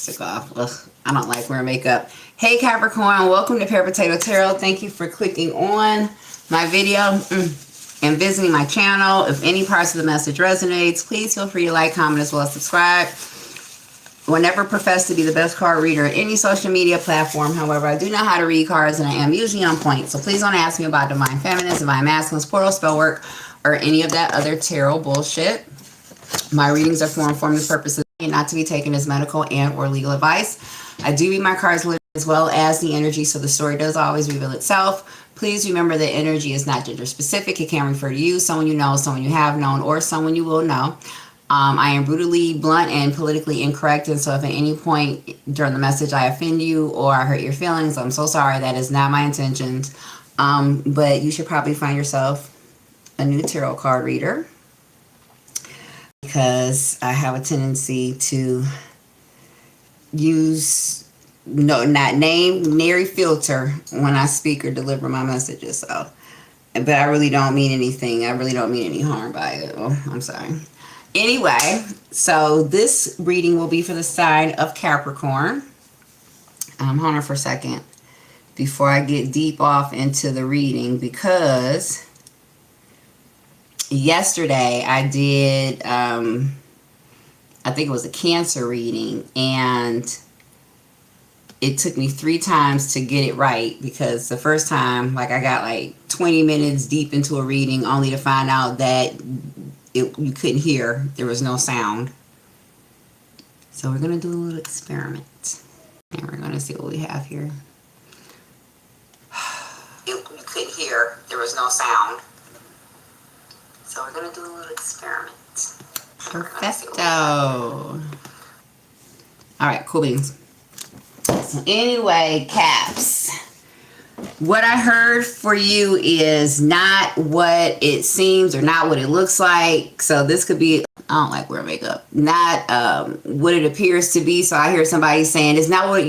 lipstick off. Ugh, I don't like wearing makeup. Hey Capricorn, welcome to Pear Potato Tarot. Thank you for clicking on my video and visiting my channel. If any parts of the message resonates, please feel free to like, comment, as well as subscribe. Will never profess to be the best card reader at any social media platform. However, I do know how to read cards and I am usually on point. So please don't ask me about divine feminines, divine masculines, portal spell work, or any of that other tarot bullshit. My readings are for informative purposes and not to be taken as medical and or legal advice. I do read my cards as well as the energy, so the story does always reveal itself. Please remember that energy is not gender specific. It can refer to you, someone you know, someone you have known, or someone you will know. I am brutally blunt and politically incorrect, and so if at any point during the message I offend you or I hurt your feelings, I'm so sorry. That is not my intentions. But you should probably find yourself a new tarot card reader, because I have a tendency to use not name, nary filter when I speak or deliver my messages. So, but I really don't mean anything. I really don't mean any harm by it. Oh, I'm sorry. Anyway, so this reading will be for the sign of Capricorn. Hold on for a second before I get deep off into the reading, because yesterday I did, I think it was a Cancer reading, and it took me 3 times to get it right, because the first time, like, I got like 20 minutes deep into a reading only to find out that you couldn't hear. There was no sound. So we're going to do a little experiment. And we're going to see what we have here. You couldn't hear. There was no sound. So we're going to do a little experiment. Perfecto. All right, cool beans. So anyway, Caps, what I heard for you is not what it seems or not what it looks like. So this could be, I don't like wearing makeup, not what it appears to be. So I hear somebody saying it's not what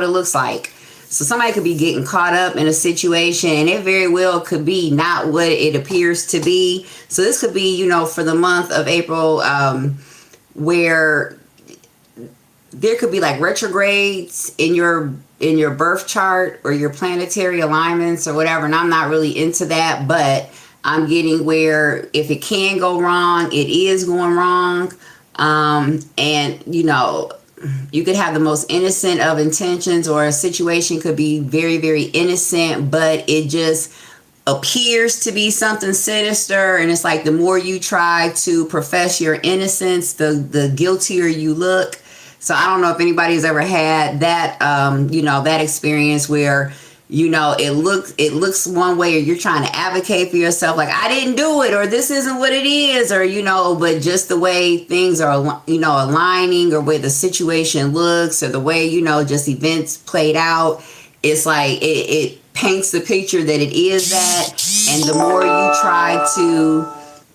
it looks like. So somebody could be getting caught up in a situation, and it very well could be not what it appears to be. So this could be, you know, for the month of April, where there could be like retrogrades in your birth chart or your planetary alignments or whatever. And I'm not really into that, but I'm getting where if it can go wrong, it is going wrong. And you know, you could have the most innocent of intentions, or a situation could be very, very innocent, but it just appears to be something sinister. And it's like the more you try to profess your innocence, the guiltier you look. So I don't know if anybody's ever had that, you know, that experience where, you know, it looks one way, or you're trying to advocate for yourself, like, I didn't do it, or this isn't what it is, or, you know, but just the way things are, you know, aligning, or where the situation looks, or the way, you know, just events played out, it's like it paints the picture that it is that. And the more you try to,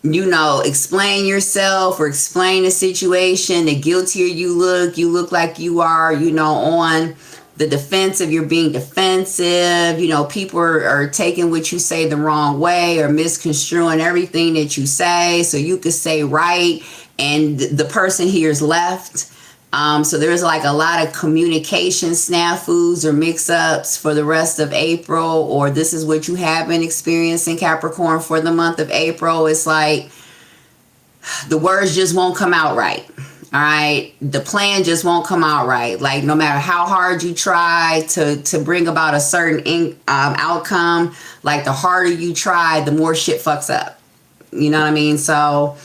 you know, explain yourself or explain the situation, the guiltier you look like you are, you know, on the defensive. You're being defensive. You know, people are taking what you say the wrong way, or misconstruing everything that you say. So you could say right, and the person hears left. So there's like a lot of communication snafus or mix-ups for the rest of April, or this is what you have been experiencing, Capricorn, for the month of April. It's like the words just won't come out right. All right. The plan just won't come out right. Like, no matter how hard you try to bring about a certain outcome, like, the harder you try, the more shit fucks up. You know what I mean? So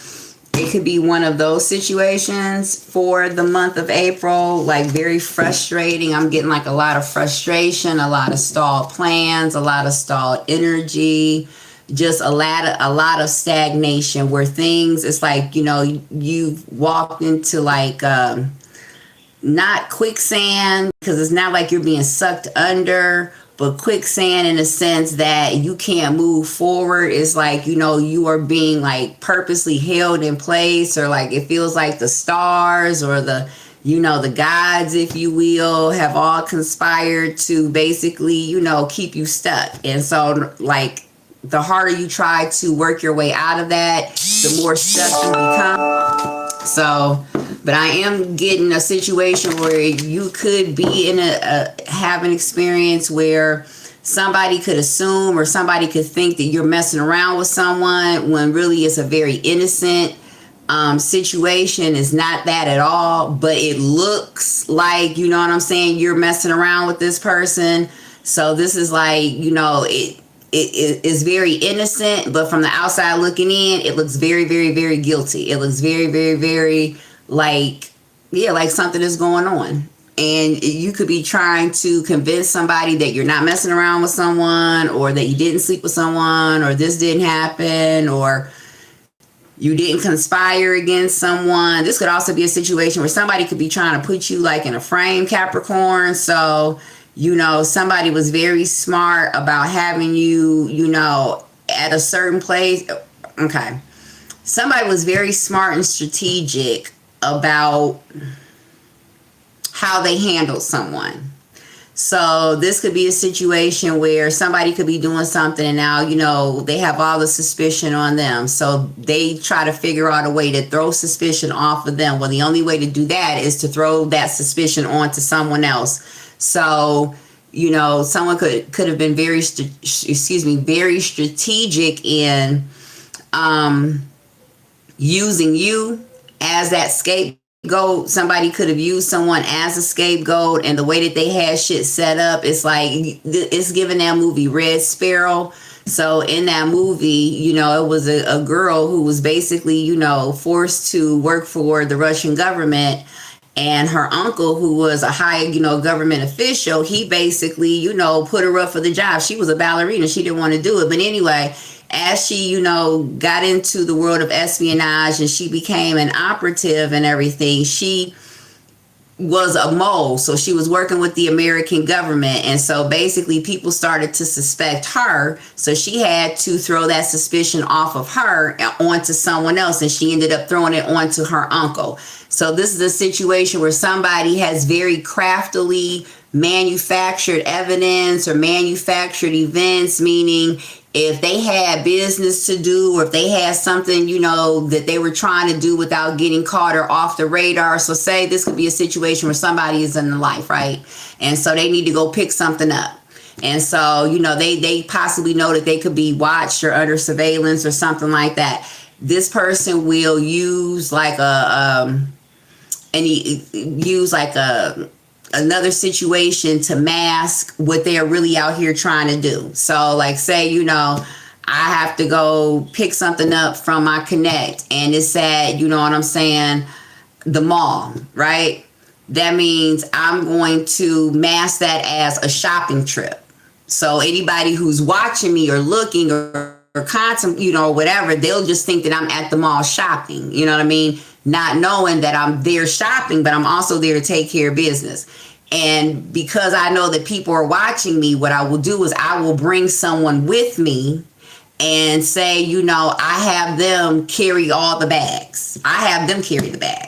it could be one of those situations for the month of April, like very frustrating. I'm getting like a lot of frustration, a lot of stalled plans, a lot of stalled energy, just a lot of stagnation, where things, it's like, you know, you've walked into like not quicksand, because it's not like you're being sucked under, but quicksand in a sense that you can't move forward. It's like, you know, you are being like purposely held in place, or like it feels like the stars or the, you know, the gods, if you will, have all conspired to basically, you know, keep you stuck. And so, like, the harder you try to work your way out of that, the more stuck you become. So But I am getting a situation where you could be in have an experience where somebody could assume or somebody could think that you're messing around with someone when really it's a very innocent situation. Is not that at all, but it looks like, you know what I'm saying, you're messing around with this person. So this is like, you know, it is very innocent, but from the outside looking in, it looks very, very, very guilty. It looks very, very, very like, yeah, like something is going on. And you could be trying to convince somebody that you're not messing around with someone, or that you didn't sleep with someone, or this didn't happen, or you didn't conspire against someone. This could also be a situation where somebody could be trying to put you like in a frame, Capricorn. So, you know, somebody was very smart about having you, you know, at a certain place. Okay. Somebody was very smart and strategic about how they handled someone. So this could be a situation where somebody could be doing something and now, you know, they have all the suspicion on them. So they try to figure out a way to throw suspicion off of them. Well, the only way to do that is to throw that suspicion onto someone else. So, you know, someone could have been very strategic in using you as that scapegoat. Somebody could have used someone as a scapegoat, and the way that they had shit set up, it's like, it's giving that movie Red Sparrow. So in that movie, you know, it was a girl who was basically, you know, forced to work for the Russian government, and her uncle, who was a high, you know, government official, he basically, you know, put her up for the job. She was a ballerina. She didn't want to do it. But anyway, as she, you know, got into the world of espionage and she became an operative and everything, she was a mole. So she was working with the American government. And so basically people started to suspect her. So she had to throw that suspicion off of her onto someone else. And she ended up throwing it onto her uncle. So this is a situation where somebody has very craftily manufactured evidence or manufactured events, meaning if they had business to do, or if they had something, you know, that they were trying to do without getting caught or off the radar. So say this could be a situation where somebody is in the life, right? And so they need to go pick something up. And so, you know, they possibly know that they could be watched or under surveillance or something like that. This person will use like another situation to mask what they're really out here trying to do. So like, say, you know, I have to go pick something up from my Connect and it's at, you know what I'm saying, the mall, right? That means I'm going to mask that as a shopping trip. So anybody who's watching me or looking or content, you know, whatever, they'll just think that I'm at the mall shopping, you know what I mean? Not knowing that I'm there shopping, but I'm also there to take care of business. And because I know that people are watching me, what I will do is I will bring someone with me and say, you know, I have them carry all the bags. I have them carry the bag.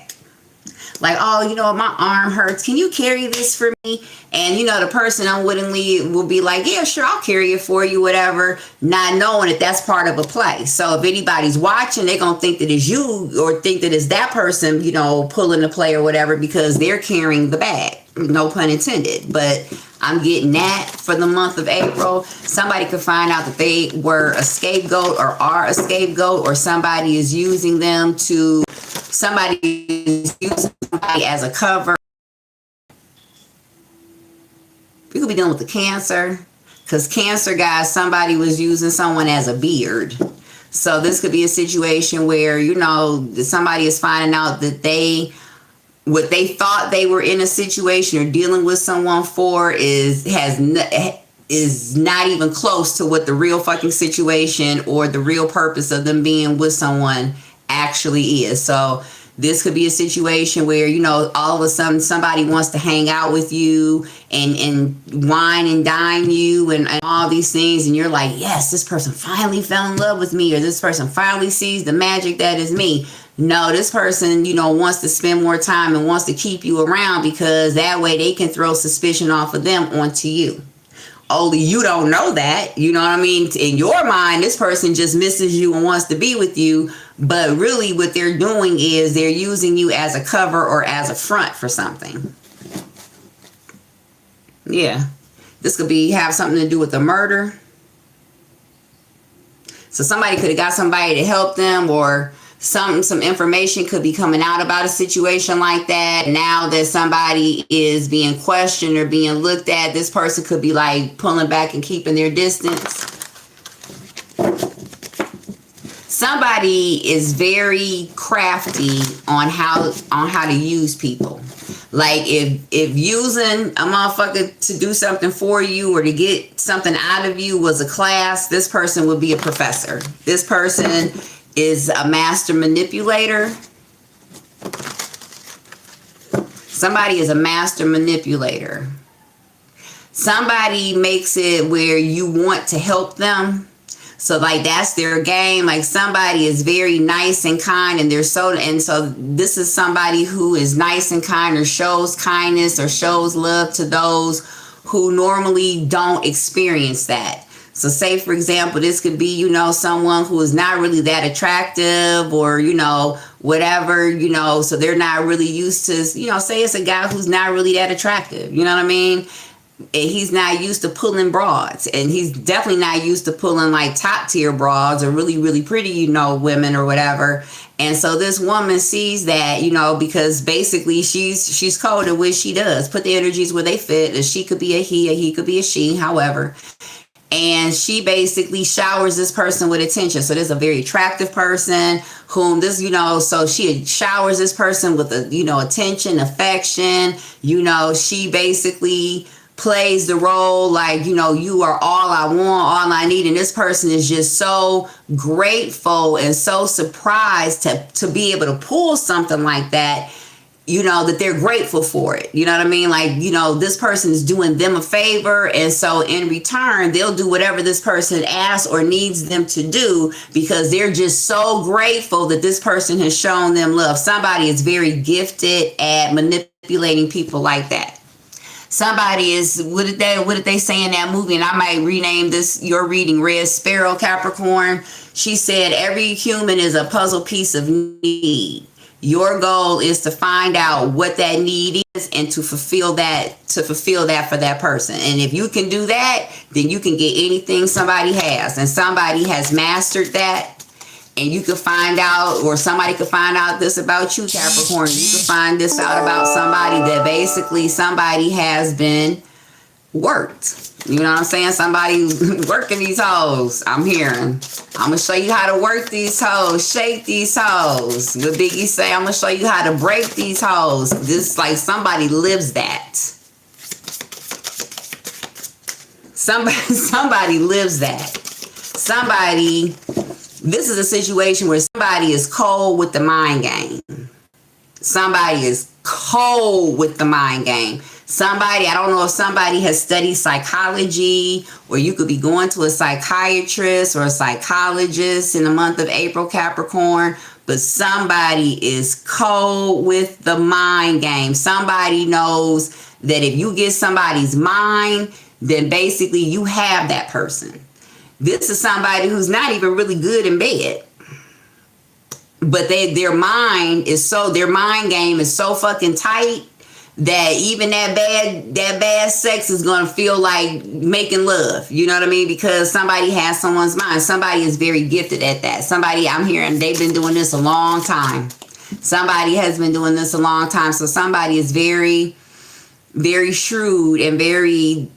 Like, oh, you know, my arm hurts. Can you carry this for me? And, you know, the person unwittingly will be like, yeah, sure, I'll carry it for you, whatever, not knowing that that's part of a play. So if anybody's watching, they're going to think that it's you or think that it's that person, you know, pulling the play or whatever because they're carrying the bag. No pun intended. But I'm getting that for the month of April. Somebody could find out that they were a scapegoat or are a scapegoat, or somebody is using them to, somebody is using somebody as a cover. We could be dealing with the Cancer, because Cancer, guys, somebody was using someone as a beard. So this could be a situation where, you know, somebody is finding out that what they thought they were in a situation or dealing with someone for is not even close to what the real fucking situation or the real purpose of them being with someone actually is. So this could be a situation where, you know, all of a sudden somebody wants to hang out with you and wine and dine you and all these things. And you're like, yes, this person finally fell in love with me, or this person finally sees the magic that is me. No, this person, you know, wants to spend more time and wants to keep you around because that way they can throw suspicion off of them onto you. Only you don't know that, you know what I mean? In your mind, this person just misses you and wants to be with you. But really what they're doing is they're using you as a cover or as a front for something. Yeah. This could have something to do with a murder. So somebody could have got somebody to help them, or some information could be coming out about a situation like that. Now that somebody is being questioned or being looked at, this person could be like pulling back and keeping their distance. Somebody is very crafty on how to use people. Like if using a motherfucker to do something for you or to get something out of you was a class, this person would be a professor. This person is a master manipulator. Somebody is a master manipulator. Somebody makes it where you want to help them. So like that's their game. Like somebody is very nice and kind, and so this is somebody who is nice and kind or shows kindness or shows love to those who normally don't experience that. So say, for example, this could be, someone who is not really that attractive or, whatever, so they're not really used to, say it's a guy who's not really that attractive. You know what I mean? And he's not used to pulling broads, and he's definitely not used to pulling like top tier broads or really, really pretty, women or whatever. And so this woman sees that, because basically she's cold at what she does, put the energies where they fit. And she could be a he could be a she, however. And she basically showers this person with attention. So there's a very attractive person whom this, so she showers this person with, attention, affection. She basically plays the role like, you are all I want, all I need. And this person is just so grateful and so surprised to be able to pull something like that, that they're grateful for it. You know what I mean? Like, this person is doing them a favor. And so in return, they'll do whatever this person asks or needs them to do because they're just so grateful that this person has shown them love. Somebody is very gifted at manipulating people like that. Somebody is, what did they say in that movie? And I might rename this, your reading, Red Sparrow, Capricorn. She said, every human is a puzzle piece of need. Your goal is to find out what that need is and to fulfill that for that person. And if you can do that, then you can get anything somebody has. And somebody has mastered that. And you can find out, or somebody could find out this about you, Capricorn. You can find this out about somebody that basically somebody has been worked. You know what I'm saying? Somebody working these hoes. I'm hearing. I'm going to show you how to work these hoes, shake these hoes. What Biggie say, I'm going to show you how to break these hoes. This like somebody lives that. Somebody lives that. This is a situation where somebody is cold with the mind game. Somebody is cold with the mind game. Somebody, I don't know if somebody has studied psychology, or you could be going to a psychiatrist or a psychologist in the month of April, Capricorn, but somebody is cold with the mind game. Somebody knows that if you get somebody's mind, then basically you have that person. This is somebody who's not even really good in bed. But their mind game is so fucking tight that even that bad sex is gonna feel like making love. You know what I mean? Because somebody has someone's mind. Somebody is very gifted at that. Somebody, I'm hearing, they've been doing this a long time. Somebody has been doing this a long time. So somebody is very, very shrewd and very,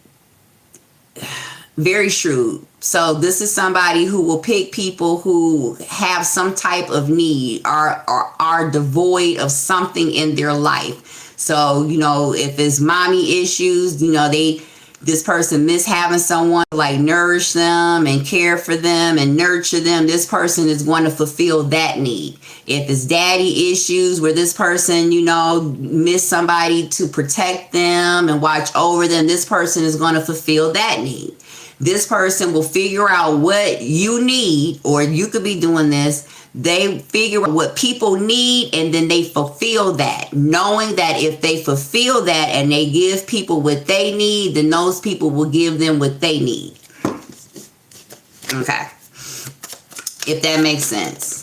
very shrewd. So this is somebody who will pick people who have some type of need, are devoid of something in their life. So, if it's mommy issues, this person miss having someone to like nourish them and care for them and nurture them. This person is going to fulfill that need. If it's daddy issues where this person, miss somebody to protect them and watch over them, this person is going to fulfill that need. This person will figure out what you need, or you could be doing this. They figure out what people need, and then they fulfill that, knowing that if they fulfill that and they give people what they need, then those people will give them what they need. Okay. If that makes sense.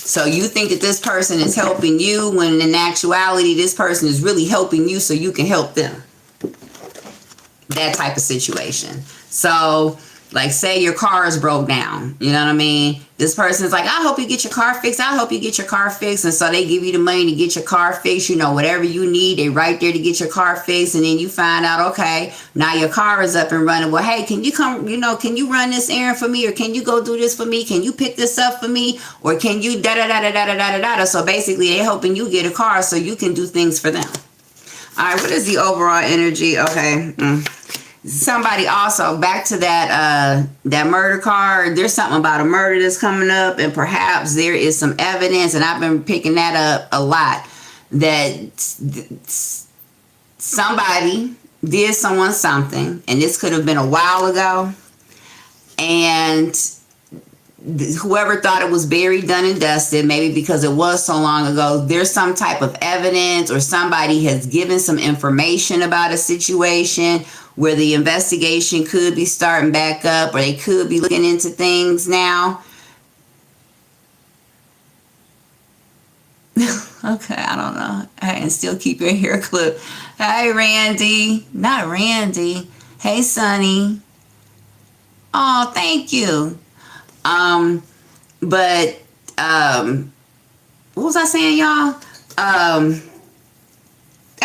So you think that this person is helping you when in actuality this person is really helping you so you can help them. That type of situation. So like say your car is broke down, you know what I mean? This person's like, I'll help you get your car fixed. I'll help you get your car fixed. And so they give you the money to get your car fixed, you know, whatever you need, they right there to get your car fixed. And then you find out, okay, now your car is up and running. Well, hey, can you come, you know, can you run this errand for me? Or can you go do this for me? Can you pick this up for me? Or can you da-da-da-da-da-da-da-da? So basically they're helping you get a car so you can do things for them. All right, what is the overall energy? Okay. Somebody also, back to that that murder card, there's something about a murder that's coming up, and perhaps there is some evidence, and I've been picking that up a lot, that somebody did someone something, and this could have been a while ago, and whoever thought it was buried, done, and dusted, maybe because it was so long ago, there's some type of evidence or somebody has given some information about a situation where the investigation could be starting back up, or they could be looking into things now. Okay, I don't know. And still keep your hair clipped. Hey, Randy. Not Randy. Hey, Sonny. Oh, thank you. But what was I saying, y'all?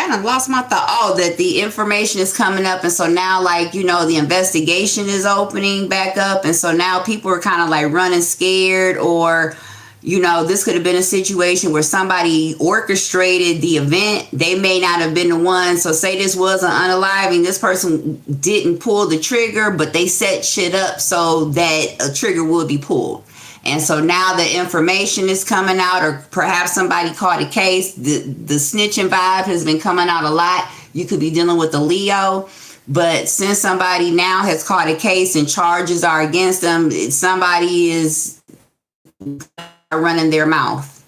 I done lost my thought. Oh, that the information is coming up, and so now, like, you know, the investigation is opening back up, and so now people are kind of like running scared, or, you know, this could have been a situation where somebody orchestrated the event. They may not have been the one. So say this was an unaliving, this person didn't pull the trigger, but they set shit up so that a trigger would be pulled. And so now the information is coming out, or perhaps somebody caught a case. The snitching vibe has been coming out a lot. You could be dealing with a Leo, but since somebody now has caught a case and charges are against them, somebody is running their mouth.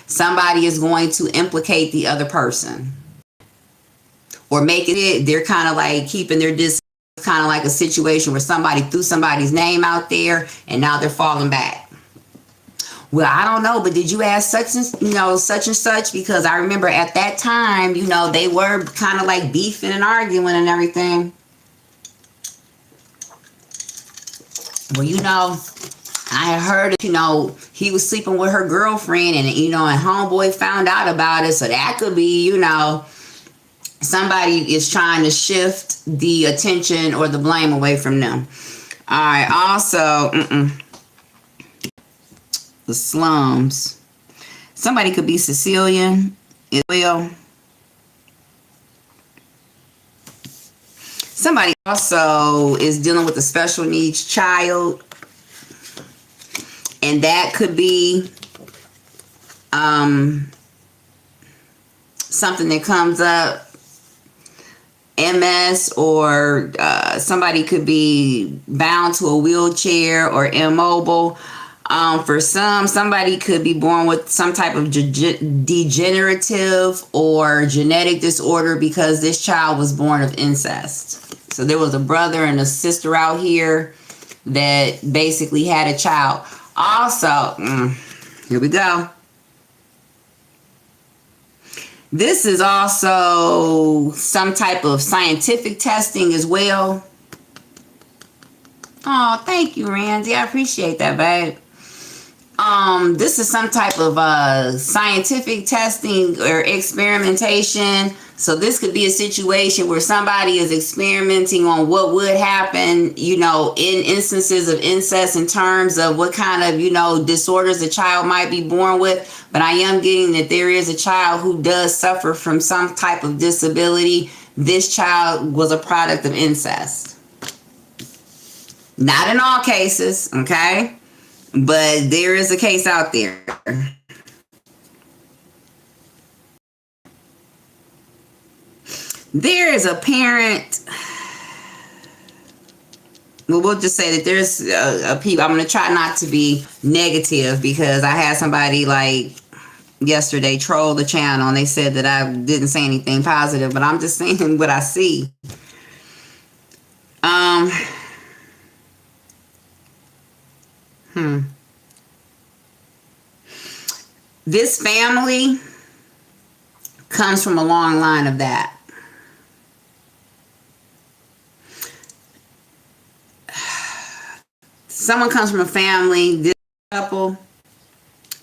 Somebody is going to implicate the other person, or make it, they're kind of like keeping their distance, kind of like a situation where somebody threw somebody's name out there and now they're falling back. Well, I don't know, but did you ask such and such? Because I remember at that time, you know, they were kind of like beefing and arguing and everything. Well, you know, I had heard, you know, he was sleeping with her girlfriend, and, you know, and homeboy found out about it. So that could be, you know, somebody is trying to shift the attention or the blame away from them. All right. Also, the slums. Somebody could be Sicilian as well. Somebody also is dealing with a special needs child, and that could be something that comes up, MS, or somebody could be bound to a wheelchair or immobile. For somebody could be born with some type of degenerative or genetic disorder because this child was born of incest. So there was a brother and a sister out here that basically had a child. Also, here we go. This is also some type of scientific testing as well. Oh, thank you, Randy. I appreciate that, babe. This is some type of scientific testing or experimentation. So this could be a situation where somebody is experimenting on what would happen, you know, in instances of incest, in terms of what kind of, you know, disorders a child might be born with. But I am getting that there is a child who does suffer from some type of disability. This child was a product of incest. Not in all cases, okay? But there is a case out there. There is a parent. Well, we'll just say that there's a people. I'm going to try not to be negative, because I had somebody like yesterday troll the channel and they said that I didn't say anything positive, but I'm just saying what I see. This family comes from a long line of that. Someone comes from a family, this couple,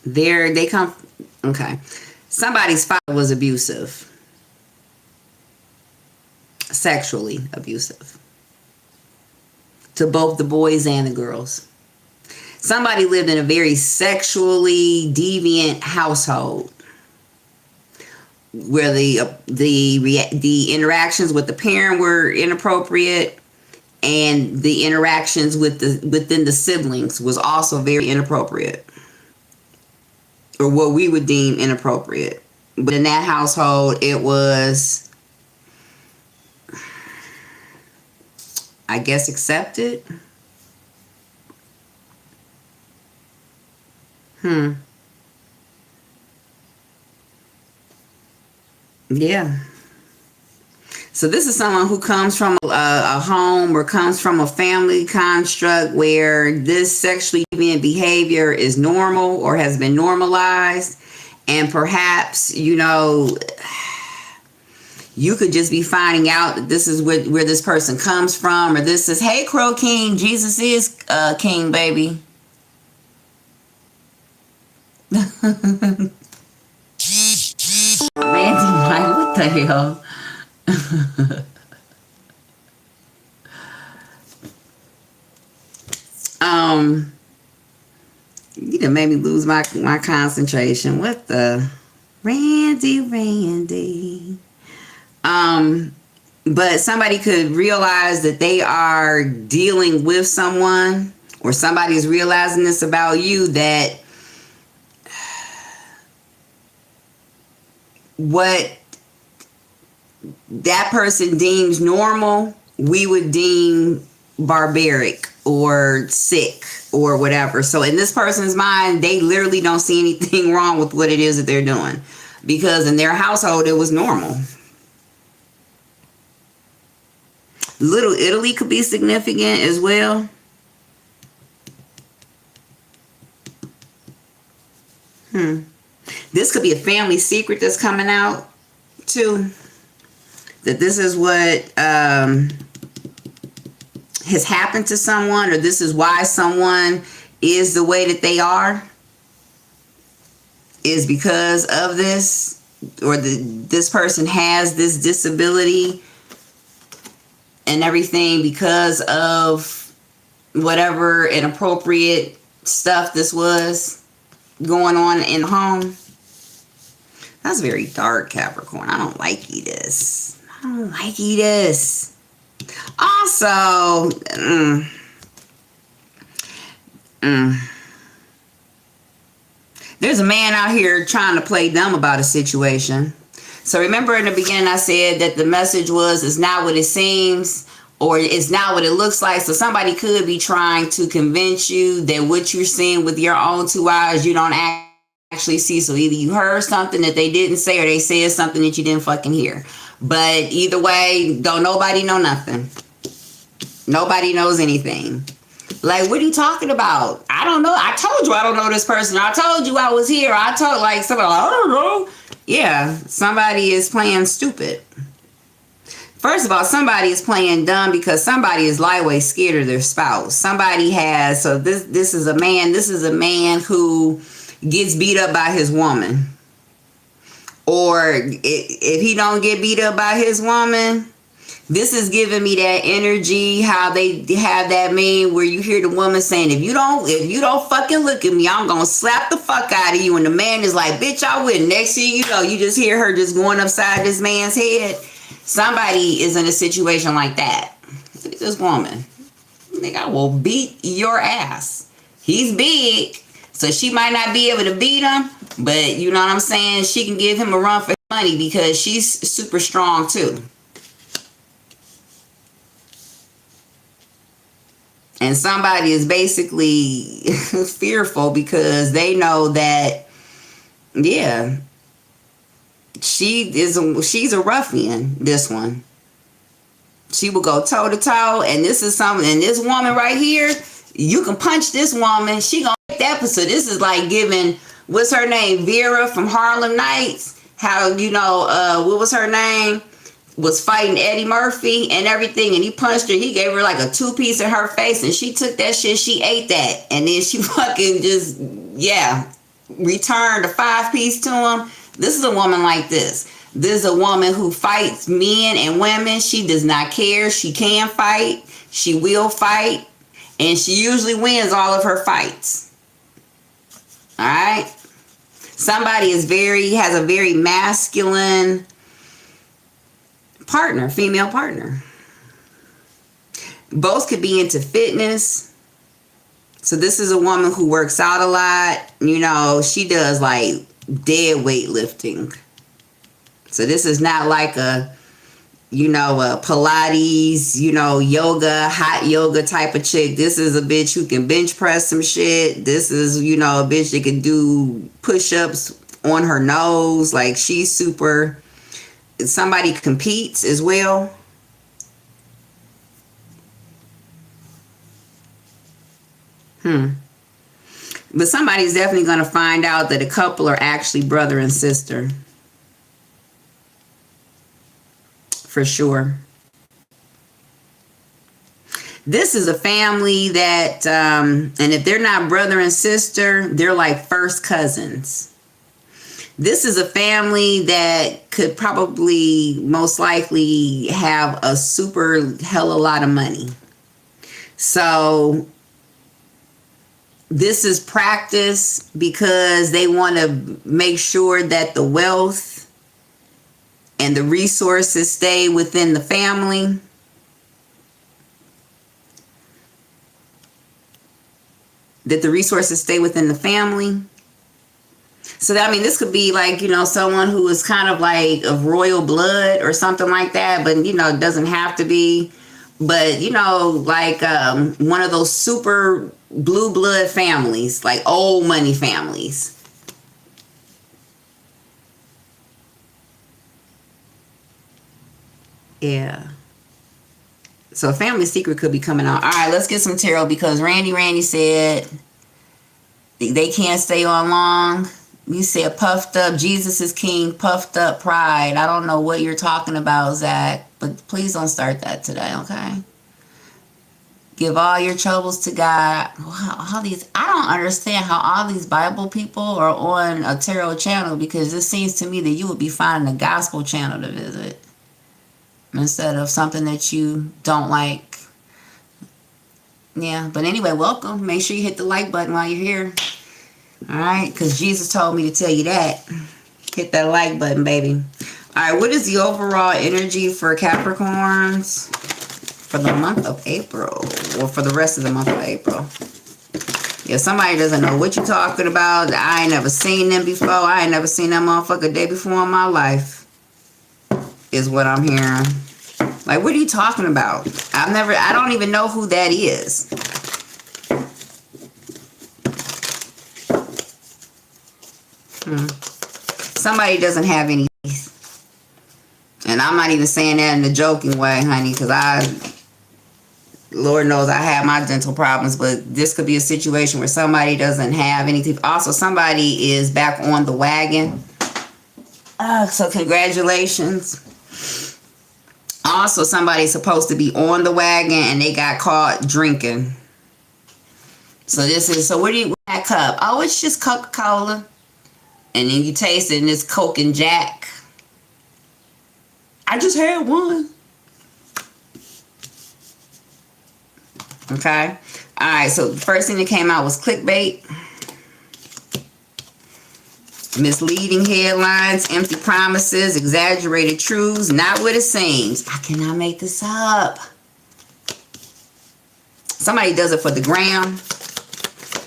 they come, okay. Somebody's father was abusive. Sexually abusive. To both the boys and the girls. Somebody lived in a very sexually deviant household where the interactions with the parent were inappropriate, and the interactions within the siblings was also very inappropriate, or what we would deem inappropriate. But in that household, it was, I guess, accepted. Yeah. So this is someone who comes from a home or comes from a family construct where this sexually deviant behavior is normal or has been normalized. And perhaps, you know, you could just be finding out that this is where this person comes from, or this is, hey, Crow King, Jesus is King, baby. Randy, like, what the hell? You done made me lose my concentration. What the? Randy. But somebody could realize that they are dealing with someone, or somebody is realizing this about you, that what that person deems normal, we would deem barbaric or sick or whatever. So in this person's mind, they literally don't see anything wrong with what it is that they're doing, because in their household, it was normal. Little Italy could be significant as well. This could be a family secret that's coming out too. That this is what has happened to someone, or this is why someone is the way that they are, is because of this, or this person has this disability and everything because of whatever inappropriate stuff this was going on in the home. That's very dark, Capricorn. I don't like this. Also, there's a man out here trying to play dumb about a situation. So remember in the beginning I said that the message was, it's not what it seems, or it's not what it looks like. So somebody could be trying to convince you that what you're seeing with your own two eyes, you don't actually see. So either you heard something that they didn't say, or they said something that you didn't fucking hear. But either way, don't nobody know nothing. Nobody knows anything. Like, what are you talking about? I don't know. I told you I don't know this person. I told you I was here. I told, like, somebody, I don't know. Yeah, somebody is playing stupid. First of all, somebody is playing dumb because somebody is lightweight scared of their spouse. Somebody has, so this is a man who gets beat up by his woman. Or if he don't get beat up by his woman, this is giving me that energy, how they have that meme where you hear the woman saying, if you don't fucking look at me, I'm gonna slap the fuck out of you. And the man is like, bitch, I will. Next thing you know, you just hear her just going upside this man's head. Somebody is in a situation like that. Look at this woman. Nigga, I will beat your ass. He's big, so she might not be able to beat him, but you know what I'm saying? She can give him a run for his money because she's super strong too. And somebody is basically fearful because they know that, yeah, she's a ruffian, this one. She will go toe to toe, and this is something, and this woman right here, you can punch this woman, she gonna take that. So this is like giving what's her name? Vera from Harlem Nights. How, you know, what was her name? Was fighting Eddie Murphy and everything, and he punched her. He gave her like a 2-piece in her face, and she took that shit. She ate that, and then she fucking just, yeah, returned a 5-piece to him. This is a woman like this. This is a woman who fights men and women. She does not care. She can fight. She will fight, and she usually wins all of her fights. All right. Somebody has a very masculine partner, female partner. Both could be into fitness. So this is a woman who works out a lot. You know, she does like dead weightlifting. So this is not like a, you know, a Pilates, you know, yoga, hot yoga type of chick. This is a bitch who can bench press some shit. This is, you know, a bitch that can do push-ups on her nose. Like, she's super. Somebody competes as well. But somebody's definitely going to find out that a couple are actually brother and sister. For sure. This is a family that, and if they're not brother and sister, they're like first cousins. This is a family that could probably most likely have a super hella lot of money. So this is practice because they want to make sure that the wealth and the resources stay within the family. That the resources stay within the family. So that, I mean, this could be like, you know, someone who is kind of like of royal blood or something like that, but, you know, it doesn't have to be. But, you know, like one of those super blue blood families, like old money families. Yeah. So a family secret could be coming out. All right, let's get some tarot because Randy said they can't stay on long. You said puffed up, Jesus is king, puffed up pride. I don't know what you're talking about, Zach, but please don't start that today, okay? Give all your troubles to God. Wow, I don't understand how all these Bible people are on a tarot channel, because it seems to me that you would be finding a gospel channel to visit instead of something that you don't like. Yeah, but anyway, welcome. Make sure you hit the like button while you're here. All right, because Jesus told me to tell you that. Hit that like button, baby. All right, what is the overall energy for Capricorns for the month of April, or for the rest of the month of April? Yeah, somebody doesn't know what you're talking about. I ain't never seen them before. I ain't never seen that motherfucker day before in my life, is what I'm hearing. Like, what are you talking about? I don't even know who that is. Somebody doesn't have any teeth. And I'm not even saying that in a joking way, honey, because Lord knows I have my dental problems, but this could be a situation where somebody doesn't have any teeth. Also, somebody is back on the wagon. So congratulations. Also, somebody's supposed to be on the wagon and they got caught drinking. So what do you, that cup? Oh, it's just Coca-Cola. And then you taste it and it's Coke and Jack. I just had one. Okay. All right. So the first thing that came out was clickbait. Misleading headlines, empty promises, exaggerated truths, not what it seems. I cannot make this up. Somebody does it for the gram.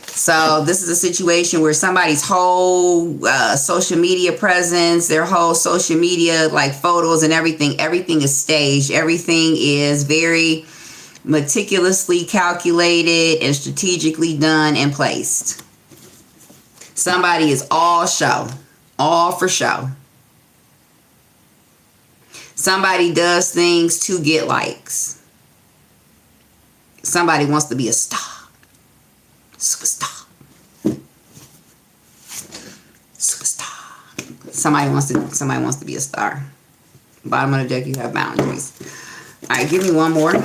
So this is a situation where somebody's whole social media presence, their whole social media, like photos and everything is staged. Everything is very meticulously calculated and strategically done and placed. Somebody is all show, all for show. Somebody does things to get likes. Somebody wants to be a star. Superstar. Somebody wants to be a star. Bottom of the deck, you have boundaries. All right, give me one more. Now,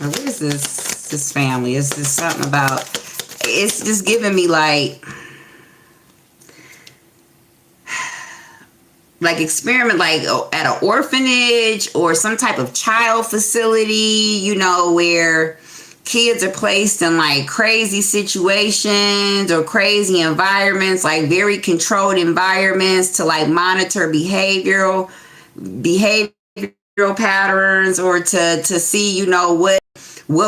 what is this family? Is this something about, it's just giving me like experiment, like at an orphanage or some type of child facility, you know, where kids are placed in like crazy situations or crazy environments, like very controlled environments to like monitor behavioral patterns, or to see, you know, what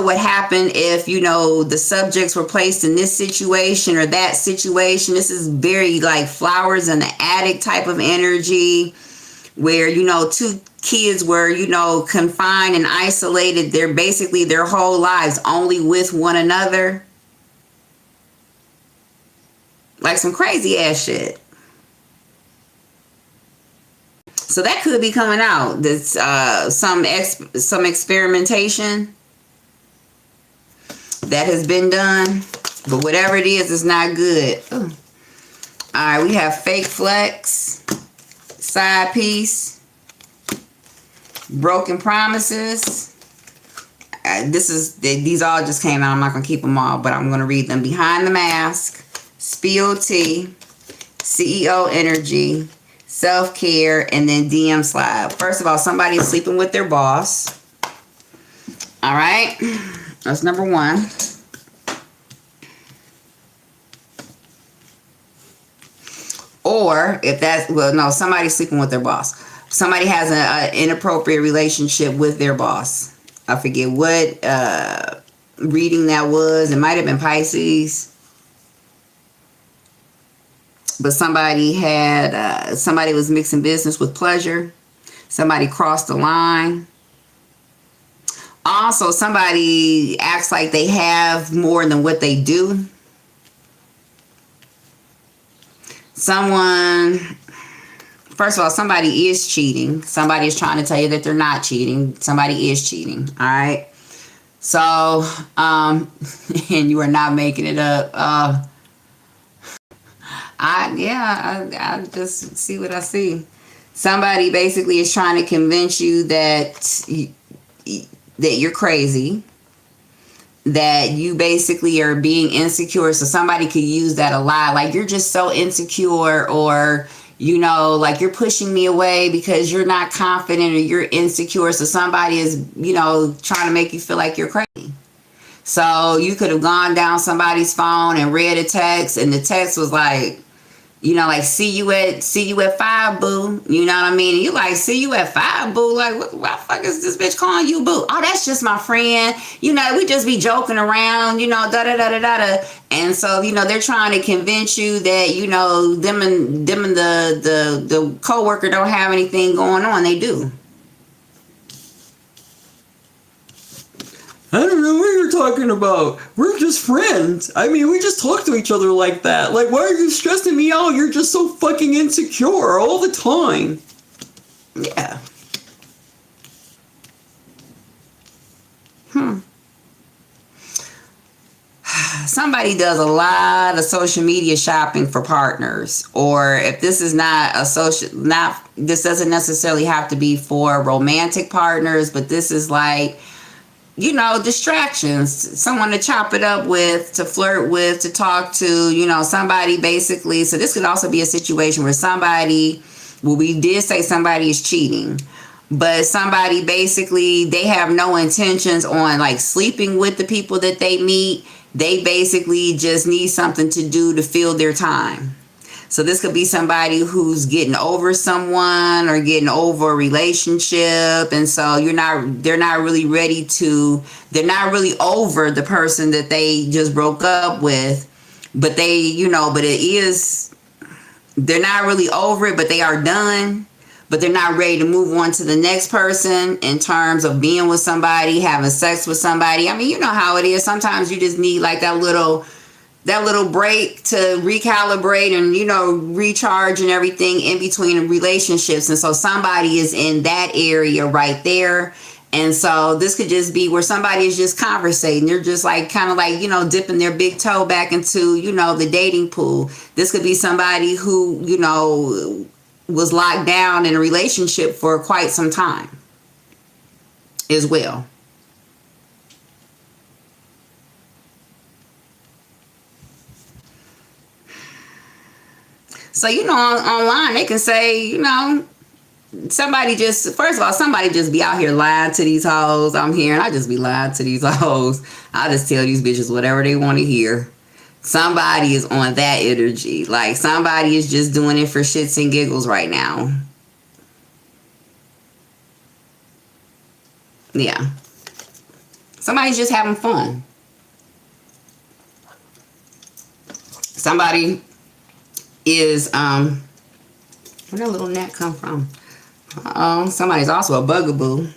would happen if, you know, the subjects were placed in this situation or that situation. This is very like flowers in the attic type of energy, where, you know, two kids were, you know, confined and isolated. They're basically their whole lives only with one another. Like some crazy ass shit. So that could be coming out. That's some experimentation that has been done. But whatever it is, it's not good. Ooh. All right, we have fake flex, side piece, broken promises. These all just came out. I'm not gonna keep them all, but I'm gonna read them. Behind the mask, spill tea, CEO energy, self-care, and then DM slide. First of all, somebody is sleeping with their boss. All right, that's number one. Or if that's, well, no, somebody's sleeping with their boss. Somebody has an inappropriate relationship with their boss. I forget what reading that was. It might have been Pisces. But somebody was mixing business with pleasure. Somebody crossed the line. Also, somebody acts like they have more than what they do. First of all, somebody is cheating. Somebody is trying to tell you that they're not cheating. Somebody is cheating. All right. So, and you are not making it up. I just see what I see. Somebody basically is trying to convince you that you're crazy, that you basically are being insecure. So somebody could use that a lot. Like, you're just so insecure, or, you know, like, you're pushing me away because you're not confident or you're insecure. So somebody is, you know, trying to make you feel like you're crazy. So you could have gone down somebody's phone and read a text, and the text was like, you know, like, see you at 5, boo. You know what I mean? And you like, see you at 5, boo. Like, what the fuck is this bitch calling you, boo? Oh, that's just my friend. You know, we just be joking around, you know, da-da-da-da-da-da. And so, you know, they're trying to convince you that, you know, them and the coworker don't have anything going on. They do. I don't know what you're talking about. We're just friends. I mean, we just talk to each other like that. Like, why are you stressing me out? You're just so fucking insecure all the time. Yeah. Somebody does a lot of social media shopping for partners. Or if this is not this doesn't necessarily have to be for romantic partners, but this is like, you know, distractions, someone to chop it up with, to flirt with, to talk to, you know, somebody basically. So this could also be a situation where we did say somebody is cheating, but somebody basically, they have no intentions on like sleeping with the people that they meet. They basically just need something to do to fill their time. So this could be somebody who's getting over someone or getting over a relationship. And so they're not really over the person that they just broke up with, but they're not really over it, but they are done, but they're not ready to move on to the next person in terms of being with somebody, having sex with somebody. I mean, you know how it is. Sometimes you just need like that little break to recalibrate and, you know, recharge and everything in between relationships. And so somebody is in that area right there. And so this could just be where somebody is just conversating. They're just like kind of like, dipping their big toe back into, the dating pool. This could be somebody who, was locked down in a relationship for quite some time as well. So, online they can say, somebody just be out here lying to these hoes. I'm hearing, I just be lying to these hoes. I just tell these bitches whatever they want to hear. Somebody is on that energy. Like somebody is just doing it for shits and giggles right now. Yeah. Somebody's just having fun. Somebody is, where'd that little net come from? Somebody's also a bugaboo.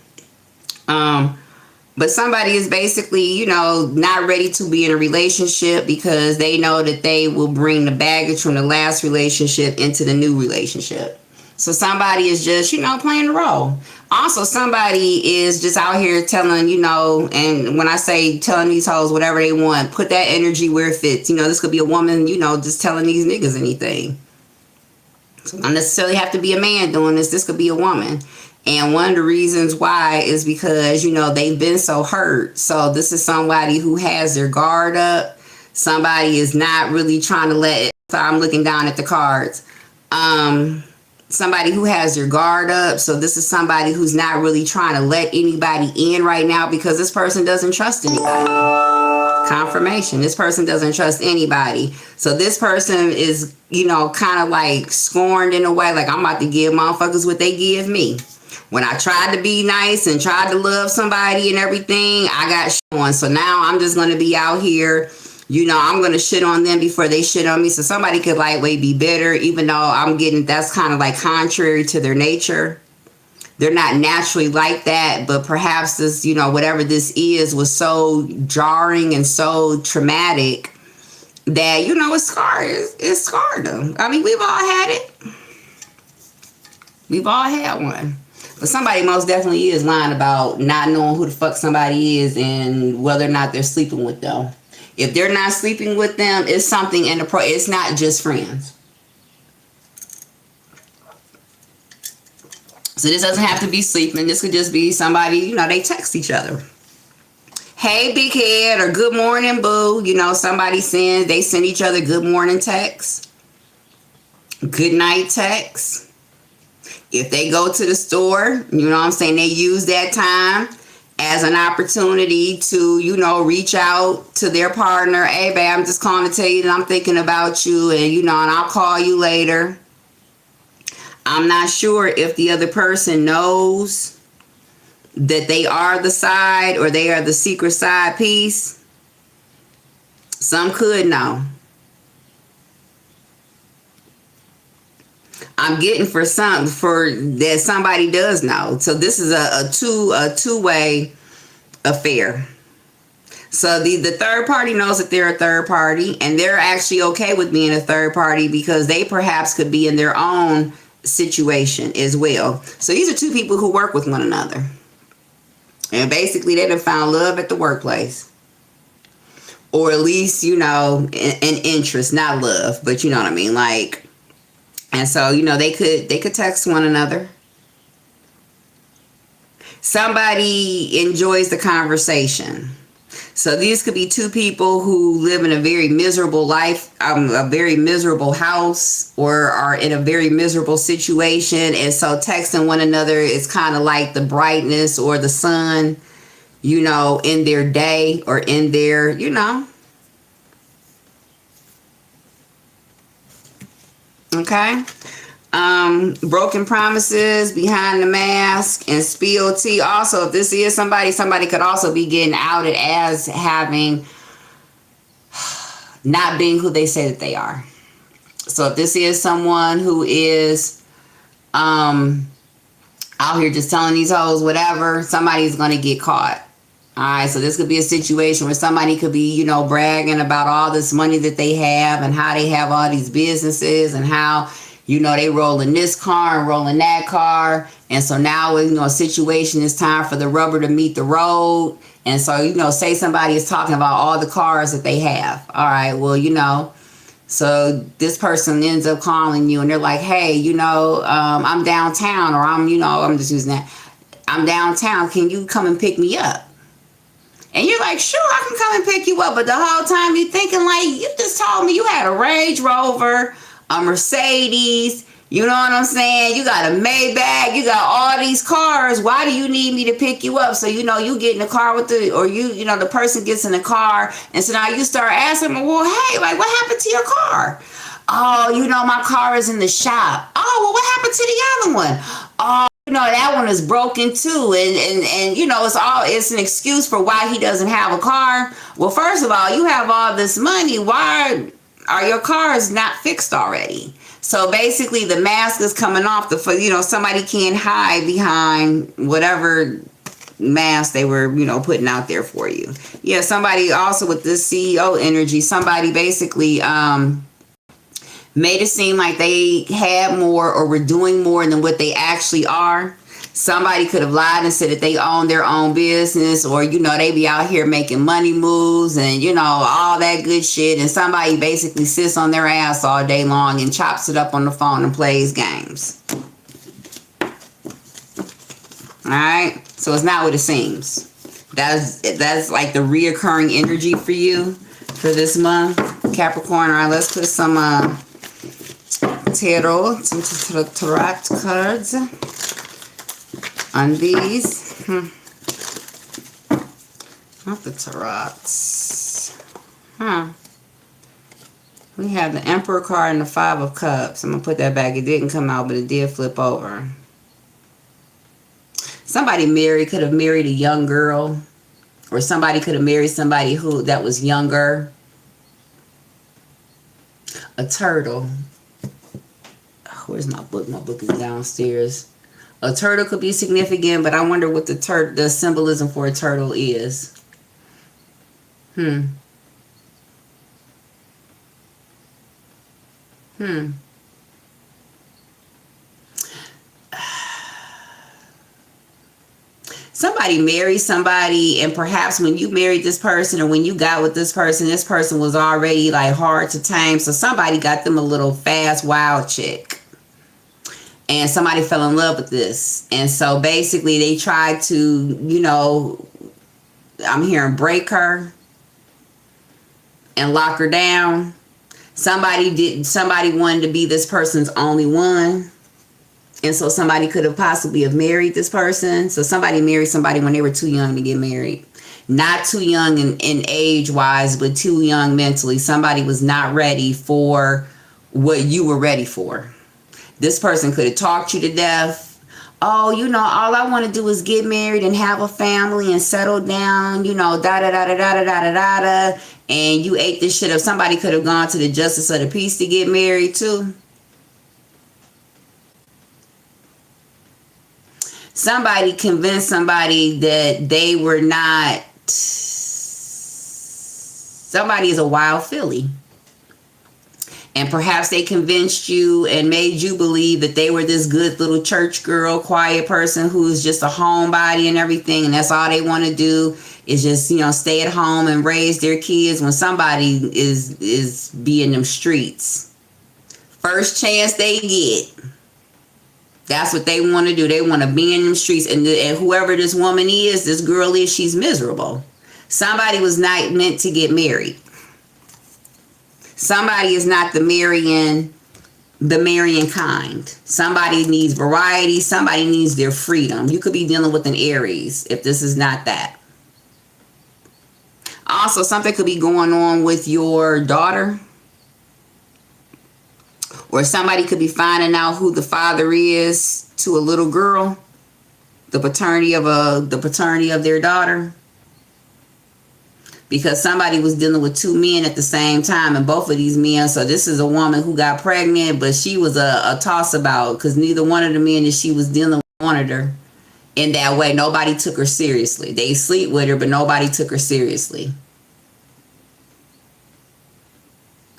But somebody is basically, not ready to be in a relationship because they know that they will bring the baggage from the last relationship into the new relationship. So somebody is just, playing the role. Also, somebody is just out here telling, and when I say telling these hoes whatever they want, put that energy where it fits. This could be a woman, just telling these niggas anything. So not necessarily have to be a man doing this. This could be a woman. And one of the reasons why is because, they've been so hurt. So this is somebody who has their guard up. Somebody is not really trying to let it. So I'm looking down at the cards. Somebody who has their guard up. So this is somebody who's not really trying to let anybody in right now because this person doesn't trust anybody. Confirmation. This person doesn't trust anybody. So this person is, kind of like scorned in a way. Like I'm about to give motherfuckers what they give me. When I tried to be nice and tried to love somebody and everything, I got shit on. So now I'm just going to be out here, I'm going to shit on them before they shit on me. So somebody could lightweight be bitter, even though that's kind of like contrary to their nature. They're not naturally like that, but perhaps this, whatever this is was so jarring and so traumatic that, it scarred them. I mean, we've all had it. We've all had one. But somebody most definitely is lying about not knowing who the fuck somebody is and whether or not they're sleeping with them. If they're not sleeping with them, it's something it's not just friends. So this doesn't have to be sleeping. This could just be somebody, they text each other. Hey, big head, or good morning, boo. Somebody they send each other good morning texts. Good night texts. If they go to the store, they use that time as an opportunity to, reach out to their partner. Hey, babe, I'm just calling to tell you that I'm thinking about you and, and I'll call you later. I'm not sure if the other person knows that they are the side or they are the secret side piece. Some could know. I'm getting for that somebody does know. So this is a two-way affair. So the third party knows that they're a third party and they're actually okay with being a third party because they perhaps could be in their own situation as well. So these are two people who work with one another. And basically they done found love at the workplace. Or at least, an interest, not love, but you know what I mean? Like, and so, they could text one another. Somebody enjoys the conversation. So these could be two people who live in a very miserable life, a very miserable house, or are in a very miserable situation. And so texting one another is kind of like the brightness or the sun, in their day or in their, Okay. Broken promises, behind the mask, and spill tea. Also, if this is somebody could also be getting outed as having not being who they say that they are. So if this is someone who is out here just telling these hoes whatever, somebody's going to get caught. All right, so this could be a situation where somebody could be, bragging about all this money that they have and how they have all these businesses and how, You know, they rolling this car and rolling that car. And so now, you know, a situation is time for the rubber to meet the road. And so, you know, say somebody is talking about all the cars that they have. All right, well, you know, so this person ends up calling you and they're like, hey, you know, I'm downtown, or I'm just using that. I'm downtown. Can you come and pick me up? And you're like, sure, I can come and pick you up. But the whole time you're thinking, like, you just told me you had a Range Rover, a Mercedes, you know what I'm saying? You got a Maybach, you got all these cars. Why do you need me to pick you up? So, you know, you get in the car with the person gets in the car. And so now you start asking them, well, hey, like, what happened to your car? Oh, you know, my car is in the shop. Oh, well, what happened to the other one? Oh, you know, that one is broken too. And you know, it's an excuse for why he doesn't have a car. Well, first of all, you have all this money. Why are your cars not fixed already? So basically the mask is coming off somebody can't hide behind whatever mask they were, you know, putting out there for you. Yeah, somebody also with this CEO energy, somebody basically made it seem like they had more or were doing more than what they actually are. Somebody could have lied and said that they own their own business, or, you know, they be out here making money moves and, you know, all that good shit. And somebody basically sits on their ass all day long and chops it up on the phone and plays games. All right. So it's not what it seems. That's like the reoccurring energy for you for this month, Capricorn. All right, let's put some tarot cards on these. Not the tarots. We have the Emperor card and the Five of Cups. I'm going to put that back. It didn't come out, but it did flip over. Somebody could have married a young girl, or somebody could have married somebody that was younger. A turtle. Where's my book? My book is downstairs. A turtle could be significant, but I wonder what the symbolism for a turtle is. Somebody married somebody, and perhaps when you married this person or when you got with this person was already like hard to tame. So somebody got them a little fast, wild chick. And somebody fell in love with this. And so basically they tried to, you know, I'm hearing break her and lock her down. Somebody wanted to be this person's only one. And so somebody could have possibly have married this person. So somebody married somebody when they were too young to get married. Not too young in age wise, but too young mentally. Somebody was not ready for what you were ready for. This person could have talked you to death. Oh, you know, all I want to do is get married and have a family and settle down, you know, da-da-da-da-da-da-da-da-da. And you ate this shit up. Somebody could have gone to the justice of the peace to get married too. Somebody convinced somebody that they were not. Somebody is a wild filly. And perhaps they convinced you and made you believe that they were this good little church girl, quiet person who's just a homebody and everything. And that's all they want to do is just, you know, stay at home and raise their kids when somebody is be in them streets. First chance they get. That's what they want to do. They want to be in them streets. And whoever this woman is, this girl is, she's miserable. Somebody was not meant to get married. Somebody is not the marrying kind. Somebody needs variety. Somebody needs their freedom. You could be dealing with an Aries if this is not that. Also, something could be going on with your daughter. Or somebody could be finding out who the father is to a little girl. The paternity of their daughter. Because somebody was dealing with two men at the same time, and both of these men. So this is a woman who got pregnant, but she was a toss about because neither one of the men that she was dealing with wanted her in that way. Nobody took her seriously. They sleep with her, but nobody took her seriously.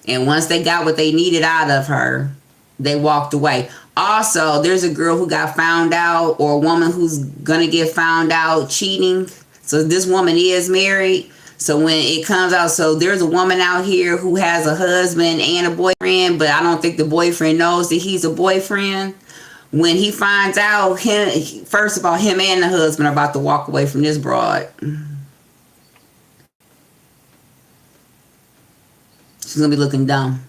And once they got what they needed out of her, They walked away. Also, there's a girl who got found out, or a woman who's gonna get found out cheating. So this woman is married. So when it comes out, so there's a woman out here who has a husband and a boyfriend, but I don't think the boyfriend knows that he's a boyfriend. When he finds out, first of all, him and the husband are about to walk away from this broad. She's gonna be looking dumb.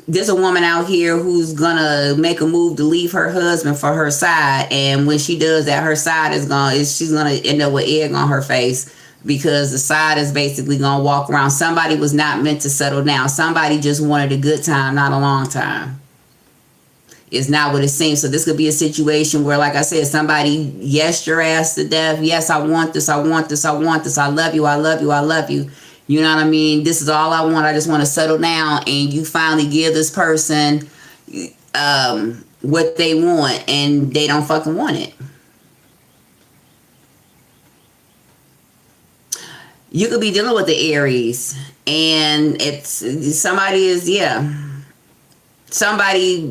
There's a woman out here who's gonna make a move to leave her husband for her side, and when she does that, her side she's gonna end up with egg on her face, because the side is basically gonna walk around. Somebody was not meant to settle down. Somebody just wanted a good time, not a long time. It's not what it seems. So this could be a situation where, like I said, somebody yes your ass to death. Yes, I want this, I want this, I want this. I love you, I love you, I love you. You know what I mean? This is all I want. I just want to settle down. And you finally give this person what they want, and they don't fucking want it. You could be dealing with the Aries, and somebody,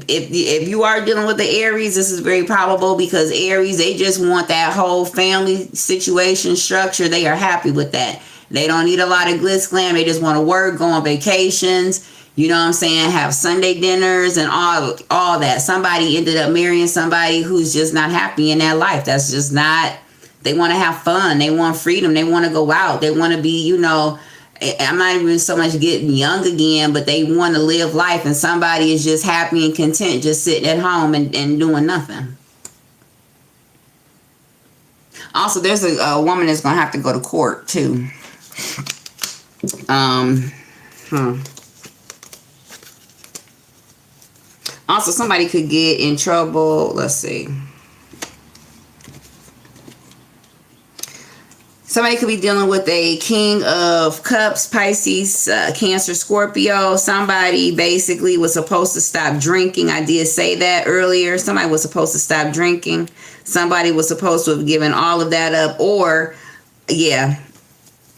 if you are dealing with the Aries, this is very probable, because Aries, they just want that whole family situation structure. They are happy with that. They don't need a lot of glitz glam. They just want to work, go on vacations, you know what I'm saying, have Sunday dinners and all that. Somebody ended up marrying somebody who's just not happy in that life. That's just not, they want to have fun. They want freedom. They want to go out. They want to be, I'm not even so much getting young again, but they want to live life, and somebody is just happy and content just sitting at home and doing nothing. Also, there's a woman that's going to have to go to court too. Also, somebody could get in trouble. Let's see. Somebody could be dealing with a King of Cups, Pisces, Cancer, Scorpio. Somebody basically was supposed to stop drinking. I did say that earlier. Somebody was supposed to stop drinking. Somebody was supposed to have given all of that up. Or,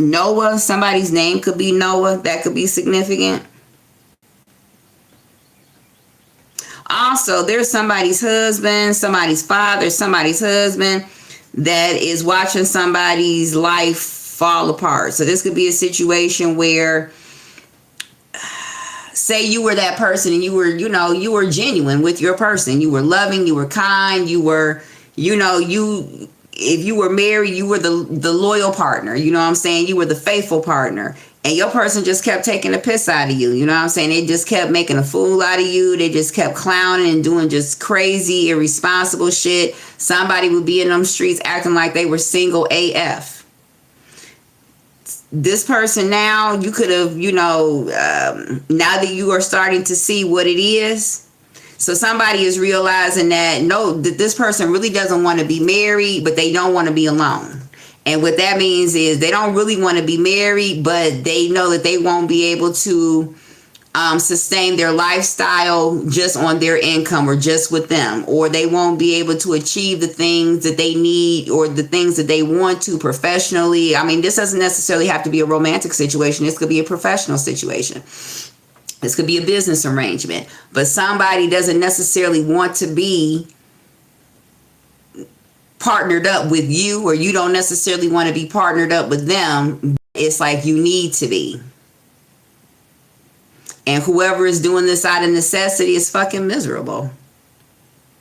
Noah. Somebody's name could be Noah. That could be significant. Also, there's somebody's husband, somebody's father, somebody's husband that is watching somebody's life fall apart. So this could be a situation where, say you were that person and you were genuine with your person. You were loving, you were kind, you were, if you were married, you were the loyal partner. You know what I'm saying? You were the faithful partner. And your person just kept taking the piss out of you. You know what I'm saying? They just kept making a fool out of you. They just kept clowning and doing just crazy, irresponsible shit. Somebody would be in them streets acting like they were single AF. This person now, you could have, now that you are starting to see what it is. So somebody is realizing that, that this person really doesn't want to be married, but they don't want to be alone. And what that means is they don't really want to be married, but they know that they won't be able to sustain their lifestyle just on their income or just with them, or they won't be able to achieve the things that they need or the things that they want to professionally. I mean, this doesn't necessarily have to be a romantic situation. This could be a professional situation. This could be a business arrangement, but somebody doesn't necessarily want to be partnered up with you, or you don't necessarily want to be partnered up with them. It's like you need to be. And whoever is doing this out of necessity is fucking miserable.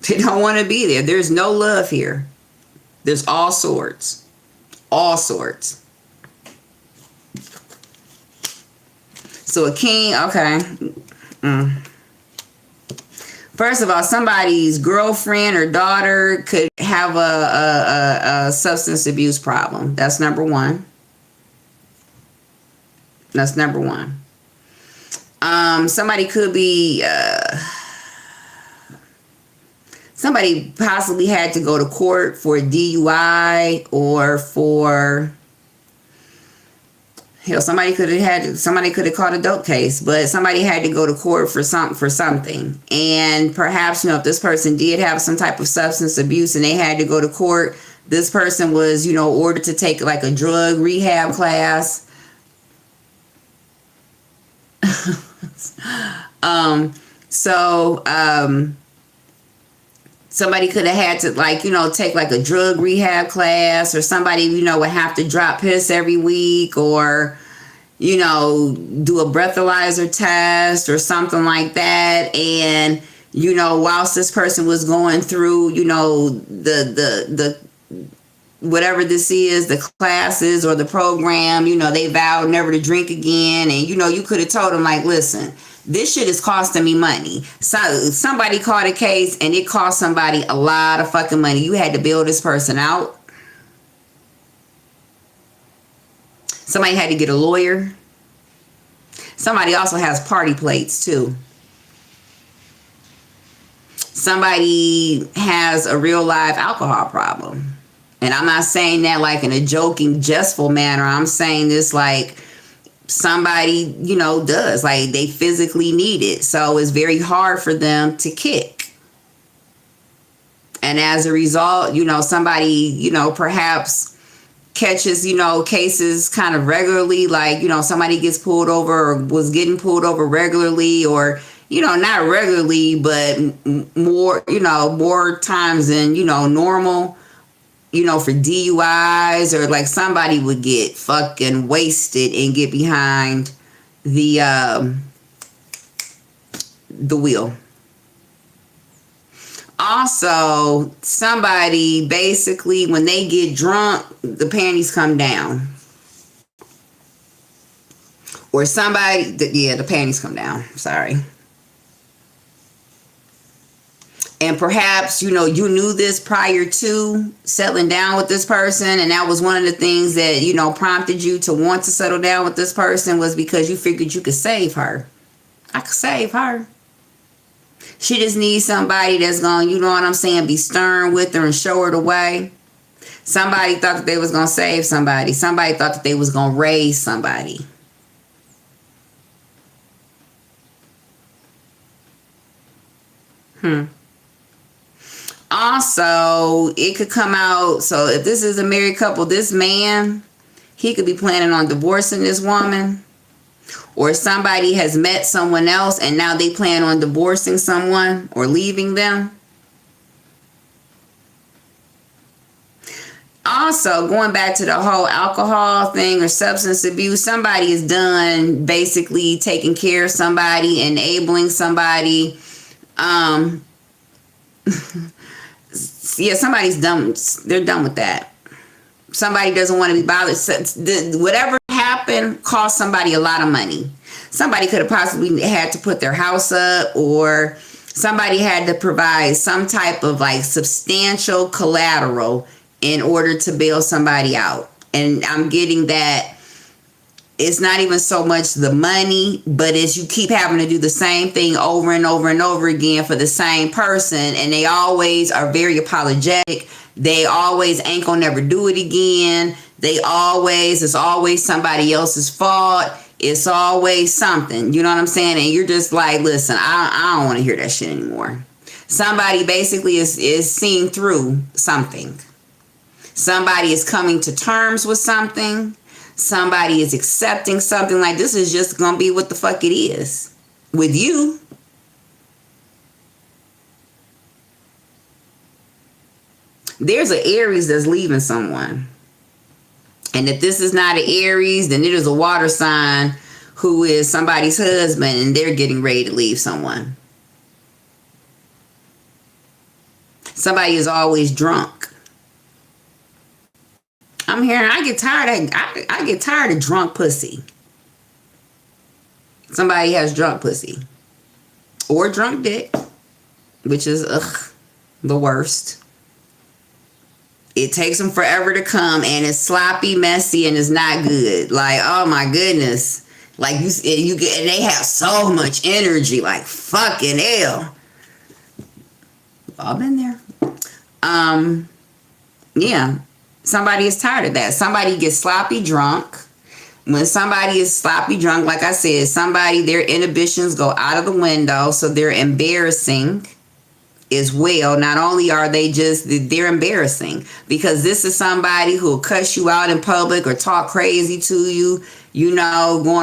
They don't want to be there. There's no love here. There's all sorts. All sorts. So a king, okay. First of all, somebody's girlfriend or daughter could have a substance abuse problem. That's number one. That's number one. Somebody could be, somebody possibly had to go to court for a DUI or for, somebody could have caught a dope case, but somebody had to go to court for something. And perhaps, if this person did have some type of substance abuse and they had to go to court, this person was, ordered to take like a drug rehab class. So, somebody could have had to, like, you know, take like a drug rehab class, or somebody, you know, would have to drop piss every week, or, you know, do a breathalyzer test or something like that. And, you know, whilst this person was going through, you know, the whatever this is, the classes or the program, you know, they vowed never to drink again. And, you know, you could have told them, like, listen, this shit is costing me money. So somebody caught a case and it cost somebody a lot of fucking money. You had to bail this person out. Somebody had to get a lawyer. Somebody also has party plates too. Somebody has a real live alcohol problem. And I'm not saying that like in a joking, jestful manner. I'm saying this like somebody, you know, does. Like they physically need it. So it's very hard for them to kick. And as a result, you know, somebody, you know, perhaps catches, you know, cases kind of regularly. Like, you know, somebody gets pulled over or was getting pulled over regularly, or, you know, not regularly, but more, you know, more times than, you know, normal. You know, for DUIs, or like somebody would get fucking wasted and get behind the wheel. Also, somebody basically, when they get drunk, the panties come down. Or somebody, the panties come down. Sorry. And perhaps, you know, you knew this prior to settling down with this person. And that was one of the things that, you know, prompted you to want to settle down with this person, was because you figured you could save her. I could save her. She just needs somebody that's going, you know what I'm saying, be stern with her and show her the way. Somebody thought that they was going to save somebody. Somebody thought that they was going to raise somebody. Also, it could come out, so if this is a married couple, this man, he could be planning on divorcing this woman. Or somebody has met someone else and now they plan on divorcing someone or leaving them. Also, going back to the whole alcohol thing or substance abuse, somebody is done basically taking care of somebody, enabling somebody. Yeah, somebody's done. They're done with that. Somebody doesn't want to be bothered. Whatever happened cost somebody a lot of money. Somebody could have possibly had to put their house up, or somebody had to provide some type of like substantial collateral in order to bail somebody out. And I'm getting that it's not even so much the money, but it's you keep having to do the same thing over and over and over again for the same person. And they always are very apologetic. They always ain't gonna never do it again. It's always somebody else's fault. It's always something. You know what I'm saying? And you're just like, listen, I don't want to hear that shit anymore. Somebody basically is seeing through something. Somebody is coming to terms with something. Somebody is accepting something, like this is just gonna be what the fuck it is with you. There's an Aries that's leaving someone. And if this is not an Aries, then it is a water sign who is somebody's husband and they're getting ready to leave someone. Somebody is always drunk. I'm hearing, I get tired of drunk pussy. Somebody has drunk pussy. Or drunk dick. Which is, the worst. It takes them forever to come, and it's sloppy, messy, and it's not good. Like, oh my goodness. Like, you get, and they have so much energy. Like, fucking hell. We've all been there. Yeah. Somebody is tired of that. Somebody gets sloppy drunk. When somebody is sloppy drunk, like I said, their inhibitions go out of the window, so they're embarrassing as well. Not only are they're embarrassing, because this is somebody who'll cuss you out in public or talk crazy to you, going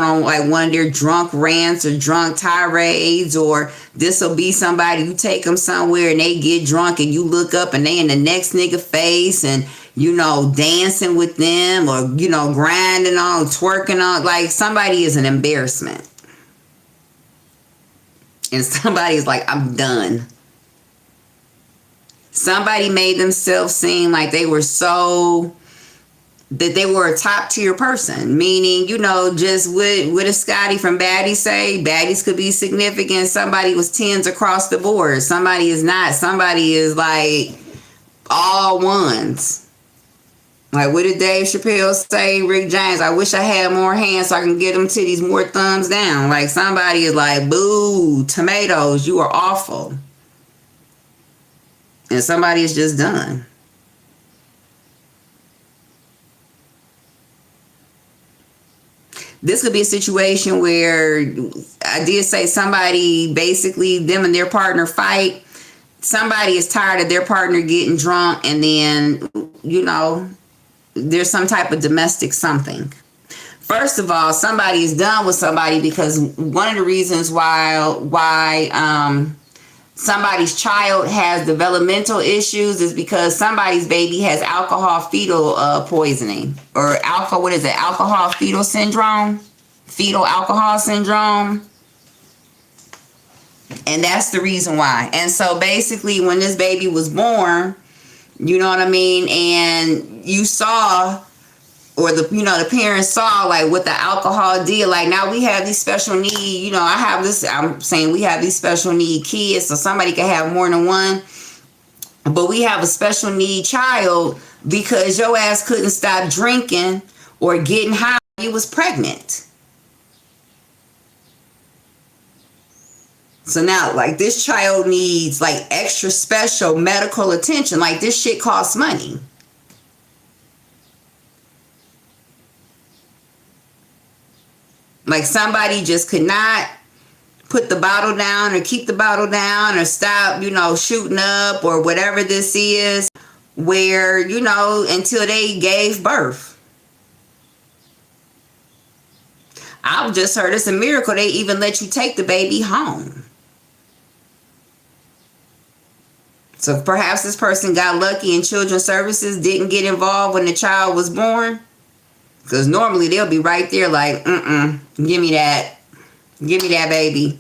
on like one of their drunk rants or drunk tirades. Or this will be somebody, you take them somewhere and they get drunk and you look up and they in the next nigga face and dancing with them, or grinding on, twerking on. Like, somebody is an embarrassment, and somebody's like, I'm done. Somebody made themselves seem like they were that they were a top tier person, meaning, just what does Scotty from Baddies say? Baddies could be significant. Somebody was tens across the board. Somebody is not. Somebody is like all ones. Like, what did Dave Chappelle say? Rick James, I wish I had more hands so I can get them titties more thumbs down. Like, somebody is like, boo, tomatoes, you are awful. And somebody is just done. This could be a situation where, I did say, somebody, basically them and their partner fight. Somebody is tired of their partner getting drunk, and then, there's some type of domestic something. First of all, somebody is done with somebody because one of the reasons why somebody's child has developmental issues is because somebody's baby has alcohol fetal poisoning, or alcohol fetal syndrome, fetal alcohol syndrome. And that's the reason why. And so basically, when this baby was born, you know what I mean, and you saw, or the parents saw, like, what the alcohol did. Like, now we have these special need, I'm saying we have these special need kids, so somebody can have more than one, but we have a special need child because your ass couldn't stop drinking or getting high when you was pregnant. So now, like, this child needs, like, extra special medical attention. Like, this shit costs money. Like, somebody just could not put the bottle down or keep the bottle down or stop, shooting up or whatever this is, where, until they gave birth. I've just heard it's a miracle they even let you take the baby home. So perhaps this person got lucky and Children's Services didn't get involved when the child was born. Because normally they'll be right there like, give me that. Give me that baby.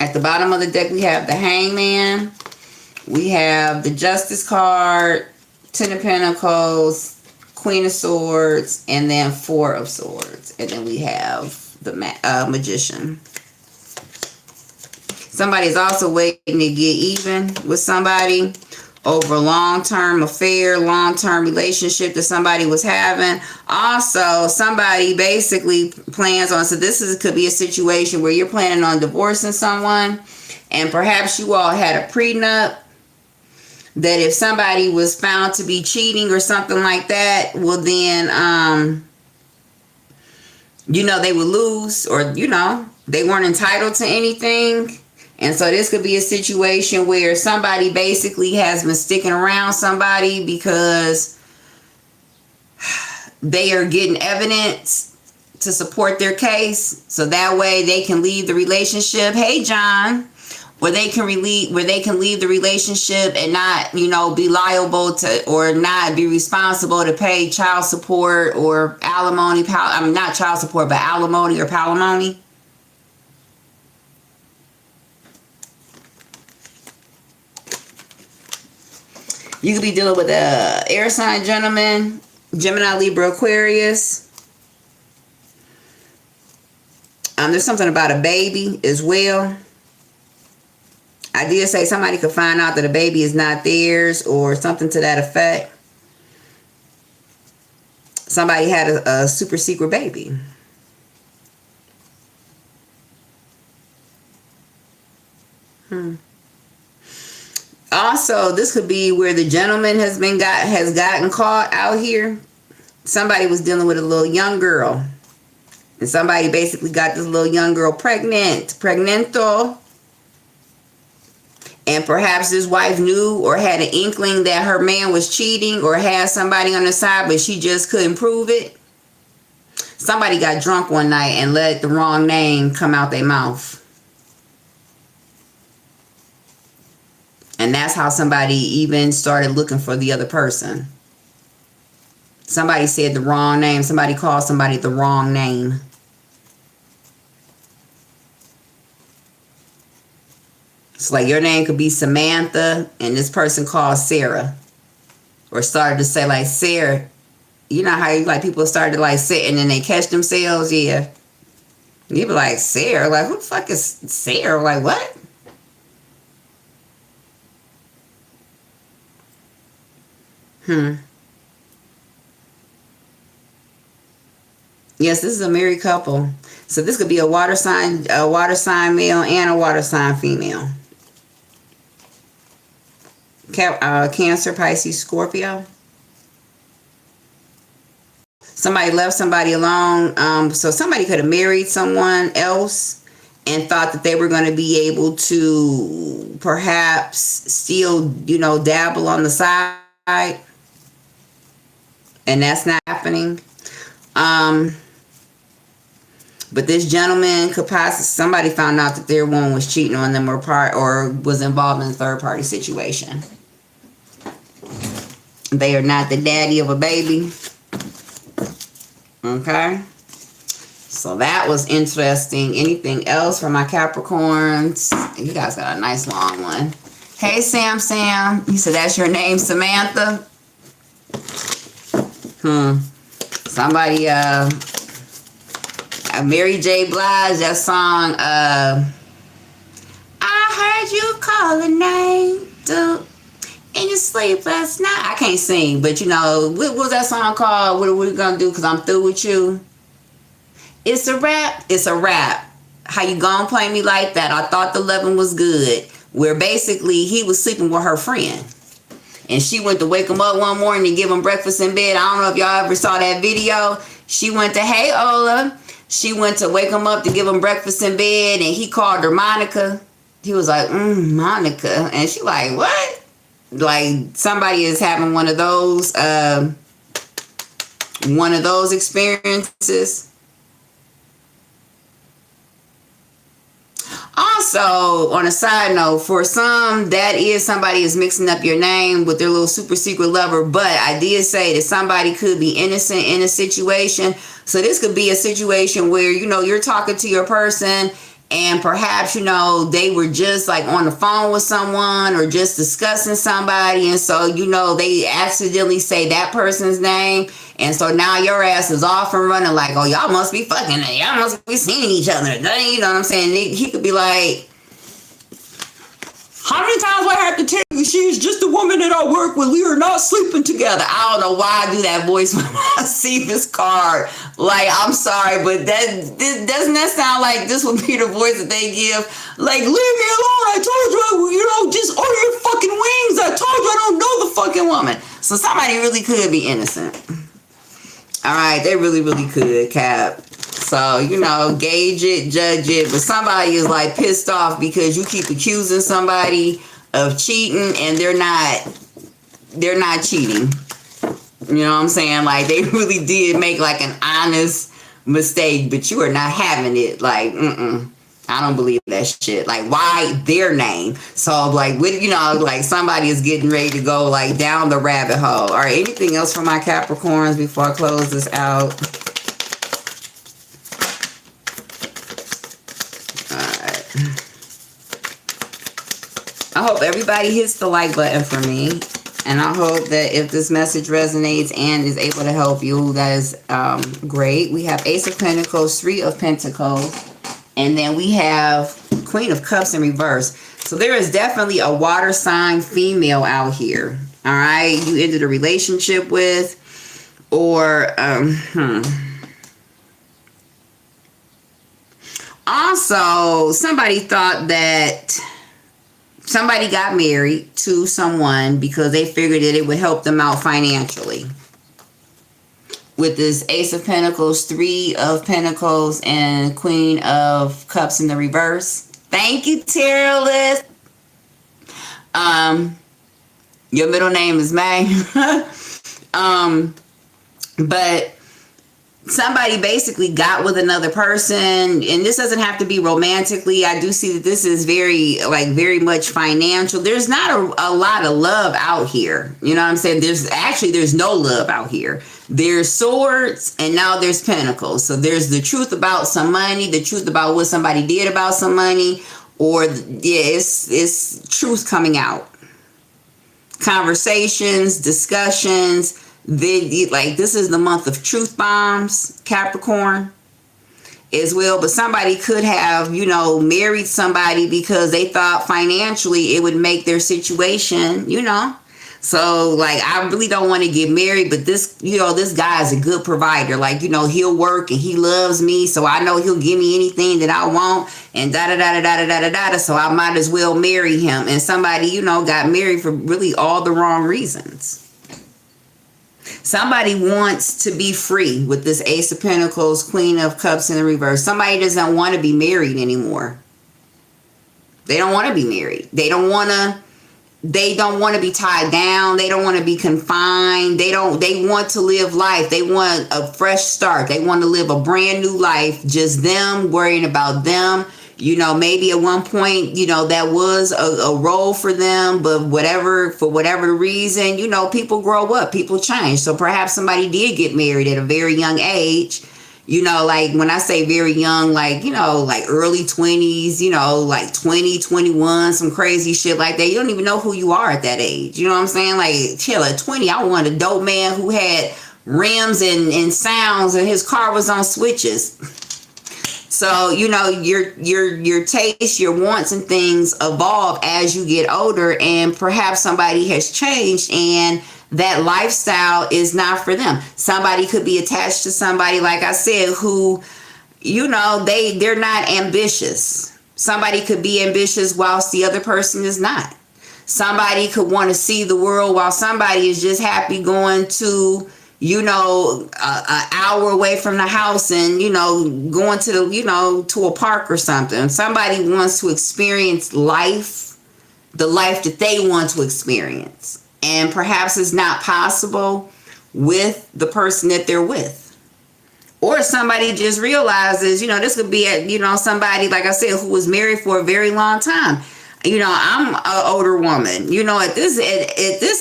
At the bottom of the deck, we have the Hangman. We have the Justice card, Ten of Pentacles, Queen of Swords, and then Four of Swords. And then we have the Magician. Somebody's also waiting to get even with somebody over a long-term affair, long-term relationship that somebody was having. Also, somebody basically plans on, so could be a situation where you're planning on divorcing someone, and perhaps you all had a prenup, that if somebody was found to be cheating or something like that, well then, they would lose, or, they weren't entitled to anything. And so this could be a situation where somebody basically has been sticking around somebody because they are getting evidence to support their case. So that way they can leave the relationship. Hey, John. Where they can leave the relationship and not, be liable to, or not be responsible to pay child support or alimony. Not child support, but alimony or palimony. You could be dealing with a air sign gentleman, Gemini, Libra, Aquarius. There's something about a baby as well. I did say somebody could find out that a baby is not theirs or something to that effect. Somebody had a super secret baby. Also, this could be where the gentleman has gotten caught out here. Somebody was dealing with a little young girl. And somebody basically got this little young girl pregnant. Pregnanto. And perhaps this wife knew or had an inkling that her man was cheating or had somebody on the side, but she just couldn't prove it. Somebody got drunk one night and let the wrong name come out their mouth. And that's how somebody even started looking for the other person. Somebody said the wrong name. Somebody called somebody the wrong name. It's like your name could be Samantha and this person called Sarah. Or started to say like Sarah. You know how you like people started to like sit and then they catch themselves? Yeah. You be like, Sarah? Like, who the fuck is Sarah? Like, what? Yes, this is a married couple. So this could be a water sign male and a water sign female. Cancer, Pisces, Scorpio. Somebody left somebody alone. So somebody could have married someone else and thought that they were going to be able to perhaps still, dabble on the side. And that's not happening. But this gentleman could possibly, somebody found out that their woman was cheating on them or was involved in a third party situation. They are not the daddy of a baby. Okay. So that was interesting. Anything else for my Capricorns? You guys got a nice long one. Hey, Sam. You said that's your name, Samantha? Somebody, Mary J. Blige, that song, I heard you call a name, dude, in your sleep last night. I can't sing, but what was that song called? What are we gonna do? Cause I'm through with you. It's a rap. It's a rap. How you gonna play me like that? I thought the loving was good. Where basically he was sleeping with her friend. And she went to wake him up one morning and give him breakfast in bed. I don't know if y'all ever saw that video. She went to, hey, Ola. She went to wake him up to give him breakfast in bed. And he called her Monica. He was like, Monica. And she like, what? Like somebody is having one of those experiences. Also, on a side note, for some, that is somebody is mixing up your name with their little super secret lover. But I did say that somebody could be innocent in a situation. So this could be a situation where, you're talking to your person and perhaps, they were just like on the phone with someone or just discussing somebody. And so, they accidentally say that person's name. And so now your ass is off and running like, oh, y'all must be fucking. Y'all must be seeing each other. You know what I'm saying? He could be like, how many times do I have to tell you she's just a woman that I work with? We are not sleeping together. I don't know why I do that voice when I see this card. Like, I'm sorry, but doesn't that sound like this would be the voice that they give? Like, leave me alone. I told you, just order your fucking wings. I told you I don't know the fucking woman. So somebody really could be innocent. All right, they really, really could, Cap. So, gauge it, judge it. But somebody is like pissed off because you keep accusing somebody of cheating and they're not cheating. You know what I'm saying? Like they really did make like an honest mistake, but you are not having it. Like, I don't believe that shit. Like, why their name? So, like, like somebody is getting ready to go like down the rabbit hole. All right, anything else for my Capricorns before I close this out? All right. I hope everybody hits the like button for me. And I hope that if this message resonates and is able to help you, that is great. We have Ace of Pentacles, Three of Pentacles. And then we have Queen of Cups in reverse. So there is definitely a water sign female out here. All right. You ended a relationship with or also somebody thought that somebody got married to someone because they figured that it would help them out financially. With this Ace of Pentacles, Three of Pentacles, and Queen of Cups in the reverse. Thank you, Tarot List. Your middle name is May. But somebody basically got with another person, and this doesn't have to be romantically. I do see that this is very much financial. There's not a lot of love out here. You know what I'm saying? There's no love out here. There's swords and now there's pentacles. So there's the truth about some money, the truth about what somebody did about some money, or it's truth coming out. Conversations, discussions. This is the month of truth bombs, Capricorn, as well. But somebody could have, married somebody because they thought financially it would make their situation, So, I really don't want to get married, but this guy is a good provider. He'll work and he loves me, so I know he'll give me anything that I want, and da-da-da-da-da-da-da-da, so I might as well marry him. And somebody, got married for really all the wrong reasons. Somebody wants to be free with this Ace of Pentacles, Queen of Cups in the reverse. Somebody doesn't want to be married anymore. They don't want to be married. They don't want to be tied down. They don't want to be confined. They want to live life. They want a fresh start. They want to live a brand new life. Just them, worrying about them. Maybe at one point, that was a role for them, but for whatever reason, people grow up, people change. So perhaps somebody did get married at a very young age, when I say very young, early 20s, 20, 21, some crazy shit like that. You don't even know who you are at that age. You know what I'm saying? Chill, at 20, I want a dope man who had rims and sounds and his car was on switches. So, your taste, your wants and things evolve as you get older, and perhaps somebody has changed and that lifestyle is not for them. Somebody could be attached to somebody, like I said, who, they're not ambitious. Somebody could be ambitious whilst the other person is not. Somebody could want to see the world while somebody is just happy going to, an hour away from the house and, going to to a park or something. Somebody wants to experience life, the life that they want to experience. And perhaps it's not possible with the person that they're with. Or somebody just realizes, this could be, somebody, like I said, who was married for a very long time. I'm an older woman. At this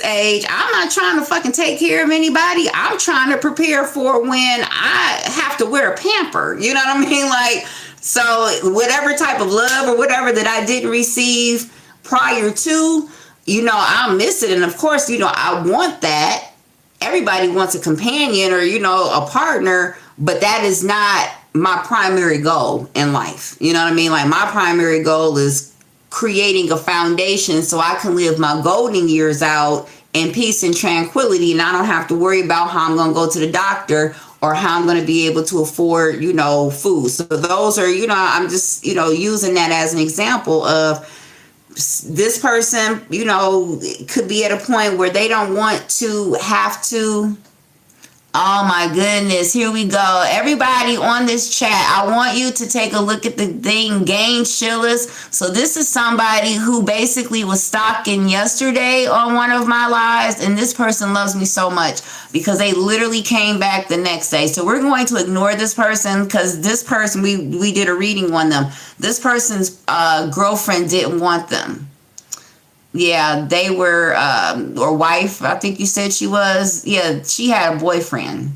age, I'm not trying to fucking take care of anybody. I'm trying to prepare for when I have to wear a pamper. You know what I mean? So whatever type of love or whatever that I didn't receive prior to, I'll miss it. And of course, I want that. Everybody wants a companion or, a partner, but that is not my primary goal in life. You know what I mean? My primary goal is creating a foundation so I can live my golden years out in peace and tranquility, and I don't have to worry about how I'm going to go to the doctor or how I'm going to be able to afford, food. So those are, I'm just, using that as an example of this person, could be at a point where they don't want to have to. Oh my goodness, here we go. Everybody on this chat, I want you to take a look at the thing, Gain Shillas. So this is somebody who basically was stalking yesterday on one of my lives, and this person loves me so much because they literally came back the next day. So we're going to ignore this person because this person, we did a reading on them. This person's girlfriend didn't want them. Yeah, they were, or wife, I think you said she was. Yeah, she had a boyfriend.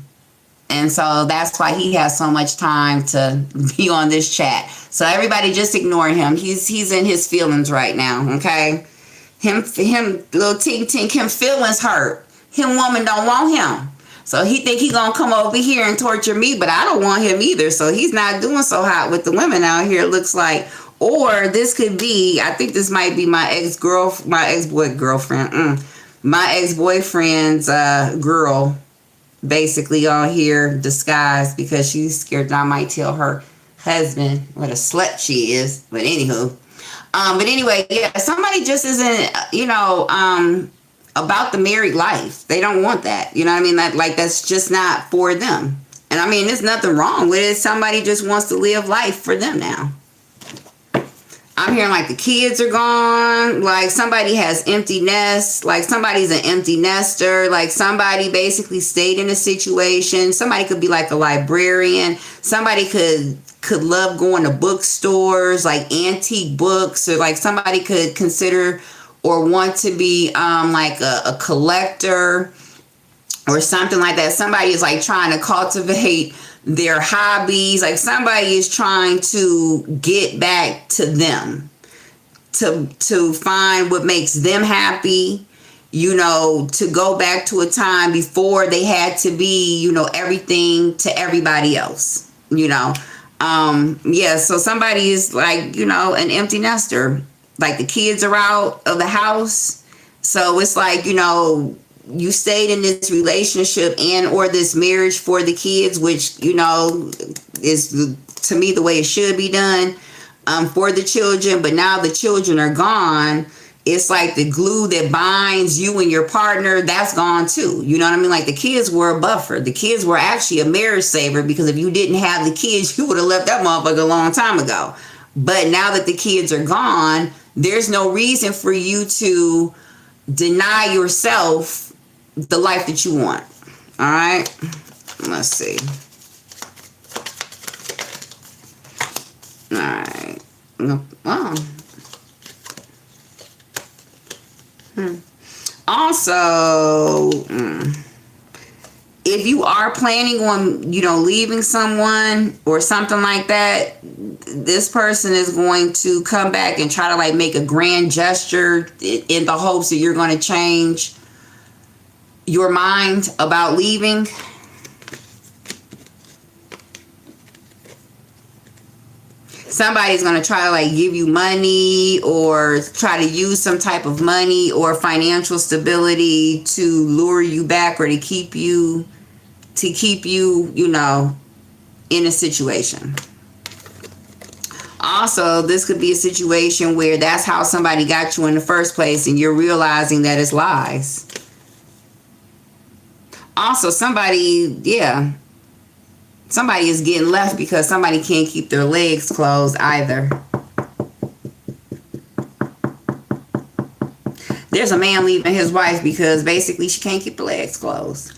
And so that's why he has so much time to be on this chat. So everybody just ignore him. He's in his feelings right now, okay? Him, little tink, him feelings hurt. Him woman don't want him. So he think he gonna come over here and torture me, but I don't want him either. So he's not doing so hot with the women out here, it looks like. Or this could be, I think this might be my ex-boyfriend's girl, basically on here disguised because she's scared that I might tell her husband what a slut she is. But anywho, but anyway, yeah, somebody just isn't, about the married life. They don't want that. You know what I mean? That's just not for them. And I mean, there's nothing wrong with it. Somebody just wants to live life for them now. I'm hearing like the kids are gone, like somebody has empty nests, like somebody's an empty nester, like somebody basically stayed in a situation. Somebody could be like a librarian. Somebody could love going to bookstores, like antique books, or like somebody could consider or want to be like a collector or something like that. Somebody is like trying to cultivate their hobbies. Like somebody is trying to get back to them, to find what makes them happy, you know, to go back to a time before they had to be, you know, everything to everybody else, you know. Yeah, so somebody is like, you know, an empty nester. Like the kids are out of the house. So it's like, you know, you stayed in this relationship and or this marriage for the kids, which, you know, is to me the way it should be done, for the children. But now the children are gone. It's like the glue that binds you and your partner, that's gone too. You know what I mean? Like the kids were a buffer. The kids were actually a marriage saver, because if you didn't have the kids, you would have left that motherfucker a long time ago. But now that the kids are gone, there's no reason for you to deny yourself the life that you want. All right, let's see. All right. Oh. Also, if you are planning on, you know, leaving someone or something like that, this person is going to come back and try to like make a grand gesture in the hopes that you're going to change your mind about leaving. Somebody's going to try to like give you money or try to use some type of money or financial stability to lure you back or to keep you, you know, in a situation. Also, this could be a situation where that's how somebody got you in the first place and you're realizing that it's lies. Also, somebody is getting left because somebody can't keep their legs closed either. There's a man leaving his wife because basically she can't keep the legs closed.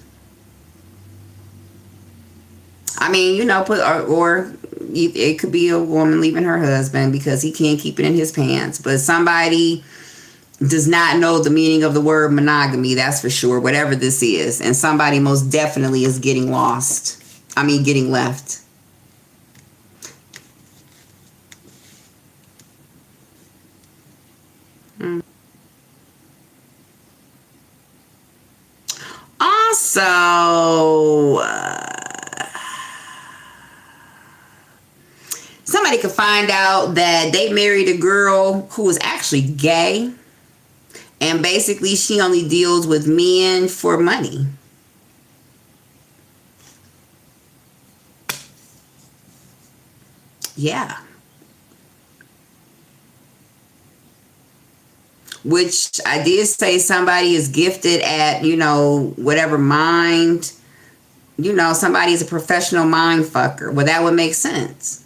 I mean, you know, or it could be a woman leaving her husband because he can't keep it in his pants. But somebody does not know the meaning of the word monogamy, that's for sure, whatever this is. And somebody most definitely is getting lost. I mean, getting left. Also, somebody could find out that they married a girl who was actually gay. And basically, she only deals with men for money. Yeah. Which I did say somebody is gifted at, you know, whatever mind. You know, somebody is a professional mind fucker. Well, that would make sense.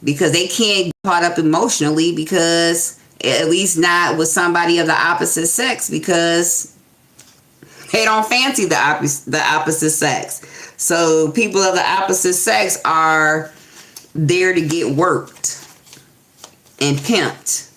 Because they can't get caught up emotionally, because at least not with somebody of the opposite sex, because they don't fancy the opposite sex. So people of the opposite sex are there to get worked and pimped.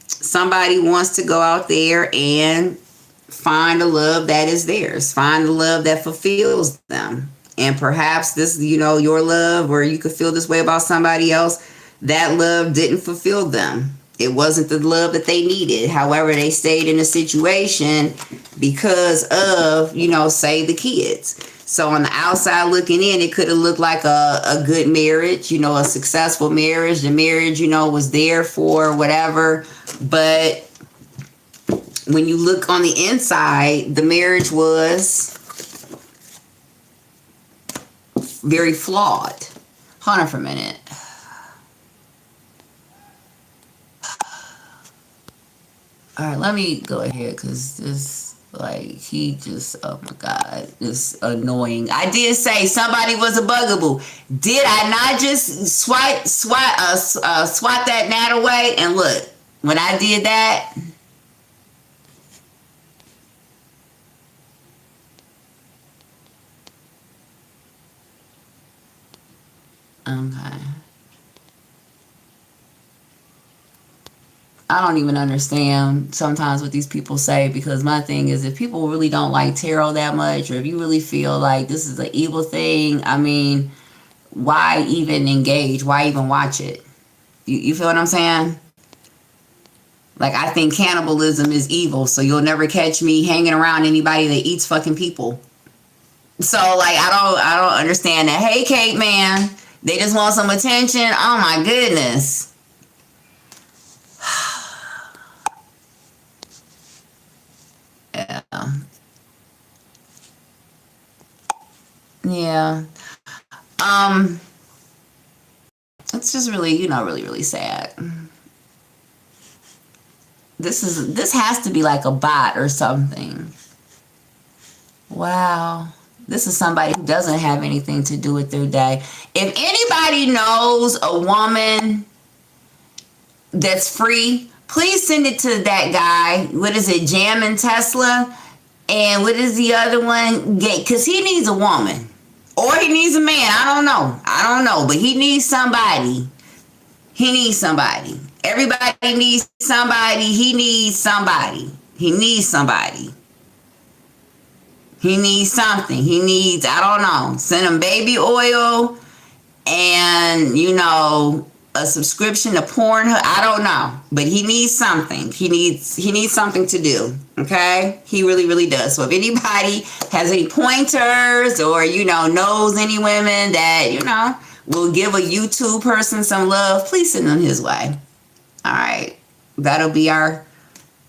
Somebody wants to go out there and find a love that is theirs. Find a love that fulfills them. And perhaps this, you know, your love, or you could feel this way about somebody else, that love didn't fulfill them. It wasn't the love that they needed. However, they stayed in a situation because of, you know, say the kids. So on the outside looking in, it could have looked like a good marriage, you know, a successful marriage. The marriage, you know, was there for whatever. But when you look on the inside, the marriage was very flawed. Hold on for a minute. All right, let me go ahead, because this Like, he just, oh my God, it's annoying. I did say somebody was a bugaboo. Did I not just swat that gnat away? And look, when I did that, okay. I don't even understand sometimes what these people say, because my thing is, if people really don't like tarot that much, or if you really feel like this is an evil thing, I mean, why even engage? Why even watch it? You feel what I'm saying? Like, I think cannibalism is evil, so you'll never catch me hanging around anybody that eats fucking people. So, like, I don't understand that. Hey, Kate, man, they just want some attention. Oh my goodness. Yeah. Yeah. It's just really, really, really sad. This has to be like a bot or something. Wow. This is somebody who doesn't have anything to do with their day. If anybody knows a woman that's free, please send it to that guy. What is it, Jam and Tesla? And what is the other one? Because he needs a woman. Or he needs a man. I don't know. But he needs somebody. He needs somebody. Everybody needs somebody. He needs somebody. He needs somebody. He needs something. He needs, I don't know, send him baby oil and, a subscription to Pornhub. I don't know. But he needs something. He needs something to do. Okay? He really, really does. So if anybody has any pointers or, knows any women that, will give a YouTube person some love, please send them his way. All right. That'll be our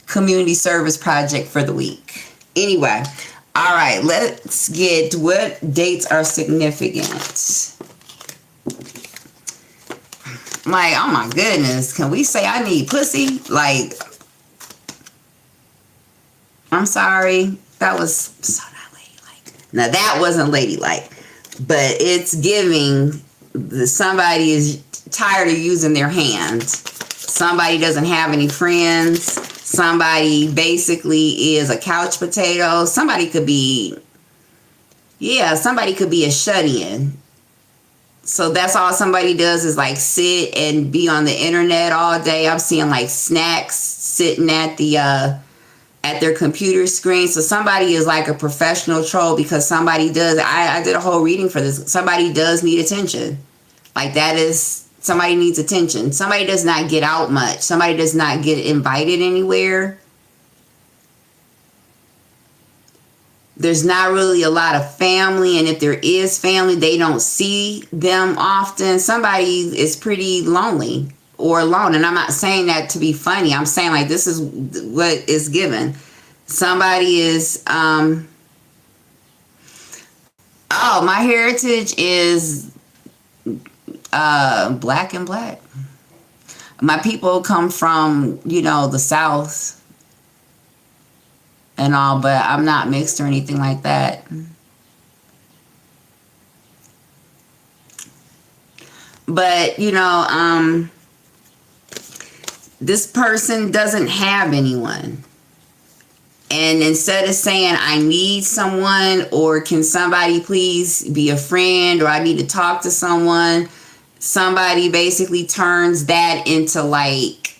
community service project for the week. Anyway. All right. Let's get what dates are significant. Like, oh my goodness, can we say I need pussy? Like, I'm sorry, that was so not ladylike. Now that wasn't ladylike, but it's giving somebody is tired of using their hands. Somebody doesn't have any friends. Somebody basically is a couch potato. Somebody could be a shut-in. So that's all somebody does is like sit and be on the internet all day. I'm seeing like snacks sitting at their computer screen. So somebody is like a professional troll because somebody does. I did a whole reading for this. Somebody does need attention. Like somebody needs attention. Somebody does not get out much. Somebody does not get invited anywhere. There's not really a lot of family, and if there is family, they don't see them often. Somebody is pretty lonely or alone, and I'm not saying that to be funny. I'm saying like this is what is given. Somebody is, my heritage is black and black. My people come from, the South and all, but I'm not mixed or anything like that. But, this person doesn't have anyone. And instead of saying, I need someone, or can somebody please be a friend, or I need to talk to someone, somebody basically turns that into like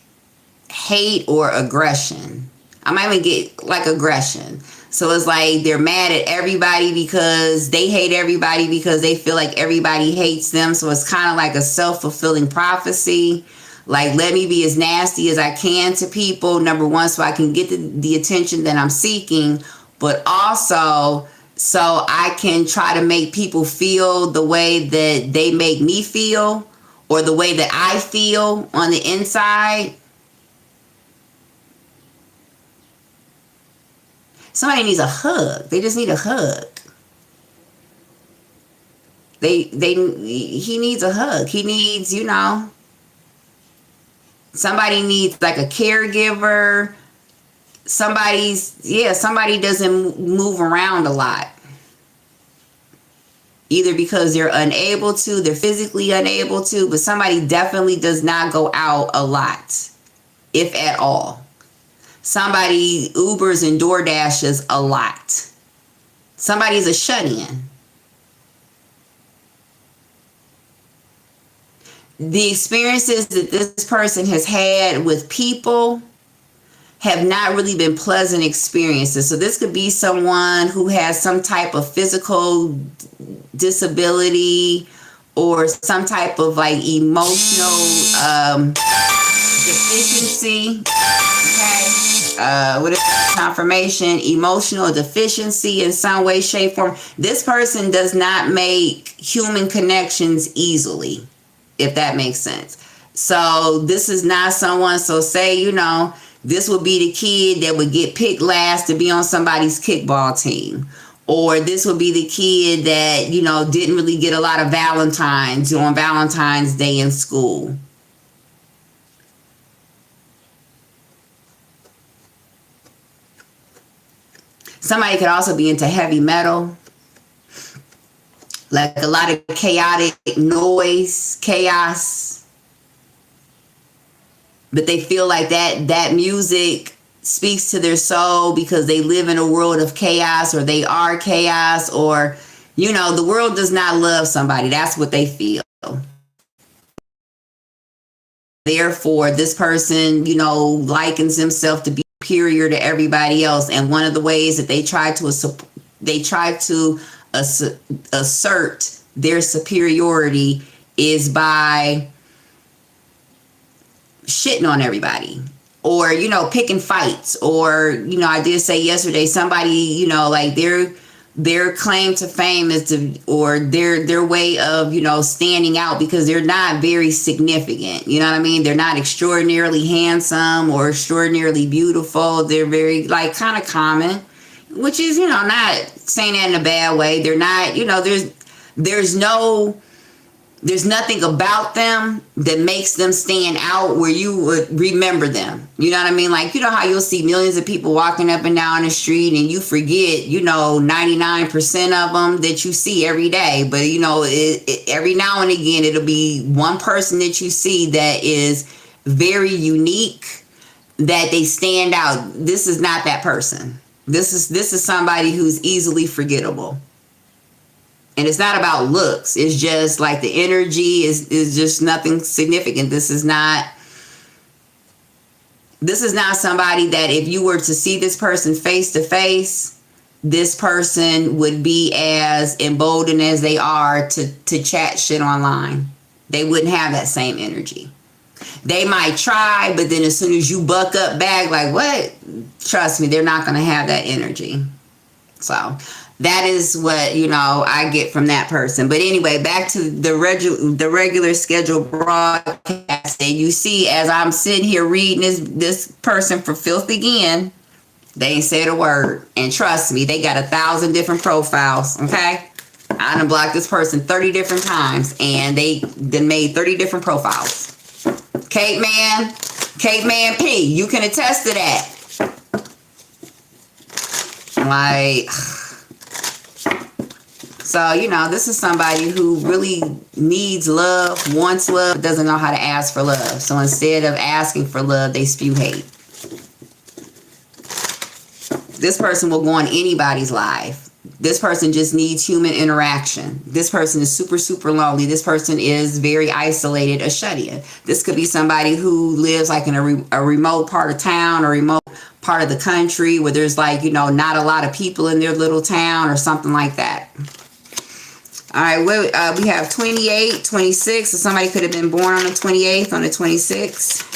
hate or aggression. I might even get like aggression. So it's like they're mad at everybody because they hate everybody because they feel like everybody hates them. So it's kind of like a self-fulfilling prophecy. Like, let me be as nasty as I can to people, number one, so I can get the attention that I'm seeking, but also so I can try to make people feel the way that they make me feel, or the way that I feel on the inside. Somebody needs a hug. They just need a hug. He needs a hug. He needs, somebody needs like a caregiver. somebody doesn't move around a lot. Either because they're unable to, they're physically unable to, but somebody definitely does not go out a lot, if at all. Somebody Ubers and DoorDashes a lot. Somebody's a shut-in. The experiences that this person has had with people have not really been pleasant experiences. So this could be someone who has some type of physical disability or some type of like emotional deficiency. Okay. What is confirmation? Emotional deficiency in some way, shape, form. This person does not make human connections easily, if that makes sense. So this is not someone, so say, this would be the kid that would get picked last to be on somebody's kickball team. Or this would be the kid that, didn't really get a lot of Valentines on Valentine's Day in school. Somebody could also be into heavy metal. Like a lot of chaotic noise, chaos. But they feel like that music speaks to their soul because they live in a world of chaos, or they are chaos, or, the world does not love somebody. That's what they feel. Therefore, this person, likens himself to be superior to everybody else. And one of the ways that they try to assert their superiority is by shitting on everybody, or picking fights, or I did say yesterday, somebody like their claim to fame is or their way of standing out because they're not very significant. You know what I mean? They're not extraordinarily handsome or extraordinarily beautiful. They're very kind of common, which is not saying that in a bad way. They're not there's nothing about them that makes them stand out where you would remember them. You know what I mean? Like, how you'll see millions of people walking up and down the street and you forget, 99% of them that you see every day. But, every now and again, it'll be one person that you see that is very unique, that they stand out. This is not that person. This is somebody who's easily forgettable. And it's not about looks. It's just like the energy is just nothing significant. This is not somebody that if you were to see this person face to face, this person would be as emboldened as they are to chat shit online. They wouldn't have that same energy. They might try, but then as soon as you buck up back, like, what? Trust me, they're not going to have that energy. So that is what, I get from that person. But anyway, back to the regular scheduled broadcast. And you see, as I'm sitting here reading this person for filth again, they ain't said a word. And trust me, they got 1,000 different profiles, okay? I done blocked this person 30 different times, and they then made 30 different profiles. Caveman P, you can attest to that. Like, so, this is somebody who really needs love, wants love, doesn't know how to ask for love. So instead of asking for love, they spew hate. This person will go on anybody's life. This person just needs human interaction. This person is super, super lonely. This person is very isolated, a shut-in. This could be somebody who lives like in a remote part of town or remote part of the country where there's not a lot of people in their little town or something like that. All right, we have 28, 26. So somebody could have been born on the 28th, on the 26th.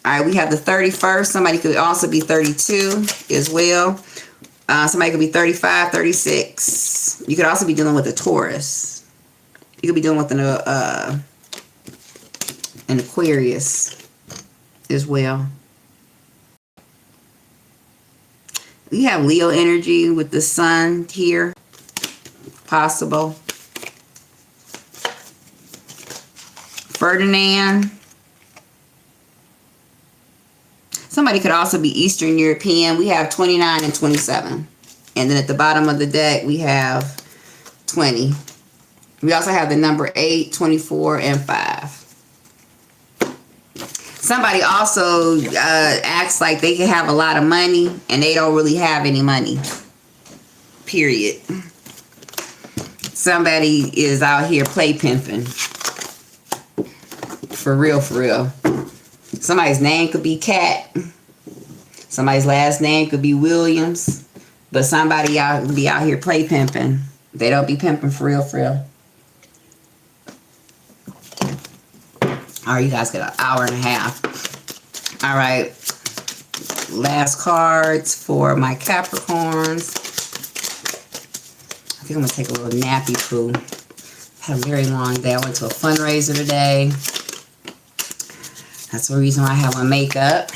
All right, we have the 31st. Somebody could also be 32 as well. Somebody could be 35, 36. You could also be dealing with a Taurus. You could be dealing with an Aquarius as well. We have Leo energy with the sun here. Possible. Ferdinand. somebody could also be Eastern European. We have 29 and 27. And then at the bottom of the deck, we have 20. We also have the number 8, 24, and 5. Somebody also acts like they can have a lot of money and they don't really have any money. Period. Somebody is out here play pimping. For real, for real. Somebody's name could be Cat. Somebody's last name could be Williams. But somebody be out here play pimping. They don't be pimping for real, for real. All right, you guys got an hour and a half. All right. Last cards for my Capricorns. I think I'm going to take a little nappy poo. Had a very long day. I went to a fundraiser today. That's the reason why I have my makeup.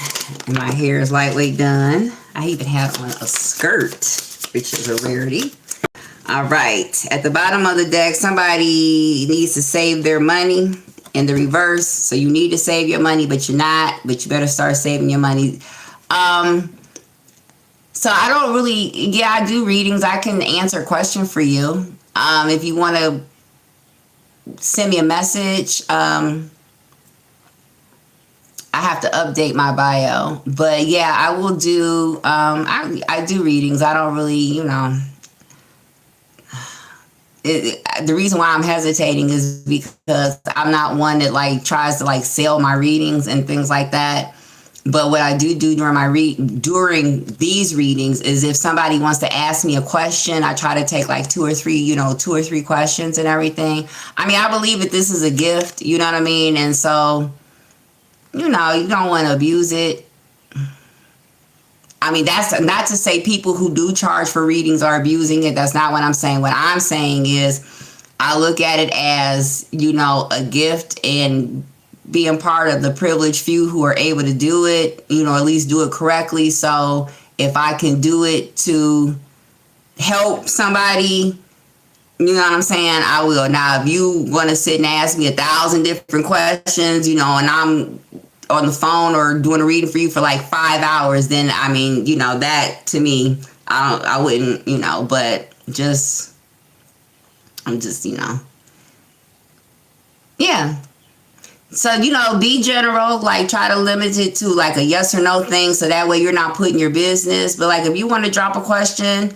And my hair is lightweight done. I even have on a skirt, which is a rarity. All right. At the bottom of the deck, somebody needs to save their money. In the reverse, so you need to save your money, but you're not, but you better start saving your money. So I don't really, yeah, I do readings. I can answer a question for you. If you want to send me a message, I have to update my bio, but yeah, I will do, I do readings. I don't really, you know, the reason why I'm hesitating is because I'm not one that like tries to like sell my readings and things like that. But what I do during these readings is if somebody wants to ask me a question, I try to take like 2 or 3 questions and everything. I mean, I believe that this is a gift, you know what I mean? And so, you know, you don't want to abuse it. I mean, that's not to say people who do charge for readings are abusing it. That's not what I'm saying. What I'm saying is I look at it as, you know, a gift and being part of the privileged few who are able to do it, you know, at least do it correctly. So if I can do it to help somebody, you know what I'm saying, I will. Now, if you want to sit and ask me 1,000 different questions, you know, and I'm on the phone or doing a reading for you for like 5 hours, then I mean, you know, that to me, I wouldn't, you know, but I'm just, you know, yeah. So, you know, be general, like try to limit it to like a yes or no thing. So that way you're not putting your business. But like if you want to drop a question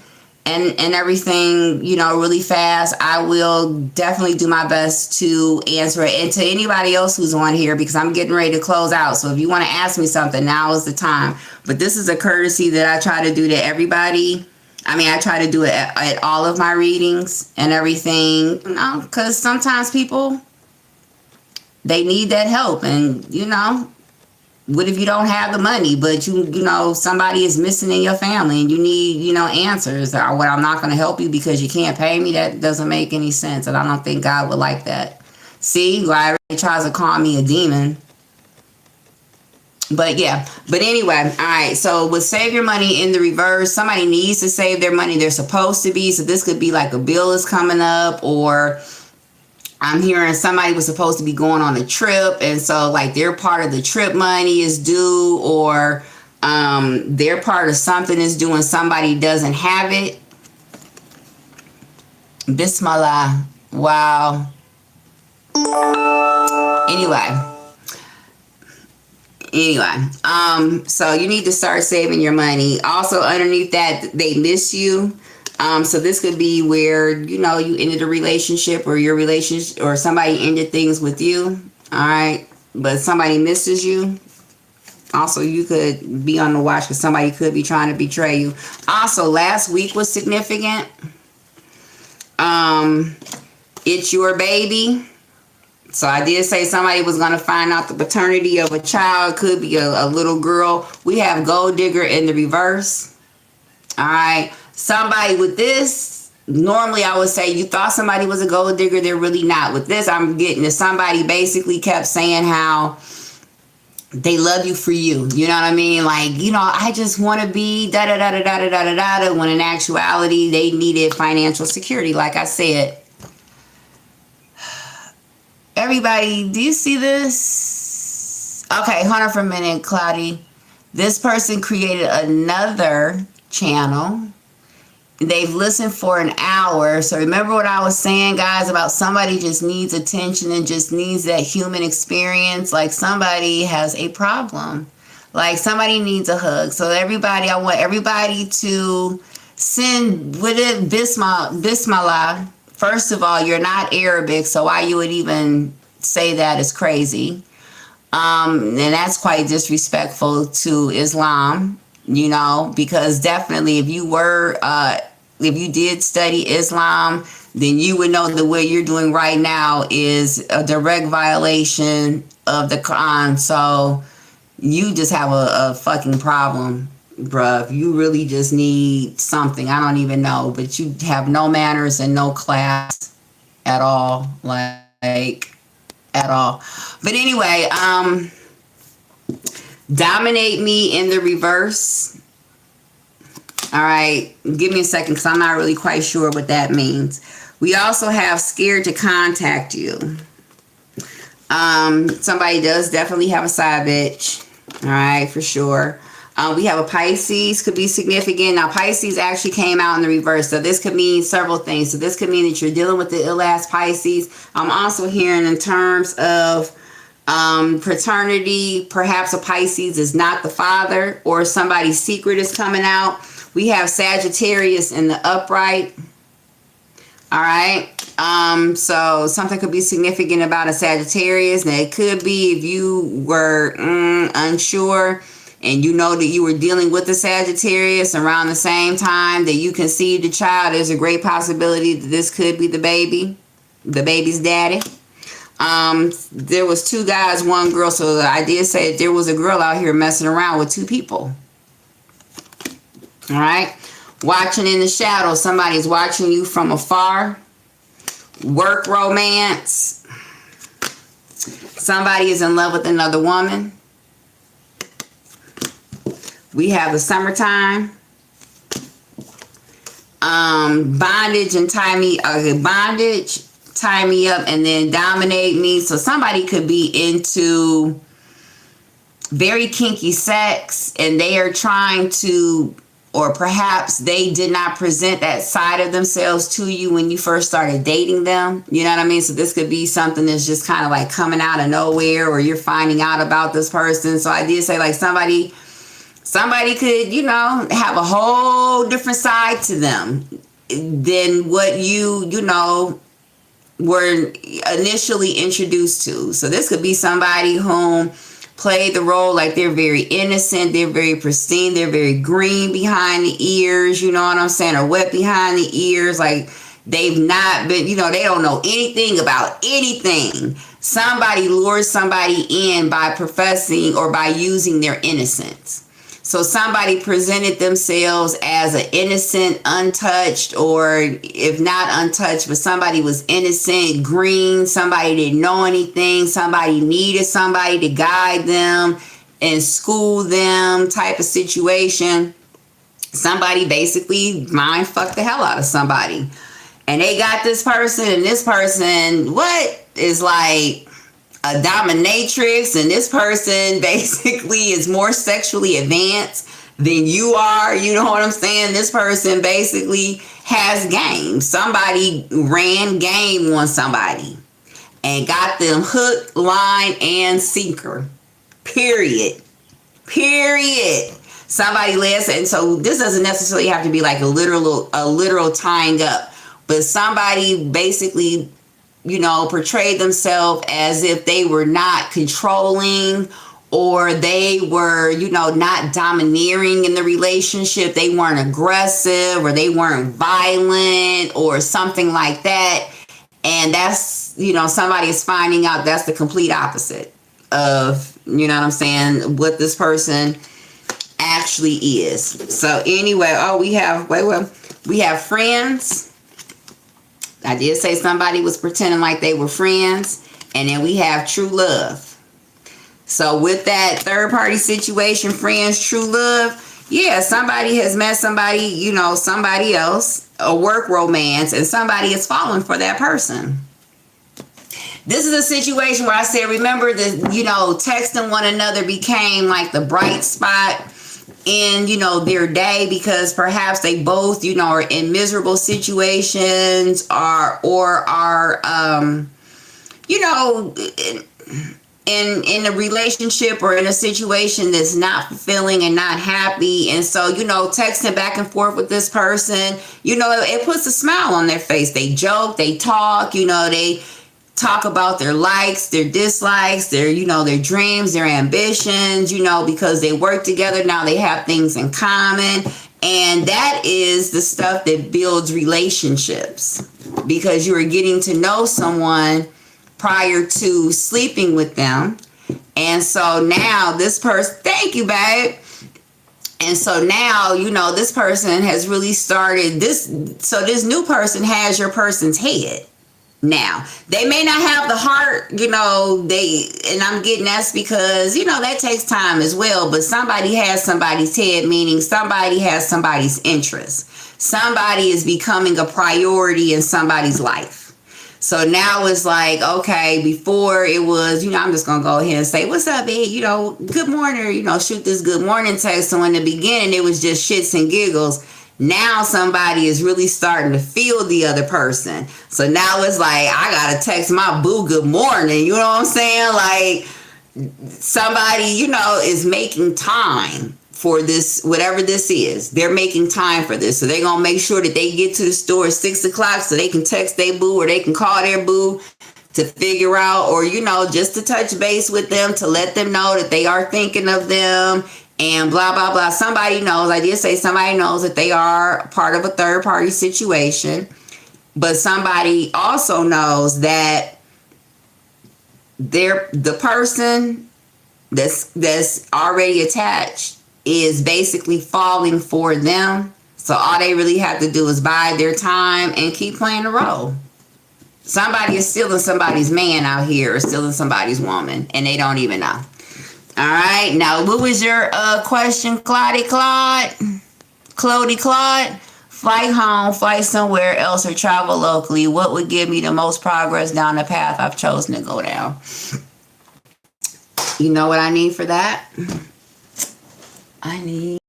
and everything, you know, really fast, I will definitely do my best to answer it. And to anybody else who's on here, because I'm getting ready to close out. So if you want to ask me something, now is the time. But this is a courtesy that I try to do to everybody. I mean, I try to do it at all of my readings and everything, you know, because sometimes people, they need that help. And, you know, what if you don't have the money, but you know, somebody is missing in your family and you need, you know, answers? Or what, I'm not going to help you because you can't pay me? That doesn't make any sense. And I don't think God would like that. See, Larry tries to call me a demon. But yeah, but anyway, all right. So with save your money in the reverse, somebody needs to save their money. They're supposed to be. So this could be like a bill is coming up, or I'm hearing somebody was supposed to be going on a trip, and so like their part of the trip money is due, or their part of something is due and somebody doesn't have it. Bismillah. Wow. Anyway, so you need to start saving your money. Also underneath that, they miss you. So this could be where, you know, you ended a relationship, or your relationship, or somebody ended things with you. All right. But somebody misses you. Also, you could be on the watch because somebody could be trying to betray you. Also, last week was significant. It's your baby. So I did say somebody was going to find out the paternity of a child. Could be a little girl. We have gold digger in the reverse. All right. Somebody with this, normally I would say you thought somebody was a gold digger. They're really not. With this, I'm getting that somebody basically kept saying how they love you for you. You know what I mean? Like, you know, I just want to be da-da-da-da-da-da-da-da, when in actuality, they needed financial security. Like I said, everybody, do you see this? Okay, hold on for a minute, Cloudy. This person created another channel. They've listened for an hour. So remember what I was saying, guys, about somebody just needs attention and just needs that human experience. Like somebody has a problem. Like somebody needs a hug. So everybody, I want everybody to send with it Bismillah. First of all, you're not Arabic, so why you would even say that is crazy. And that's quite disrespectful to Islam, you know, because definitely if you did study Islam, then you would know that what you're doing right now is a direct violation of the Quran. So you just have a fucking problem, bruh. You really just need something. I don't even know, but you have no manners and no class at all. Like at all. But anyway, dominate me in the reverse. All right, give me a second because I'm not really quite sure what that means. We also have scared to contact you. Somebody does definitely have a side bitch. All right, for sure. We have a Pisces, could be significant. Now, Pisces actually came out in the reverse. So this could mean several things. So this could mean that you're dealing with the ill-ass Pisces. I'm also hearing in terms of paternity, perhaps a Pisces is not the father or somebody's secret is coming out. We have Sagittarius in the upright. All right. So something could be significant about a Sagittarius. Now, it could be if you were unsure and you know that you were dealing with the Sagittarius around the same time that you conceived a child, there's a great possibility that this could be the baby's daddy. There was 2 guys, 1 girl. So I did say that there was a girl out here messing around with 2 people. All right. Watching in the shadows. Somebody's watching you from afar. Work romance. Somebody is in love with another woman. We have the summertime. Bondage and tie me up and then dominate me. So somebody could be into very kinky sex and they are trying to, or perhaps they did not present that side of themselves to you when you first started dating them. You know what I mean? So this could be something that's just kind of like coming out of nowhere, or you're finding out about this person. So I did say like somebody could, you know, have a whole different side to them than what you know, were initially introduced to. So this could be somebody whom played the role like they're very innocent, they're very pristine, they're very green behind the ears, you know what I'm saying, or wet behind the ears, like they've not been, you know, they don't know anything about anything. Somebody lures somebody in by professing or by using their innocence. So somebody presented themselves as an innocent, untouched, or if not untouched, but somebody was innocent, green, somebody didn't know anything, somebody needed somebody to guide them and school them type of situation. Somebody basically mind fucked the hell out of somebody. And they got this person, and this person, is like a dominatrix, and this person basically is more sexually advanced than you are. You know what I'm saying? This person basically has game. Somebody ran game on somebody and got them hook, line, and sinker. Period. Somebody lets, and so this doesn't necessarily have to be like a literal tying up, but somebody basically, you know, portrayed themselves as if they were not controlling, or they were, you know, not domineering in the relationship. They weren't aggressive, or they weren't violent, or something like that. And that's, you know, somebody is finding out that's the complete opposite of, you know what I'm saying, what this person actually is. So anyway, we have friends. I did say somebody was pretending like they were friends. And then we have true love. So with that third party situation, friends, true love, yeah, somebody has met somebody, you know, somebody else, a work romance, and somebody is falling for that person. This is a situation where I said, remember that, you know, texting one another became like the bright spot in, you know, their day, because perhaps they both, you know, are in miserable situations or are, you know, in a relationship or in a situation that's not fulfilling and not happy. And so, you know, texting back and forth with this person, you know, it puts a smile on their face. They joke, they talk, you know, they talk about their likes, their dislikes, their, you know, their dreams, their ambitions, you know, because they work together. Now they have things in common. And that is the stuff that builds relationships, because you are getting to know someone prior to sleeping with them. And so now this person, thank you, babe. And so now, you know, this person has really started this. So this new person has your person's head. Now, they may not have the heart, you know, and I'm getting that's because, you know, that takes time as well. But somebody has somebody's head, meaning somebody has somebody's interest. Somebody is becoming a priority in somebody's life. So now it's like, okay, before it was, you know, I'm just going to go ahead and say, what's up, babe? You know, good morning, or, you know, shoot this good morning text. So in the beginning, it was just shits and giggles. Now somebody is really starting to feel the other person. So now it's like, I got to text my boo good morning. You know what I'm saying? Like somebody, you know, is making time for this, whatever this is. They're making time for this. So they're going to make sure that they get to the store at 6 o'clock so they can text their boo, or they can call their boo to figure out, or, you know, just to touch base with them, to let them know that they are thinking of them. And blah, blah, blah. Somebody knows, I did say somebody knows that they are part of a third party situation. But somebody also knows that the person that's already attached is basically falling for them. So all they really have to do is bide their time and keep playing the role. Somebody is stealing somebody's man out here, or stealing somebody's woman, and they don't even know. All right, now what was your question, Claude? Flight home, flight somewhere else, or travel locally. What would give me the most progress down the path I've chosen to go down? You know what I need for that? I need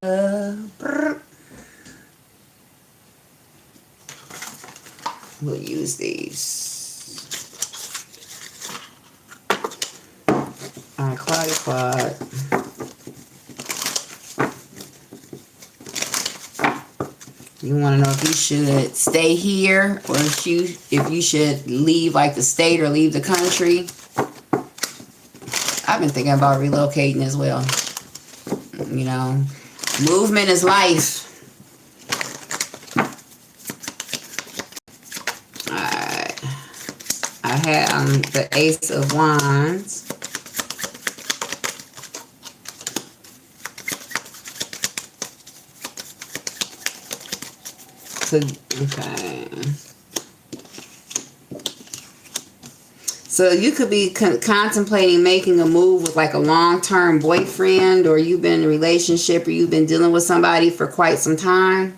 we'll use these. All right, Claude. You want to know if you should stay here, or if you should leave, like, the state or leave the country. I've been thinking about relocating as well. You know, movement is life. All right. I have the Ace of Wands. Okay. So you could be contemplating making a move with, like, a long-term boyfriend, or you've been in a relationship, or you've been dealing with somebody for quite some time.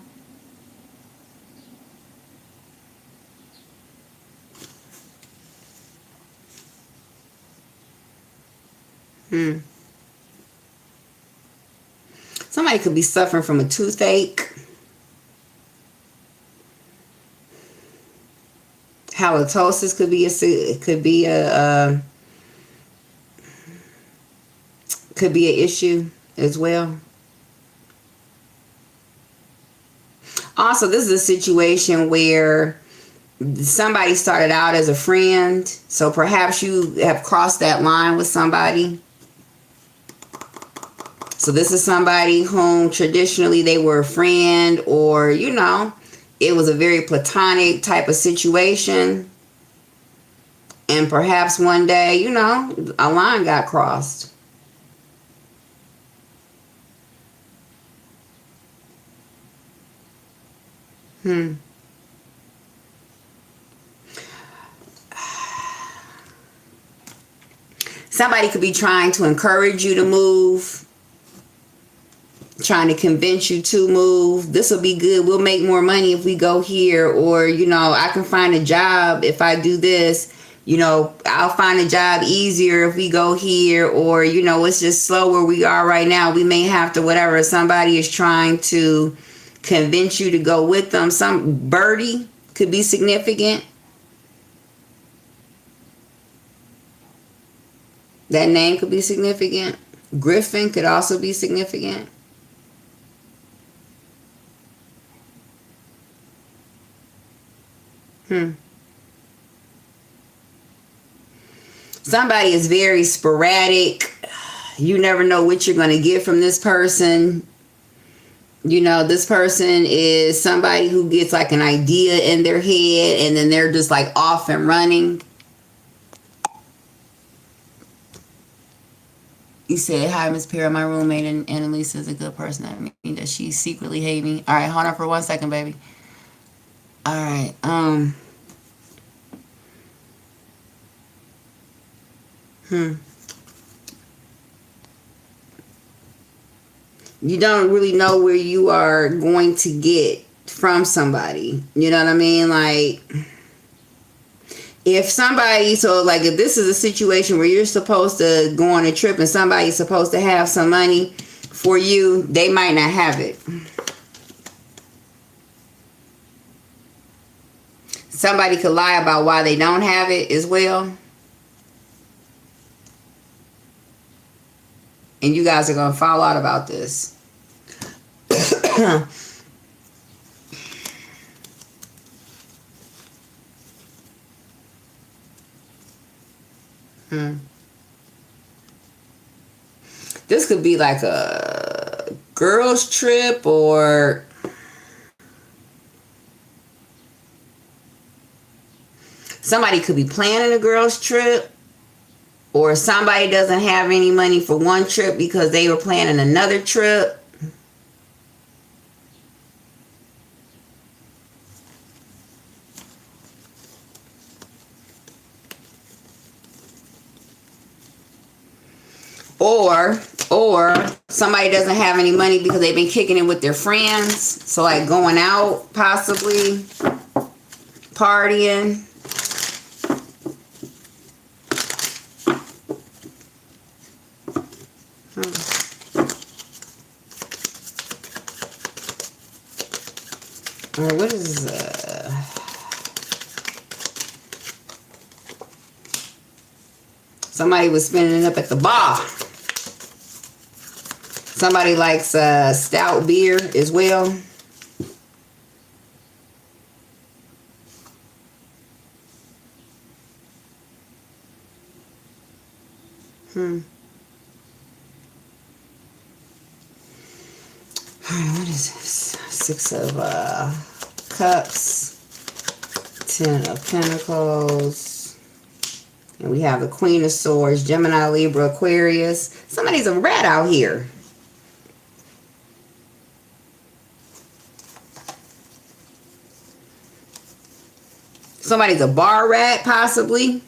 Somebody could be suffering from a toothache. Halitosis could be an issue as well. Also, this is a situation where somebody started out as a friend, so perhaps you have crossed that line with somebody. So this is somebody whom traditionally they were a friend, or, you know, it was a very platonic type of situation. And perhaps one day, you know, a line got crossed. Somebody could be trying to encourage you to move, trying to convince you to move. This will be good. We'll make more money if we go here. Or, you know, I can find a job if I do this. I'll find a job easier if we go here, or, it's just slow where we are right now. We may have to, whatever. Somebody is trying to convince you to go with them. Some birdie could be significant. That name could be significant. Griffin could also be significant. Somebody is very sporadic. You never know what you're going to get from this person. This person is somebody who gets like an idea in their head and then they're just like off and running. You said, hi, Miss Perry, my roommate, and Annalisa is a good person. That means that she secretly hate me. All right, hold on for 1 second, baby. All right. You don't really know where you are going to get from somebody. You know what I mean? Like, if this is a situation where you're supposed to go on a trip and somebody's supposed to have some money for you, they might not have it. Somebody could lie about why they don't have it as well. And you guys are going to fall out about this. This could be like a girls' trip, or somebody could be planning a girls' trip, or somebody doesn't have any money for one trip because they were planning another trip. Or somebody doesn't have any money because they've been kicking it with their friends. So like going out, possibly partying. What is somebody was spending it up at the bar. Somebody likes stout beer as well. What is this? 6 of Cups. 10 of Pentacles. And we have the Queen of Swords, Gemini, Libra, Aquarius. Somebody's a rat out here. Somebody's a bar rat, possibly.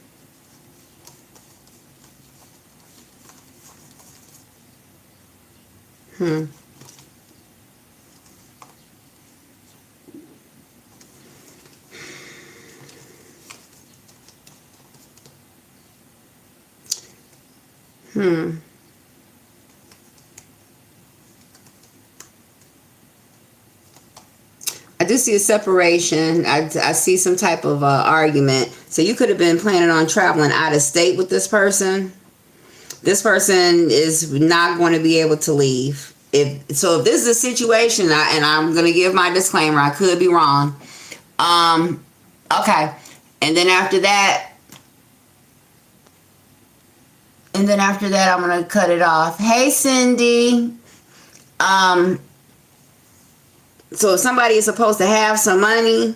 I do see a separation. I see some type of argument. So you could have been planning on traveling out of state with this person. This person is not going to be able to leave. If this is a situation, and I'm going to give my disclaimer, I could be wrong. Okay. And then after that, I'm going to cut it off. Hey, Cindy. So if somebody is supposed to have some money,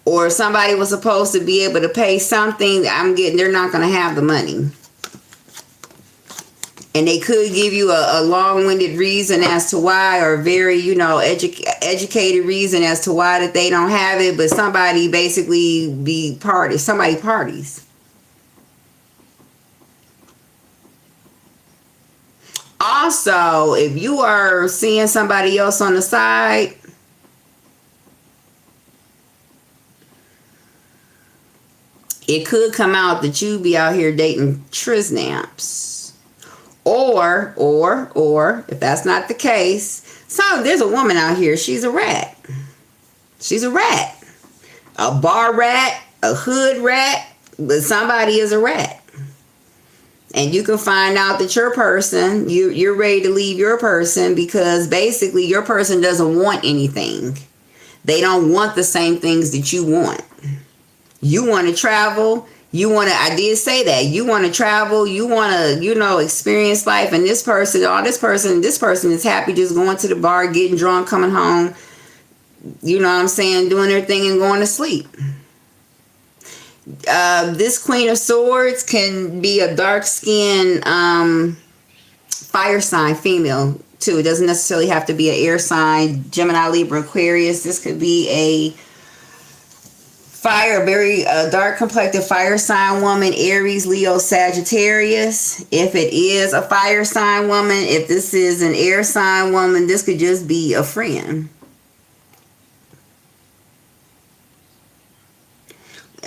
or somebody was supposed to be able to pay something, they're not going to have the money. And they could give you a long-winded reason as to why, or very, educated reason as to why that they don't have it, but somebody basically parties. Also, if you are seeing somebody else on the side, it could come out that you be out here dating trisnaps. Or, if that's not the case, so there's a woman out here, she's a rat. She's a rat. A bar rat, a hood rat, but somebody is a rat. And you can find out that your person, you're ready to leave your person because basically your person doesn't want anything. They don't want the same things that you want. You want to travel. I did say that. You want to travel. You want to, experience life. And this person is happy just going to the bar, getting drunk, coming home, doing their thing and going to sleep. This Queen of Swords can be a dark-skinned fire sign female too. It doesn't necessarily have to be an air sign. Gemini, Libra, Aquarius. This could be a very dark complected fire sign woman. Aries, Leo, Sagittarius. If it is a fire sign woman, if this is an air sign woman, this could just be a friend.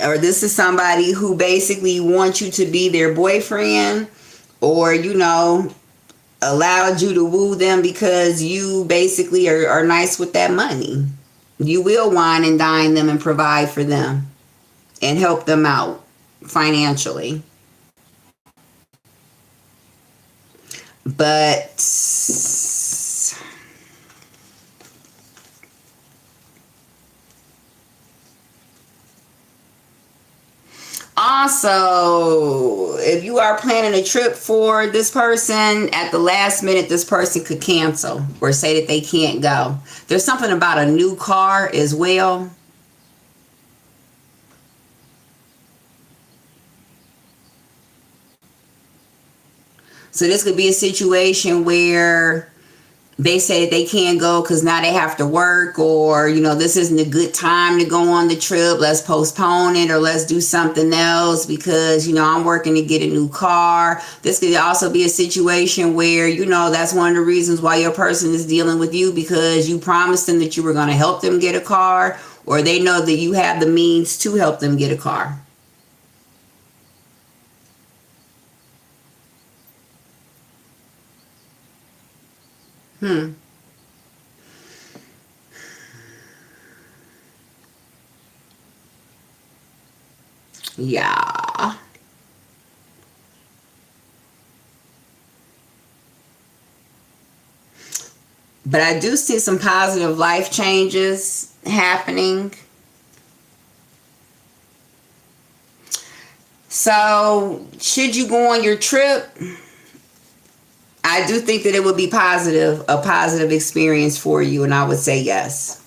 Or this is somebody who basically wants you to be their boyfriend, or, allowed you to woo them because you basically are nice with that money. You will wine and dine them and provide for them and help them out financially. But also, if you are planning a trip for this person, at the last minute, this person could cancel or say that they can't go. There's something about a new car as well. So this could be a situation where they say that they can't go because now they have to work, or, this isn't a good time to go on the trip. Let's postpone it, or let's do something else because, I'm working to get a new car. This could also be a situation where, that's one of the reasons why your person is dealing with you, because you promised them that you were going to help them get a car, or they know that you have the means to help them get a car. Yeah. But I do see some positive life changes happening. So, should you go on your trip, I do think that it would be a positive experience for you, and I would say yes.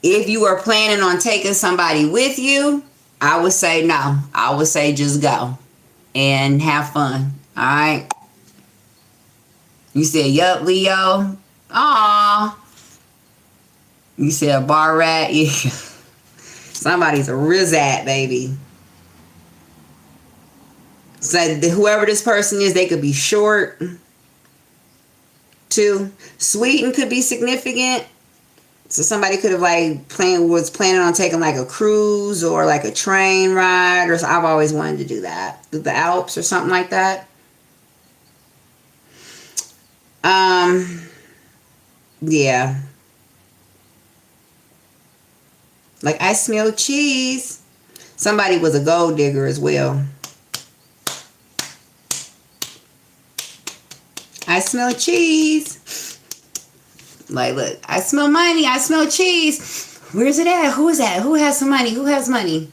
If you are planning on taking somebody with you, I would say no. I would say just go and have fun. All right. You said, yup, Leo. Aw. You said a bar rat. Yeah. Somebody's a rizat, baby. So whoever this person is, they could be short too. Sweden could be significant. So somebody could have was planning on taking like a cruise or like a train ride, or I've always wanted to do that. Through the Alps or something like that. Yeah. Like, I smell cheese. Somebody was a gold digger as well. I smell cheese. Like, look, I smell money. I smell cheese. Where's it at? Who is that? Who has some money? Who has money?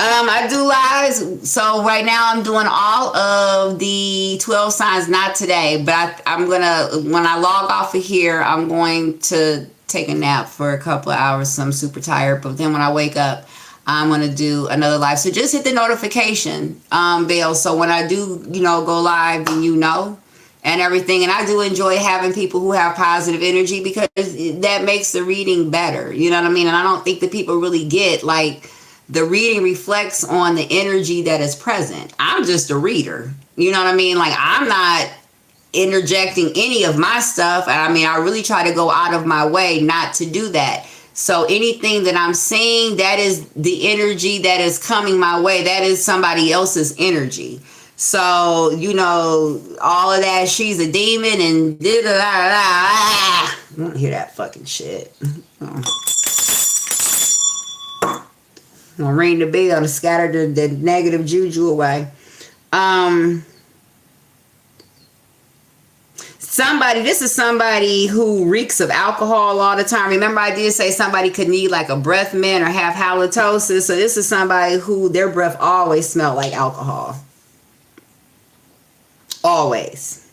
I do lives. So right now I'm doing all of the 12 signs, not today, but I'm going to, when I log off of here, I'm going to take a nap for a couple of hours. So I'm super tired. But then when I wake up, I'm going to do another live. So just hit the notification bell. So when I do, go live, then and everything. And I do enjoy having people who have positive energy, because that makes the reading better. You know what I mean? And I don't think that people really get, like, the reading reflects on the energy that is present. I'm just a reader. You know what I mean? Like, I'm not interjecting any of my stuff. I mean, I really try to go out of my way not to do that. So anything that I'm seeing, that is the energy that is coming my way. That is somebody else's energy. So, you know, all of that, she's a demon and I don't hear that fucking shit. I'll ring the bell to scatter the negative juju away. This is somebody who reeks of alcohol all the time. Remember, I did say somebody could need like a breath mint or have halitosis. So this is somebody who their breath always smelled like alcohol. Always.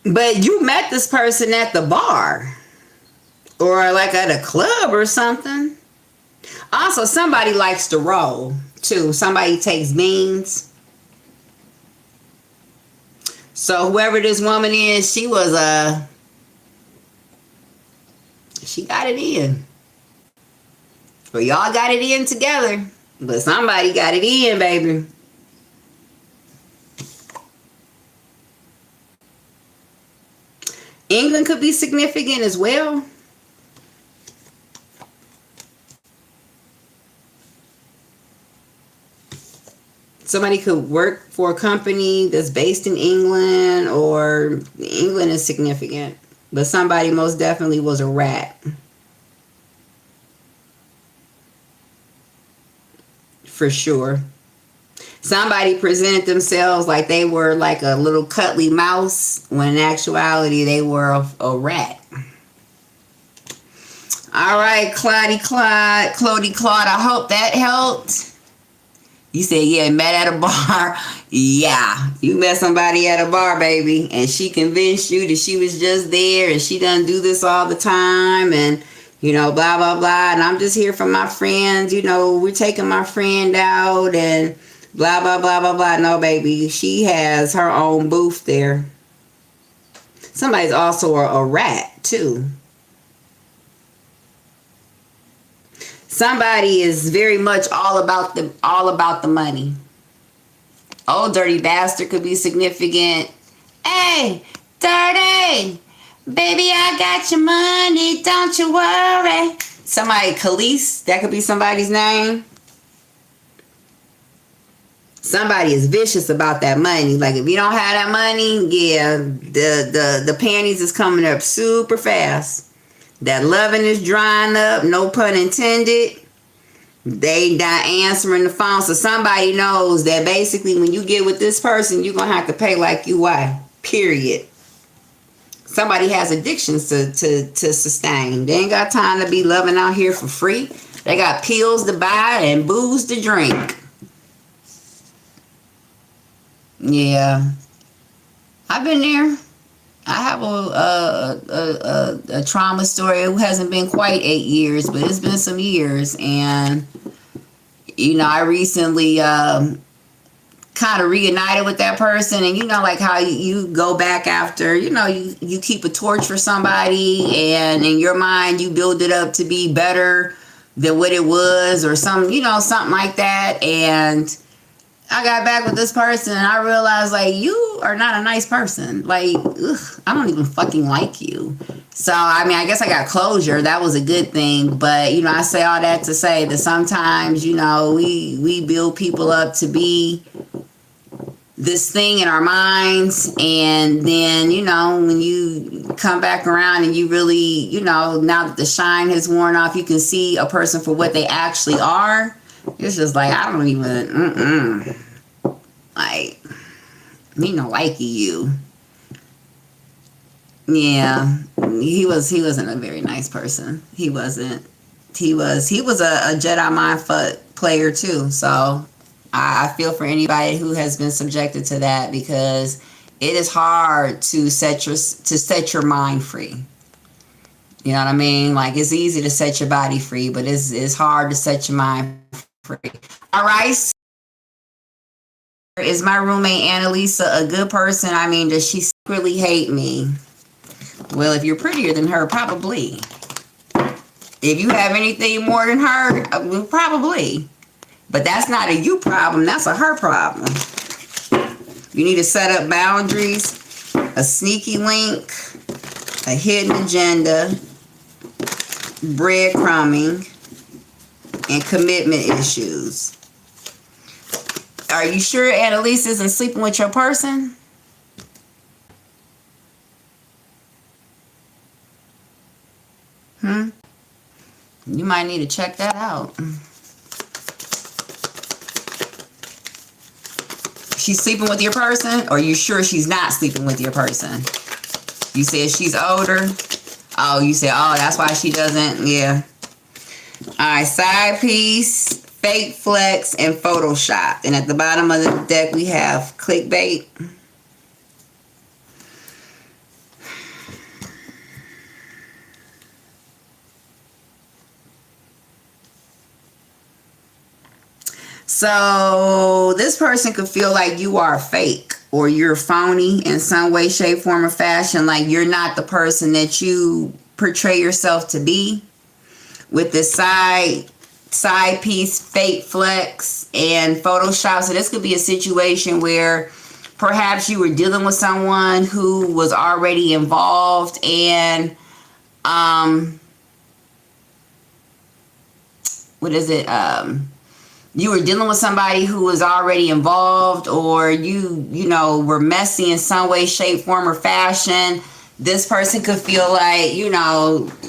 But you met this person at the bar or like at a club or something. Also, somebody likes to roll too. Somebody takes beans. So whoever this woman is, she got it in. Or y'all got it in together. But somebody got it in, baby. England could be significant as well. Somebody could work for a company that's based in England, or England is significant. But somebody most definitely was a rat. For sure. Somebody presented themselves like they were like a little cuddly mouse, when in actuality they were a rat. All right, Cloddy Claude, I hope that helped. You said, yeah, met at a bar. Yeah, you met somebody at a bar, baby, and she convinced you that she was just there and she doesn't do this all the time and, you know, blah, blah, blah. And I'm just here for my friends. You know, we're taking my friend out and blah, blah, blah, blah, blah. No, baby, she has her own booth there. Somebody's also a rat, too. Somebody is very much all about the money. Oh, dirty bastard could be significant. Hey, dirty, baby, I got your money, don't you worry. Somebody, Khalees, that could be somebody's name. Somebody is vicious about that money. Like if you don't have that money, yeah, the panties is coming up super fast. That loving is drying up, no pun intended. They not answering the phone. So somebody knows that basically when you get with this person, you're going to have to pay like you are. Period. Somebody has addictions to sustain. They ain't got time to be loving out here for free. They got pills to buy and booze to drink. Yeah. I've been there. I have a trauma story. It hasn't been quite 8 years, but it's been some years. And, you know, I recently kind of reunited with that person. And, you know, like how you go back after, you know, you keep a torch for somebody and in your mind you build it up to be better than what it was or something like that. And I got back with this person and I realized, like, you are not a nice person. Like, ugh, I don't even fucking like you. So, I mean, I guess I got closure. That was a good thing. But, you know, I say all that to say that sometimes, you know, we build people up to be this thing in our minds. And then, you know, when you come back around and you really, you know, now that the shine has worn off, you can see a person for what they actually are. It's just like, I don't even, like, me no likey you. Yeah, he wasn't a very nice person. He wasn't. He was a Jedi mind fuck player too. So I feel for anybody who has been subjected to that, because it is hard to set your mind free. You know what I mean? Like, it's easy to set your body free, but it's hard to set your mind free. All right. Is my roommate Annalisa a good person? I mean, does she secretly hate me? Well, if you're prettier than her, probably. If you have anything more than her, probably. But that's not a you problem. That's a her problem. You need to set up boundaries. A sneaky link. a hidden agenda, breadcrumbing, and commitment issues. Are you sure Annalise isn't sleeping with your person? You might need to check that out. She's sleeping with your person, or are you sure she's not sleeping with your person? You said she's older. Oh, you said, oh, that's why she doesn't. Yeah. All right, side piece, fake flex, and Photoshop. And at the bottom of the deck, we have clickbait. So this person could feel like you are fake or you're phony in some way, shape, form, or fashion. Like you're not the person that you portray yourself to be. With this side piece, fake flex, and Photoshop. So this could be a situation where perhaps you were dealing with someone who was already involved, and you were dealing with somebody who was already involved, or you were messy in some way, shape, form, or fashion. This person could feel like,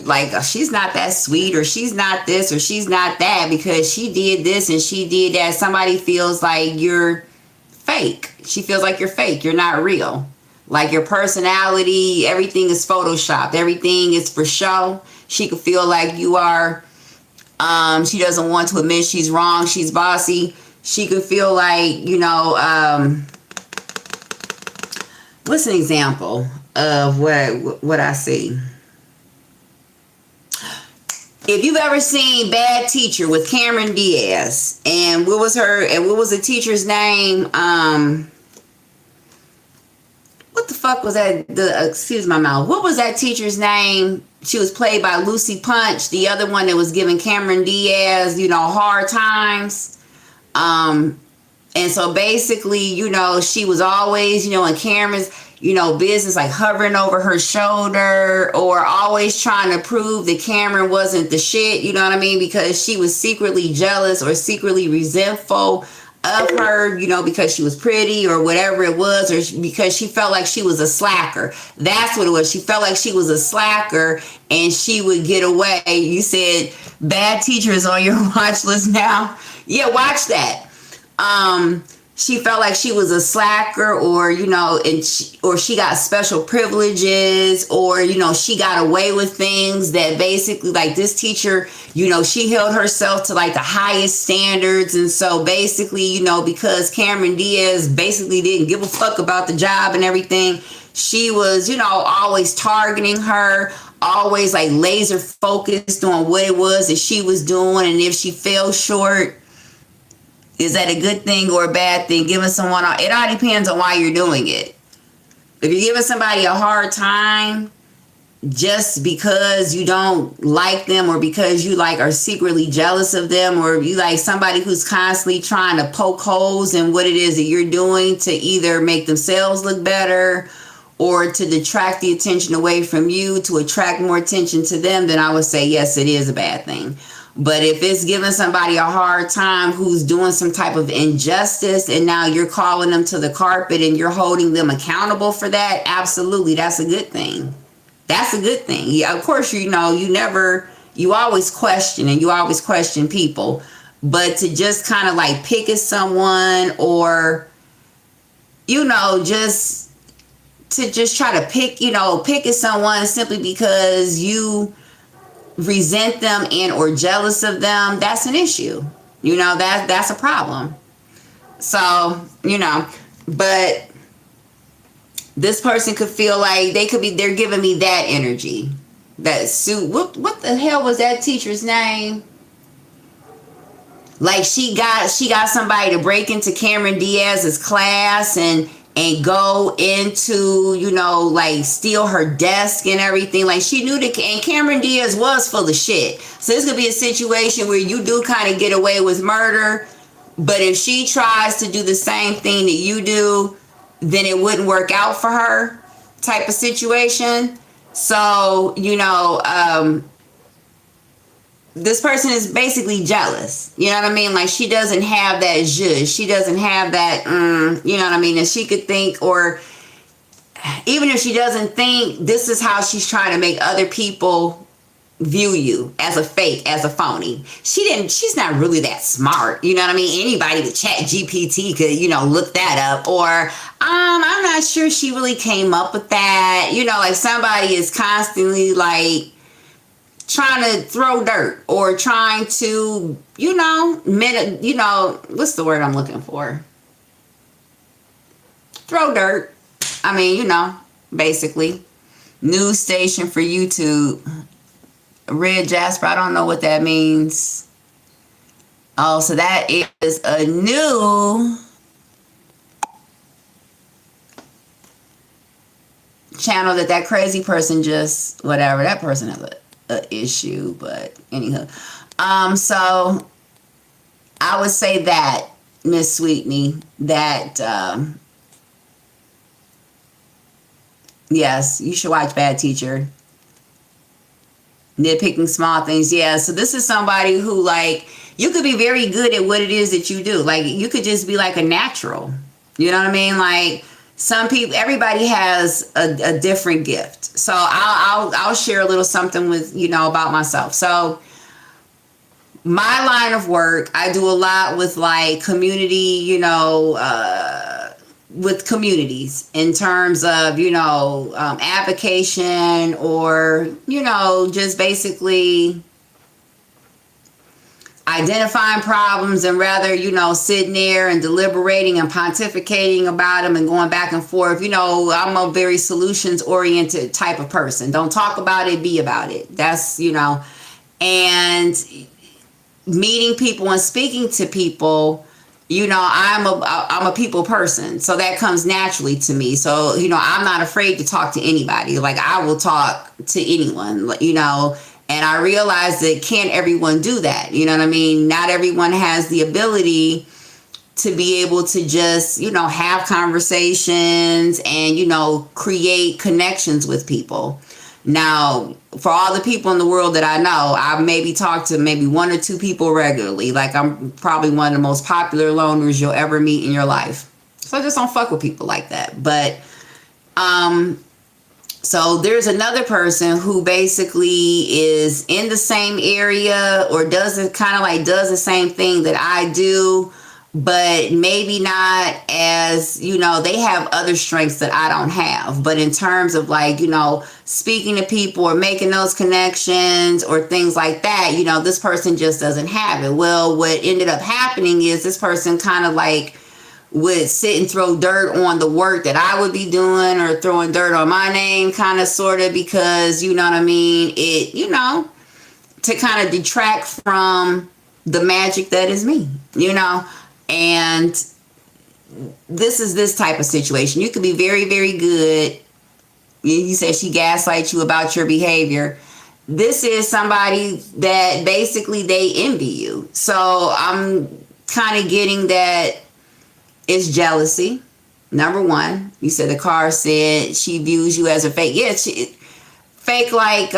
like she's not that sweet, or she's not this, or she's not that because she did this and she did that. Somebody feels like you're fake. She feels like you're fake. You're not real. Like your personality, everything is photoshopped. Everything is for show. She could feel like you are, she doesn't want to admit she's wrong. She's bossy. She could feel like, what's an example of what I see? If you've ever seen Bad Teacher with Cameron Diaz, and what was the teacher's name? What the fuck was that? Excuse my mouth. What was that teacher's name? She was played by Lucy Punch, the other one that was giving Cameron Diaz, hard times. And so basically, she was always, in Cameron's, business, like hovering over her shoulder, or always trying to prove that Cameron wasn't the shit, you know what I mean? Because she was secretly jealous or secretly resentful of her, because she was pretty or whatever it was, or because she felt like she was a slacker. That's what it was. She felt like she was a slacker and she would get away. You said Bad Teacher is on your watch list now? Yeah, watch that. She felt like she was a slacker, or, or she got special privileges, or, she got away with things that basically, like this teacher, she held herself to like the highest standards. And so basically, because Cameron Diaz basically didn't give a fuck about the job and everything, she was, always targeting her, always like laser focused on what it was that she was doing. And if she fell short, is that a good thing or a bad thing? Giving someone, it all depends on why you're doing it. If you're giving somebody a hard time just because you don't like them, or because you are secretly jealous of them, or you like somebody who's constantly trying to poke holes in what it is that you're doing to either make themselves look better or to detract the attention away from you, to attract more attention to them, then I would say, yes, it is a bad thing. But if it's giving somebody a hard time who's doing some type of injustice, and now you're calling them to the carpet and you're holding them accountable for that, absolutely, that's a good thing. That's a good thing. Yeah, of course, you always question, and you always question people. But to just kind of like pick at someone, or, just try to pick at someone simply because you resent them and or jealous of them, that's an issue. That's a problem. So, but this person could feel like they're giving me that energy. That suit. What the hell was that teacher's name? Like she got somebody to break into Cameron Diaz's class and go into, like steal her desk and everything. Like she knew that, and Cameron Diaz was full of shit. So this could be a situation where you do kind of get away with murder, but if she tries to do the same thing that you do, then it wouldn't work out for her, type of situation. So, this person is basically jealous. You know what I mean? Like, she doesn't have that zhuzh. She doesn't have that, you know what I mean? And she could think, or even if she doesn't think, this is how she's trying to make other people view you, as a fake, as a phony. She's not really that smart. You know what I mean? Anybody with Chat GPT could, look that up. Or, I'm not sure she really came up with that. Like, somebody is constantly like trying to throw dirt, or trying to, what's the word I'm looking for? Throw dirt. I mean, basically. News station for YouTube. Red Jasper, I don't know what that means. Oh, so that is a new channel that crazy person just, whatever, that person has a issue, but anywho. So I would say that, Miss Sweetney, that yes, you should watch Bad Teacher. Nitpicking small things. Yeah, so this is somebody who, like, you could be very good at what it is that you do. Like, you could just be like a natural. You know what I mean? Like, some people, everybody has a different gift. So I'll share a little something with, about myself. So my line of work, I do a lot with like community, with communities in terms of, application, or, just basically identifying problems, and rather, sitting there and deliberating and pontificating about them and going back and forth. I'm a very solutions oriented type of person. Don't talk about it, be about it. That's, and meeting people and speaking to people, I'm a people person, so that comes naturally to me. So, I'm not afraid to talk to anybody. Like, I will talk to anyone, and I realize that can't everyone do that. You know what I mean? Not everyone has the ability to be able to just, have conversations and, create connections with people. Now, for all the people in the world that I know, I maybe talk to maybe one or two people regularly. Like, I'm probably one of the most popular loners you'll ever meet in your life. So I just don't fuck with people like that. But, so there's another person who basically is in the same area, or does the same thing that I do, but maybe not as, they have other strengths that I don't have. But in terms of like, speaking to people or making those connections or things like that, this person just doesn't have it. Well, what ended up happening is this person kind of like would sit and throw dirt on the work that I would be doing, or throwing dirt on my name, kind of, sort of, because, you know what I mean? It, to kind of detract from the magic that is me, and this is this type of situation. You could be very, very good. You said she gaslights you about your behavior. This is somebody that basically they envy you. So I'm kind of getting that it's jealousy. Number one, you said the card said she views you as a fake. Yeah, fake, like,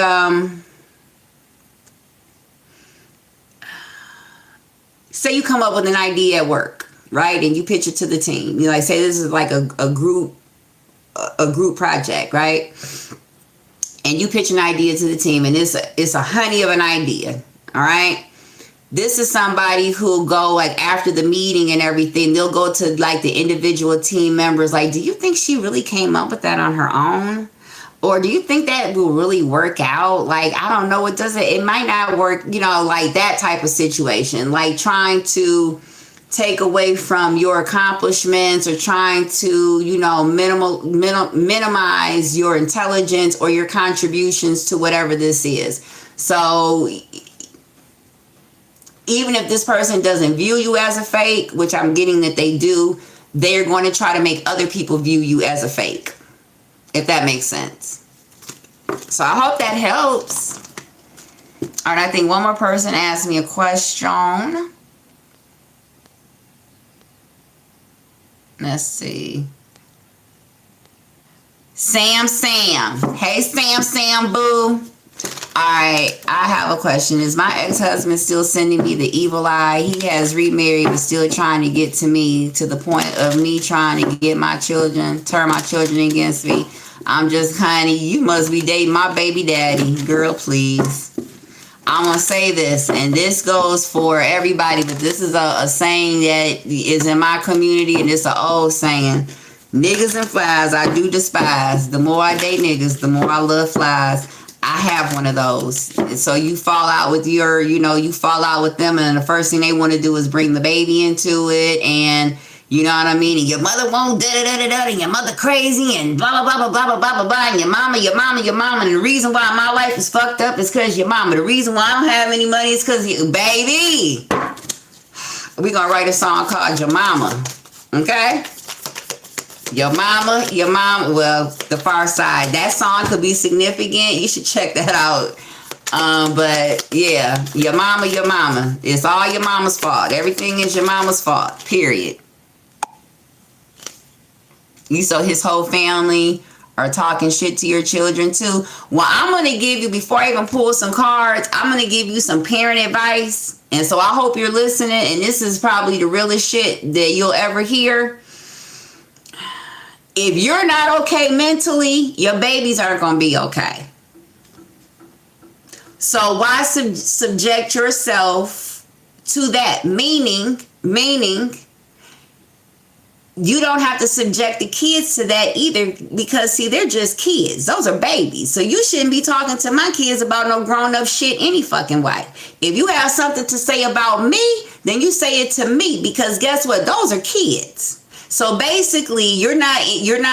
say you come up with an idea at work, right? And you pitch it to the team. You like, say this is like a group project, right? And you pitch an idea to the team, and it's a honey of an idea, all right? This is somebody who'll go, like, after the meeting and everything, they'll go to like the individual team members, like, do you think she really came up with that on her own? Or do you think that will really work out? Like, I don't know, it might not work, like that type of situation, like trying to take away from your accomplishments, or trying to, minimize your intelligence or your contributions to whatever this is. So even if this person doesn't view you as a fake, which I'm getting that they do, they're going to try to make other people view you as a fake, if that makes sense. So I hope that helps. All right, I think one more person asked me a question. Let's see. Sam. Hey, Sam, boo. Alright, I have a question. Is my ex-husband still sending me the evil eye? He has remarried but still trying to get to me to the point of me trying to get my children, turn my children against me. I'm just, honey, you must be dating my baby daddy. Girl, please. I'm going to say this, and this goes for everybody, but this is a saying that is in my community, and it's an old saying. Niggas and flies I do despise. The more I date niggas, the more I love flies. I have one of those. So you fall out with you fall out with them, and the first thing they want to do is bring the baby into it, and you know what I mean? And your mother won't da-da-da-da-da, and your mother crazy, and blah, blah, blah, blah, blah, blah, blah, blah, and your mama. And the reason why my life is fucked up is because your mama. The reason why I don't have any money is because you, baby. We're going to write a song called Your Mama. Okay? Your mama, well, the far side. That song could be significant. You should check that out. But yeah, your mama. It's all your mama's fault. Everything is your mama's fault. Period. So his whole family are talking shit to your children too. Well, I'm going to give you, before I even pull some cards, I'm going to give you some parent advice. And so I hope you're listening. And this is probably the realest shit that you'll ever hear. If you're not okay mentally, your babies aren't going to be okay. So why subject yourself to that? Meaning, you don't have to subject the kids to that either, because see, they're just kids. Those are babies. So you shouldn't be talking to my kids about no grown up shit any fucking way. If you have something to say about me, then you say it to me, because guess what? Those are kids. So basically, you're not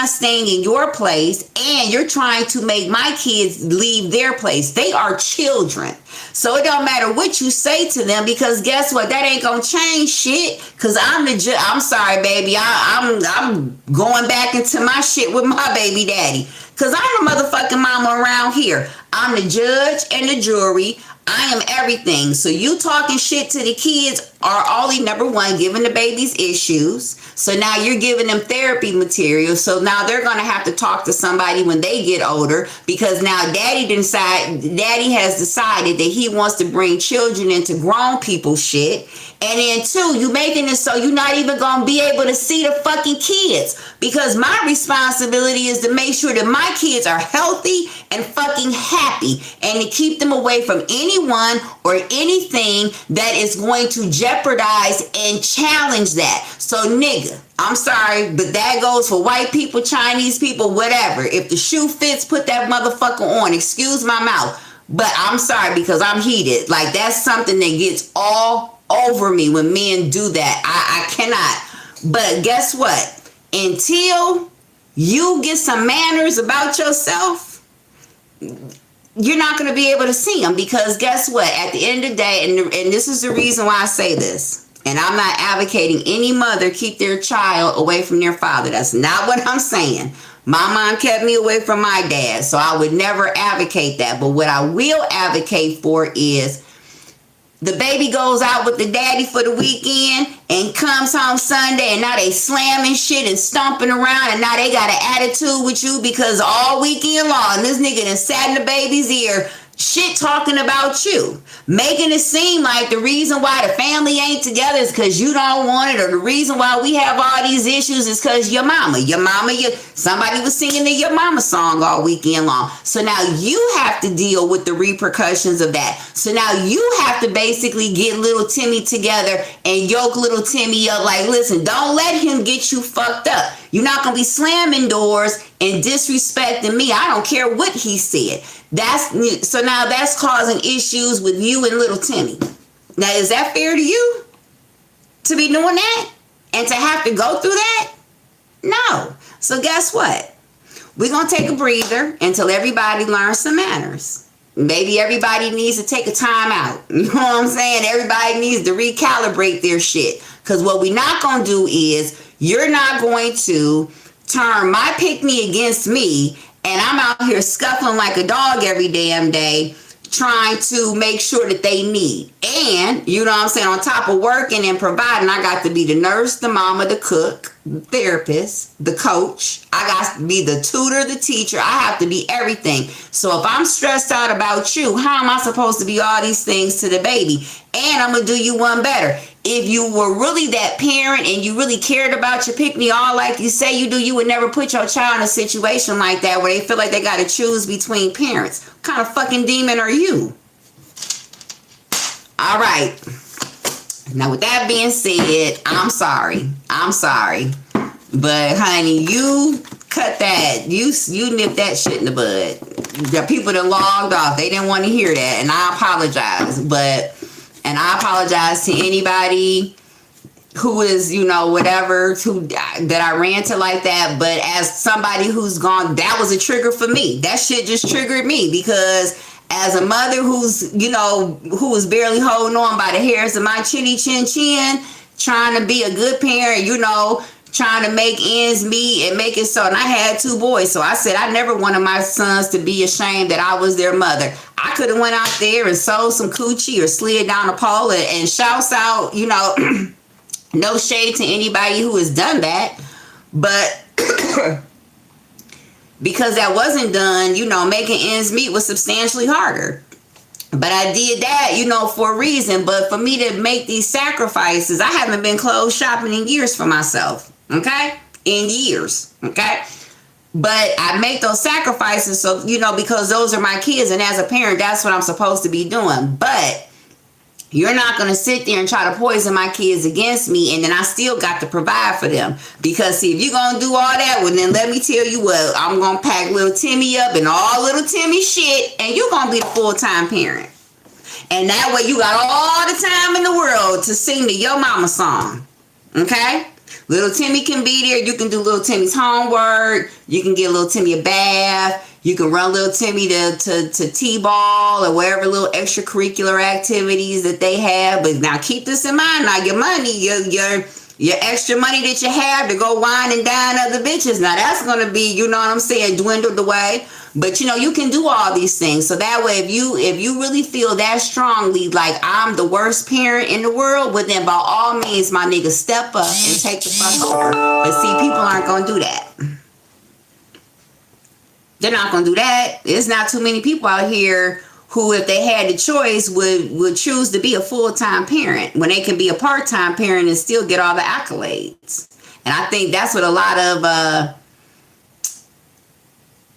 staying in your place, and you're trying to make my kids leave their place. They are children. So it don't matter what you say to them, because guess what? That ain't gonna change shit. Cause I'm sorry, baby. I'm going back into my shit with my baby daddy. Cause I'm the motherfucking mama around here. I'm the judge and the jury. I am everything. So you talking shit to the kids are only, number one, giving the babies issues. So now you're giving them therapy material. So now they're going to have to talk to somebody when they get older, because now daddy has decided that he wants to bring children into grown people shit. And then two, you making it so you're not even going to be able to see the fucking kids, because my responsibility is to make sure that my kids are healthy and fucking happy, and to keep them away from anyone or anything that is going to jeopardize and challenge that. So nigga, I'm sorry, but that goes for white people, Chinese people, whatever. If the shoe fits, put that motherfucker on. Excuse my mouth. But I'm sorry, because I'm heated. Like, that's something that gets all over me when men do that. I cannot. But guess what? Until you get some manners about yourself, you're not going to be able to see them, because guess what? At the end of the day, and this is the reason why I say this, and I'm not advocating any mother keep their child away from their father. That's not what I'm saying. My mom kept me away from my dad, so I would never advocate that. But what I will advocate for is the baby goes out with the daddy for the weekend and comes home Sunday, and now they slamming shit and stomping around, and now they got an attitude with you because all weekend long this nigga done sat in the baby's ear shit talking about you, making it seem like the reason why the family ain't together is because you don't want it, or the reason why we have all these issues is because your mama, somebody was singing the Your Mama song all weekend long. So now you have to deal with the repercussions of that. So now you have to basically get little Timmy together and yoke little Timmy up like, listen, don't let him get you fucked up. You're not going to be slamming doors and disrespecting me. I don't care what he said. So now that's causing issues with you and little Timmy. Now, is that fair to you to be doing that and to have to go through that? No. So guess what? We're going to take a breather until everybody learns some manners. Maybe everybody needs to take a time out. You know what I'm saying? Everybody needs to recalibrate their shit. Because what we're not going to do is, you're not going to turn my pick-me against me, and I'm out here scuffling like a dog every damn day, trying to make sure that they need. And, you know what I'm saying, on top of working and providing, I got to be the nurse, the mama, the cook, the therapist, the coach. I got to be the tutor, the teacher. I have to be everything. So if I'm stressed out about you, how am I supposed to be all these things to the baby? And I'm going to do you one better. If you were really that parent and you really cared about your pick-me-all like you say you do, you would never put your child in a situation like that where they feel like they got to choose between parents. What kind of fucking demon are you? All right. Now, with that being said, I'm sorry. But, honey, you cut that. You nip that shit in the bud. The people that logged off, they didn't want to hear that. And I apologize. And I apologize to anybody who is, whatever, that I ranted like that. But as somebody who's gone, that was a trigger for me. That shit just triggered me because as a mother who's, who was barely holding on by the hairs of my chinny chin chin, trying to be a good parent, trying to make ends meet and make it so. And I had 2 boys. So I said, I never wanted my sons to be ashamed that I was their mother. I could have went out there and sold some coochie or slid down a pole and shouts out, no shade to anybody who has done that. But because that wasn't done, making ends meet was substantially harder. But I did that, for a reason. But for me to make these sacrifices, I haven't been clothes shopping in years for myself. Okay? In years. Okay? But I make those sacrifices so, because those are my kids. And as a parent, that's what I'm supposed to be doing. But you're not going to sit there and try to poison my kids against me. And then I still got to provide for them. Because, see, if you're going to do all that, well, then let me tell you what. I'm going to pack little Timmy up and all little Timmy shit. And you're going to be the full-time parent. And that way you got all the time in the world to sing the Yo Mama song. Okay? Little Timmy can be there. You can do little Timmy's homework. You can get little Timmy a bath. You can run little Timmy to T-ball or whatever little extracurricular activities that they have. But now keep this in mind. Now your money, your extra money that you have to go wine and dine other bitches. Now that's going to be, dwindled away. But, you can do all these things. So that way, if you really feel that strongly, like I'm the worst parent in the world, well, then by all means, my nigga, step up and take the fuck over. But see, people aren't going to do that. They're not going to do that. There's not too many people out here who, if they had the choice, would choose to be a full-time parent when they can be a part-time parent and still get all the accolades. And I think that's what a lot of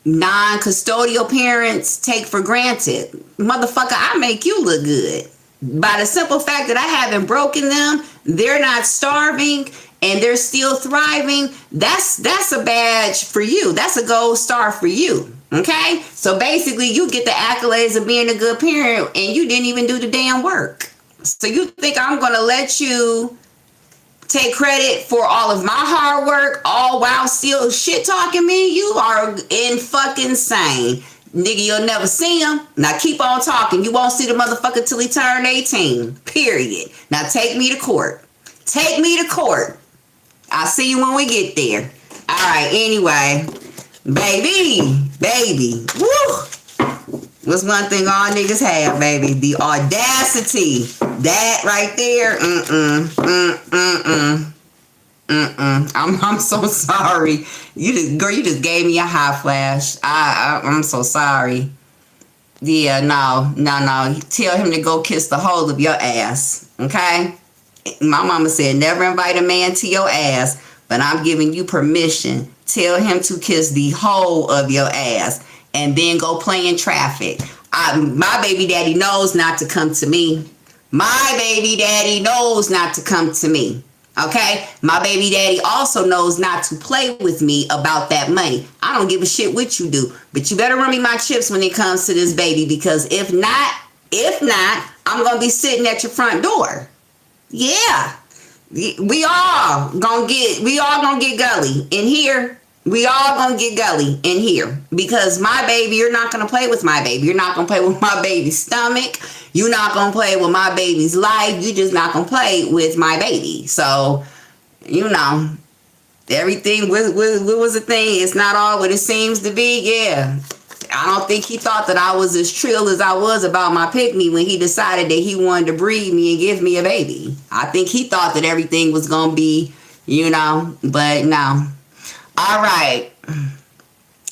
non-custodial parents take for granted. Motherfucker, I make you look good. By the simple fact that I haven't broken them, they're not starving, and they're still thriving. That's a badge for you. That's a gold star for you. Okay? So basically, you get the accolades of being a good parent, and you didn't even do the damn work. So you think I'm going to let you take credit for all of my hard work, all while still shit talking me? You are in fucking sane. Nigga, you'll never see him. Now keep on talking. You won't see the motherfucker till he turn 18. Period. Now take me to court. Take me to court. I'll see you when we get there. All right, anyway. Baby. Woo! What's one thing all niggas have, baby? The audacity. That right there. I'm so sorry. You just gave me a hot flash. I'm so sorry. Yeah, no. Tell him to go kiss the whole of your ass. Okay? My mama said never invite a man to your ass, but I'm giving you permission. Tell him to kiss the whole of your ass and then go play in traffic. My baby daddy knows not to come to me. My baby daddy knows not to come to me. Okay? My baby daddy also knows not to play with me about that money. I don't give a shit what you do. But you better run me my chips when it comes to this baby, because if not, I'm going to be sitting at your front door. Yeah. We all gonna get gully in here. We all gonna get gully in here, because my baby, you're not gonna play with my baby. You're not gonna play with my baby's stomach. You're not gonna play with my baby's life. You're just not gonna play with my baby. So, everything what was the thing? It's not all what it seems to be. Yeah. I don't think he thought that I was as trill as I was about my pick-me when he decided that he wanted to breed me and give me a baby. I think he thought that everything was going to be, you know, but no. All right.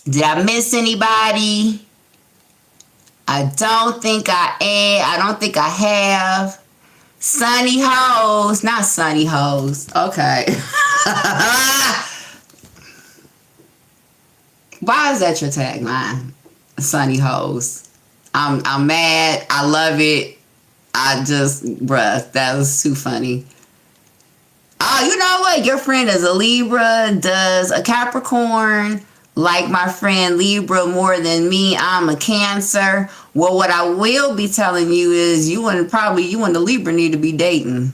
Did I miss anybody? I don't think I don't think I have. Sunny hoes, not sunny hoes. Okay. Why is that your tagline? Sunny hoes. I'm mad. I love it. I just, bruh, that was too funny. Oh, you know what? Your friend is a Libra, does a Capricorn like my friend Libra more than me. I'm a Cancer. Well, what I will be telling you is you and the Libra need to be dating.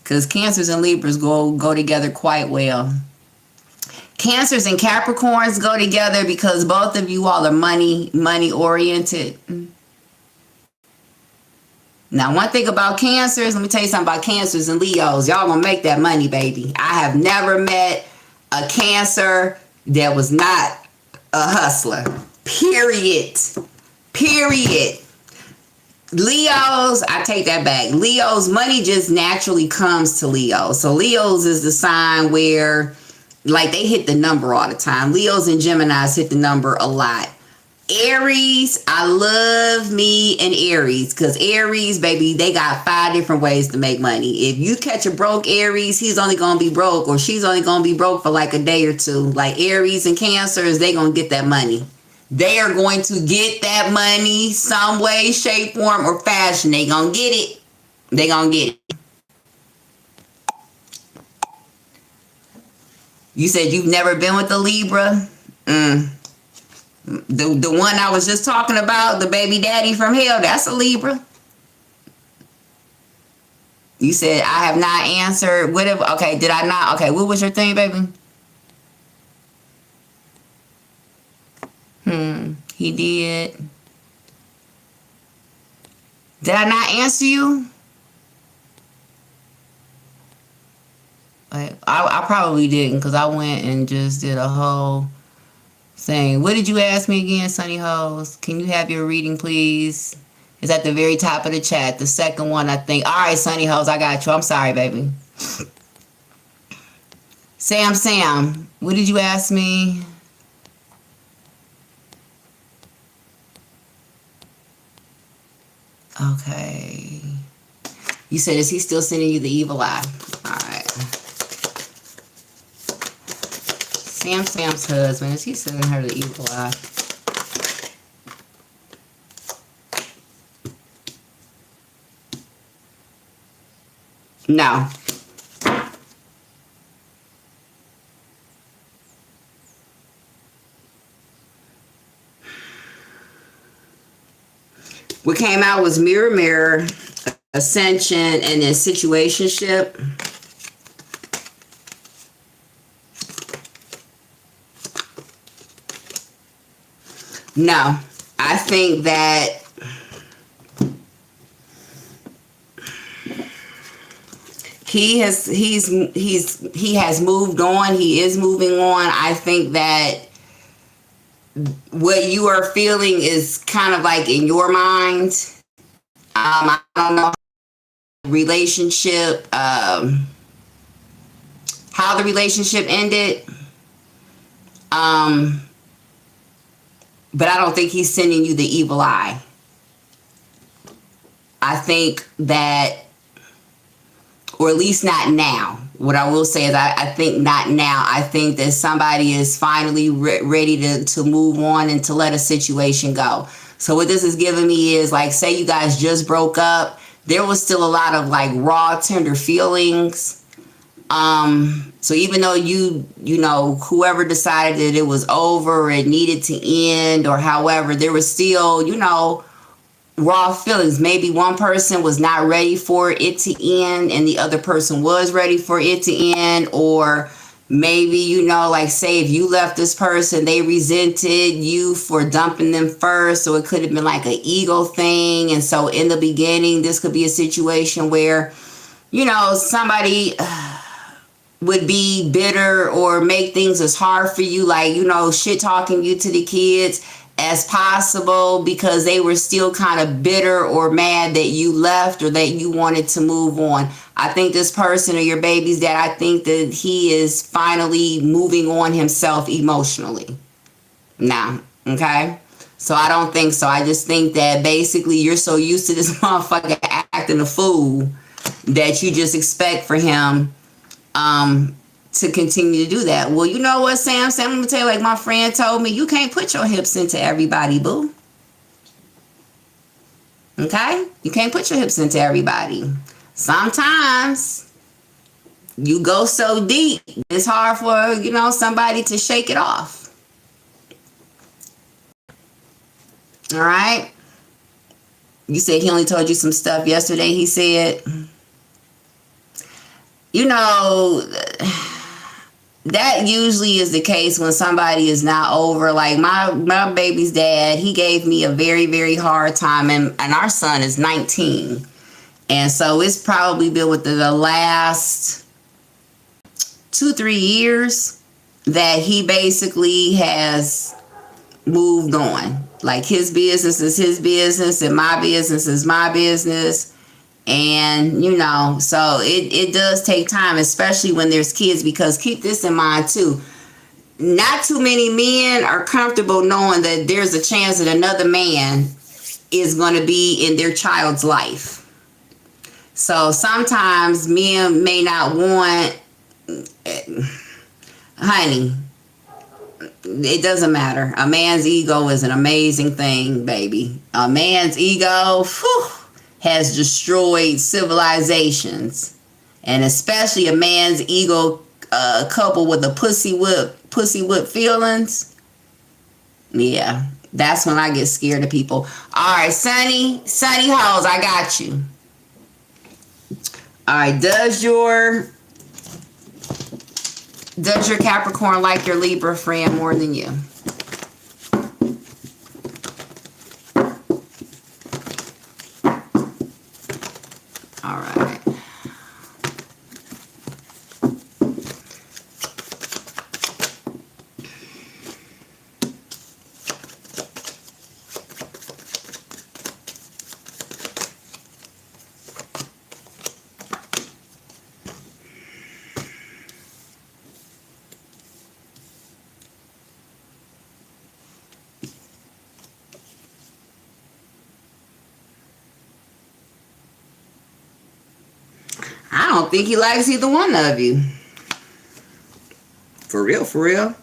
Because Cancers and Libras go together quite well. Cancers and Capricorns go together because both of you all are money oriented. Now, one thing about Cancers, let me tell you something about Cancers and Leos. Y'all gonna make that money, baby. I have never met a Cancer that was not a hustler. Period. Leos, I take that back. Leos, money just naturally comes to Leos. So Leos is the sign where, like, they hit the number all the time. Leos and Geminis hit the number a lot. Aries, I love me an Aries, because Aries, baby, they got 5 different ways to make money. If you catch a broke Aries, he's only going to be broke, or she's only going to be broke for like a day or two. Like Aries and Cancers, they going to get that money. They are going to get that money some way, shape, form, or fashion. They going to get it. They going to get it. You said you've never been with the Libra? The one I was just talking about, the baby daddy from hell, that's a Libra. You said I have not answered. Whatever. Okay, did I not? Okay, what was your thing, baby? He did. Did I not answer you? I probably didn't, because I went and just did a whole thing. What did you ask me again, Sunny Hoes? Can you have your reading, please? It's at the very top of the chat. The second one, I think. All right, Sunny Hoes, I got you. I'm sorry, baby. Sam, what did you ask me? Okay. You said, is he still sending you the evil eye? All right. Sam's husband, is he sending her the evil eye? No. What came out was mirror, ascension, and then situationship. No, I think that he has moved on. He is moving on. I think that what you are feeling is kind of like in your mind. I don't know relationship, how the relationship ended. But I don't think he's sending you the evil eye. I think that, or at least not now. What I will say is I think not now. I think that somebody is finally ready to move on and to let a situation go. So what this is giving me is, like, say you guys just broke up. There was still a lot of like raw, tender feelings. So even though you know, whoever decided that it was over, it needed to end, or however, there was still, you know, raw feelings. Maybe one person was not ready for it to end and the other person was ready for it to end. Or maybe, you know, like, say if you left this person, they resented you for dumping them first. So it could have been like an ego thing. And so in the beginning, this could be a situation where, you know, somebody would be bitter or make things as hard for you, like, you know, shit talking you to the kids as possible, because they were still kind of bitter or mad that you left or that you wanted to move on. I think this person or your baby's dad, I think that he is finally moving on himself emotionally now. Okay? So I don't think so. I just think that basically you're so used to this motherfucker acting a fool that you just expect for him to continue to do that. Well, you know what, Sam? I'm going to tell you, like my friend told me, you can't put your hips into everybody, boo. Okay? You can't put your hips into everybody. Sometimes you go so deep, it's hard for, somebody to shake it off. All right? You said he only told you some stuff yesterday, he said. That usually is the case when somebody is not over. Like my baby's dad, he gave me a very, very hard time. And our son is 19. And so it's probably been within the last 2-3 years that he basically has moved on. Like his business is his business and my business is my business. And, so it does take time, especially when there's kids, because keep this in mind too. Not too many men are comfortable knowing that there's a chance that another man is going to be in their child's life. So sometimes men may not want, honey, it doesn't matter. A man's ego is an amazing thing, baby. A man's ego, has destroyed civilizations, and especially a man's ego coupled with a pussy whip feelings. Yeah, that's when I get scared of people. All right, Sunny Hoes, I got you. All right, does your Capricorn like your Libra friend more than you? All right. I don't think he likes either one of you. For real.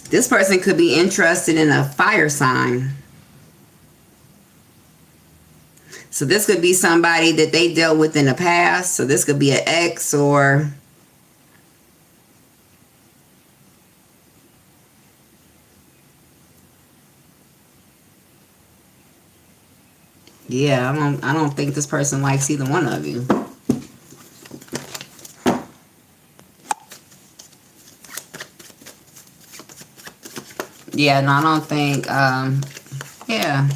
This person could be interested in a fire sign. So this could be somebody that they dealt with in the past. So this could be an ex or... Yeah, I don't think this person likes either one of you. Yeah, no, I don't think, yeah.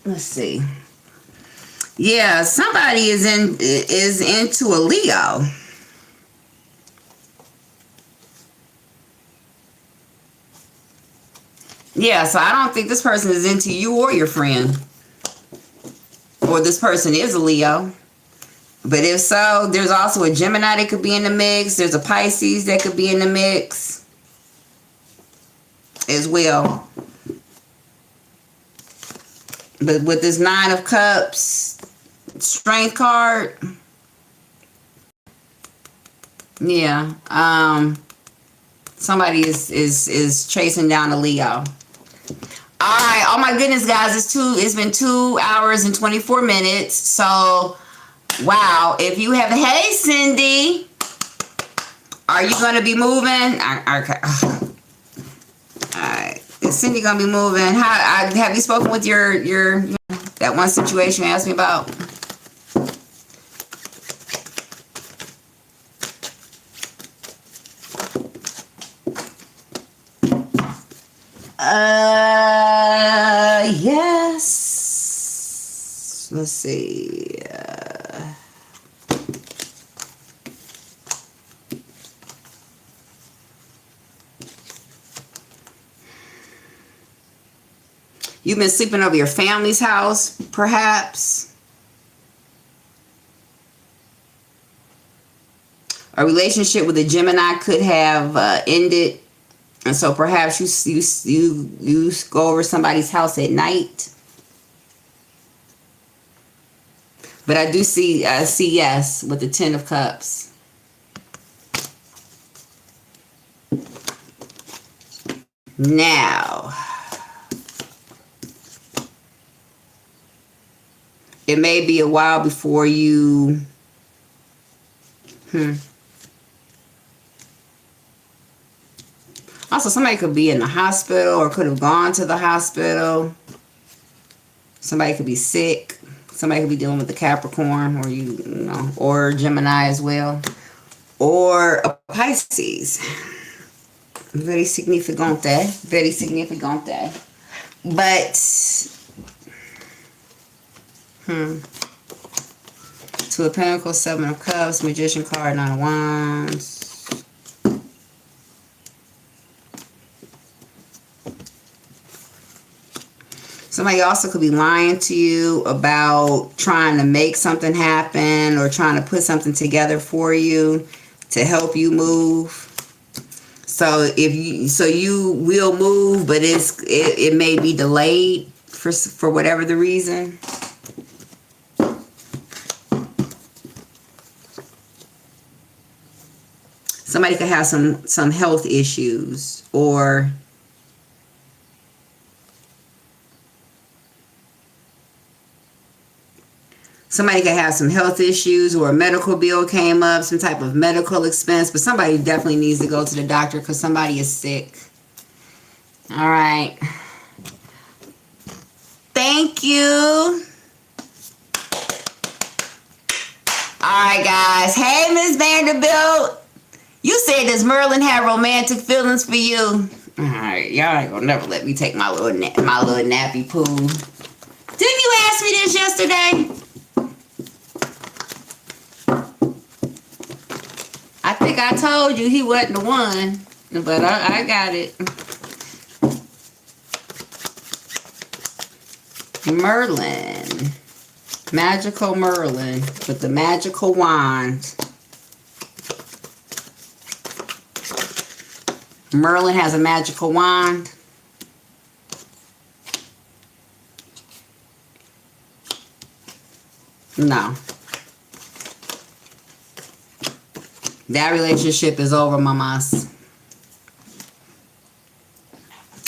Let's see. Yeah, somebody is into a Leo. Yeah, so I don't think this person is into you or your friend. Or this person is a Leo. But if so, there's also a Gemini that could be in the mix. There's a Pisces that could be in the mix as well. But with this 9 of Cups strength card, yeah, somebody is chasing down a Leo. All right, oh my goodness, guys, it's been 2 hours and 24 minutes. So, wow, if you have, hey, Cindy, are you going to be moving? Okay. All right. Is Cindy gonna be moving? Have you spoken with your that one situation you asked me about? Yes. Let's see. You've been sleeping over your family's house, perhaps. A relationship with a Gemini could have ended, and so perhaps you go over somebody's house at night. But I do see yes with the Ten of Cups. Now, it may be a while before you. Also, somebody could be in the hospital or could have gone to the hospital. Somebody could be sick. Somebody could be dealing with the Capricorn, or or Gemini as well, or a Pisces. Very significante. Very significante. But Two of Pentacles, Seven of Cups, Magician card, Nine of Wands. Somebody also could be lying to you about trying to make something happen or trying to put something together for you to help you move. So you will move, but it may be delayed for whatever the reason. Somebody could have some health issues, or somebody could have some health issues, or a medical bill came up, some type of medical expense, but somebody definitely needs to go to the doctor because somebody is sick. All right. Thank you. All right, guys. Hey, Miss Vanderbilt. You said, does Merlin have romantic feelings for you? All right, y'all ain't gonna never let me take my little nappy poo. Didn't you ask me this yesterday? I think I told you he wasn't the one, but I got it. Merlin. Magical Merlin with the magical wand. Merlin has a magical wand. No. That relationship is over, mamas.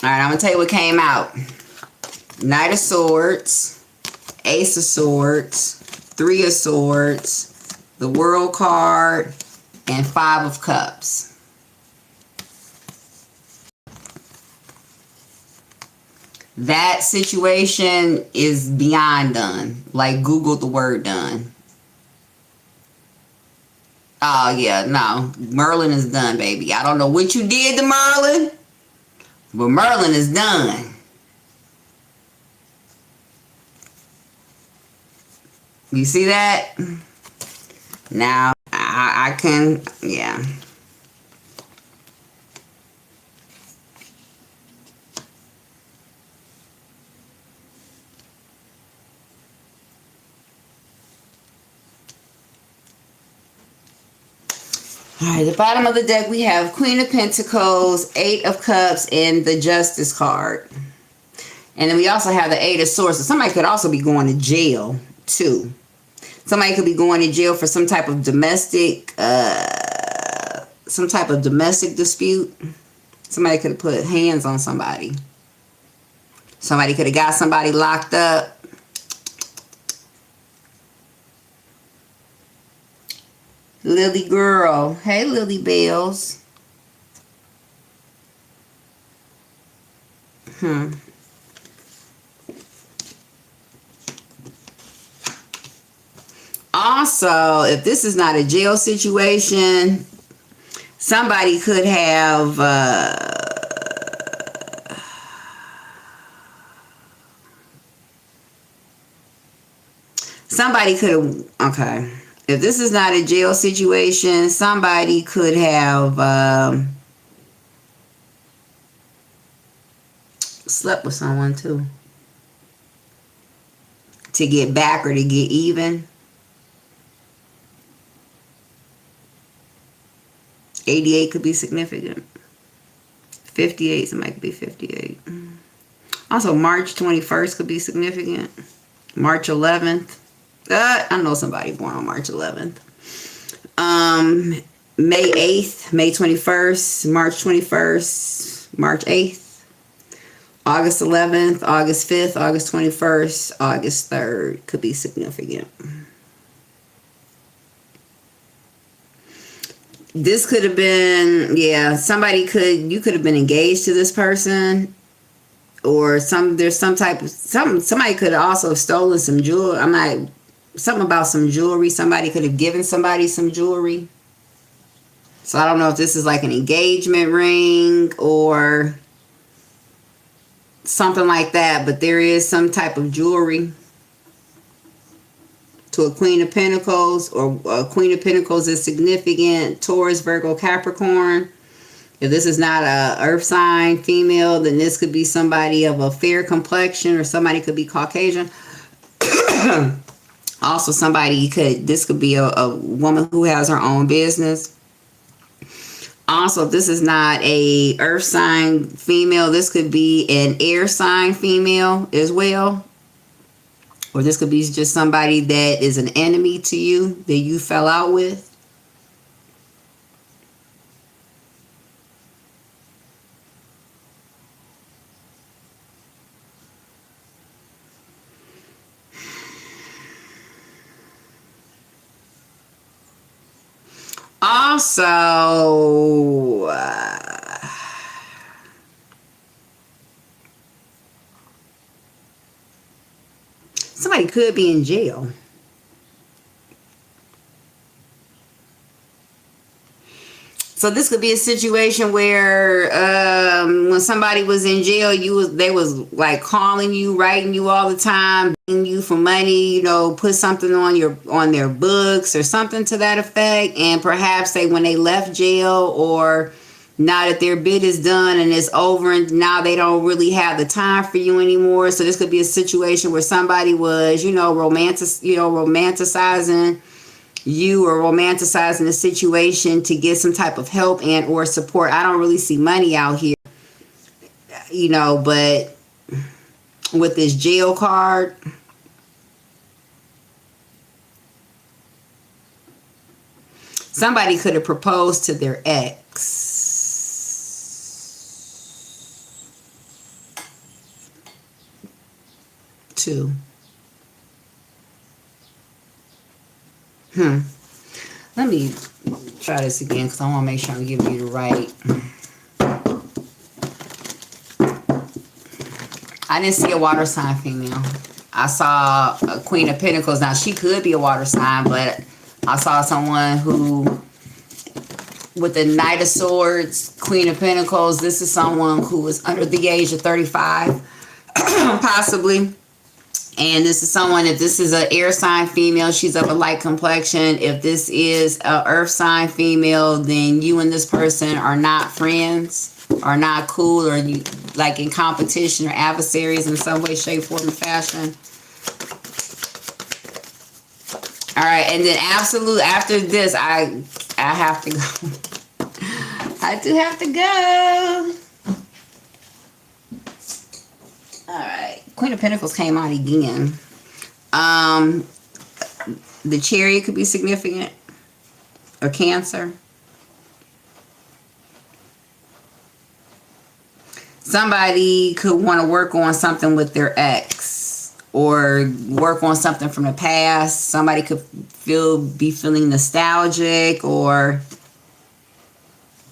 Alright, I'm going to tell you what came out. Knight of Swords, Ace of Swords, Three of Swords, the World card, and Five of Cups. That situation is beyond done. Like, Google the word done. Oh, yeah, no. Merlin is done, baby. I don't know what you did to Merlin, but Merlin is done. You see that? Now, I can, yeah. Alright, the bottom of the deck we have Queen of Pentacles, Eight of Cups, and the Justice card. And then we also have the Eight of Swords. So somebody could also be going to jail, too. Somebody could be going to jail for some type of domestic dispute. Somebody could have put hands on somebody. Somebody could have got somebody locked up. Lily girl. Hey, Lily Bells. Also, if this is not a jail situation, somebody could have Somebody could have, okay. If this is not a jail situation, somebody could have slept with someone too. To get back or to get even. 88 could be significant. 58, somebody could be 58. Also, March 21st could be significant. March 11th. I know somebody born on March 11th. May 8th, May 21st, March 21st, March 8th, August 11th, August 5th, August 21st, August 3rd could be significant. This could have been, yeah, you could have been engaged to this person, or somebody could have also stolen some jewelry. Something about some jewelry. Somebody could have given somebody some jewelry. So I don't know if this is like an engagement ring or something like that, but there is some type of jewelry to a Queen of Pentacles, or a Queen of Pentacles is significant. Taurus, Virgo, Capricorn. If this is not a earth sign female, then this could be somebody of a fair complexion, or somebody could be Caucasian. Also, this could be a woman who has her own business. Also, if this is not a earth sign female, this could be an air sign female as well. Or this could be just somebody that is an enemy to you, that you fell out with. Also, somebody could be in jail. So this could be a situation where when somebody was in jail, they was like calling you, writing you all the time, begging you for money, put something on their books or something to that effect. And perhaps when they left jail, or now that their bid is done and it's over, and now they don't really have the time for you anymore. So this could be a situation where somebody was, romanticizing you, or romanticizing the situation to get some type of help and or support. I don't really see money out here, but with this jail card, somebody could have proposed to their ex. Too. Let me try this again, because I want to make sure I'm giving you the right. I didn't see a water sign female. I saw a Queen of Pentacles. Now, she could be a water sign, but I saw someone who, with the Knight of Swords, Queen of Pentacles, this is someone who is under the age of 35, possibly. And this is someone, if this is an air sign female, she's of a light complexion. If this is an earth sign female, then you and this person are not friends, are not cool, or you like in competition or adversaries in some way, shape, form, or fashion. All right, and then absolutely after this, I have to go. I do have to go. All right. Queen of Pentacles came out again. The Chariot could be significant, or Cancer. Somebody could want to work on something with their ex, or work on something from the past. Somebody could be feeling nostalgic, or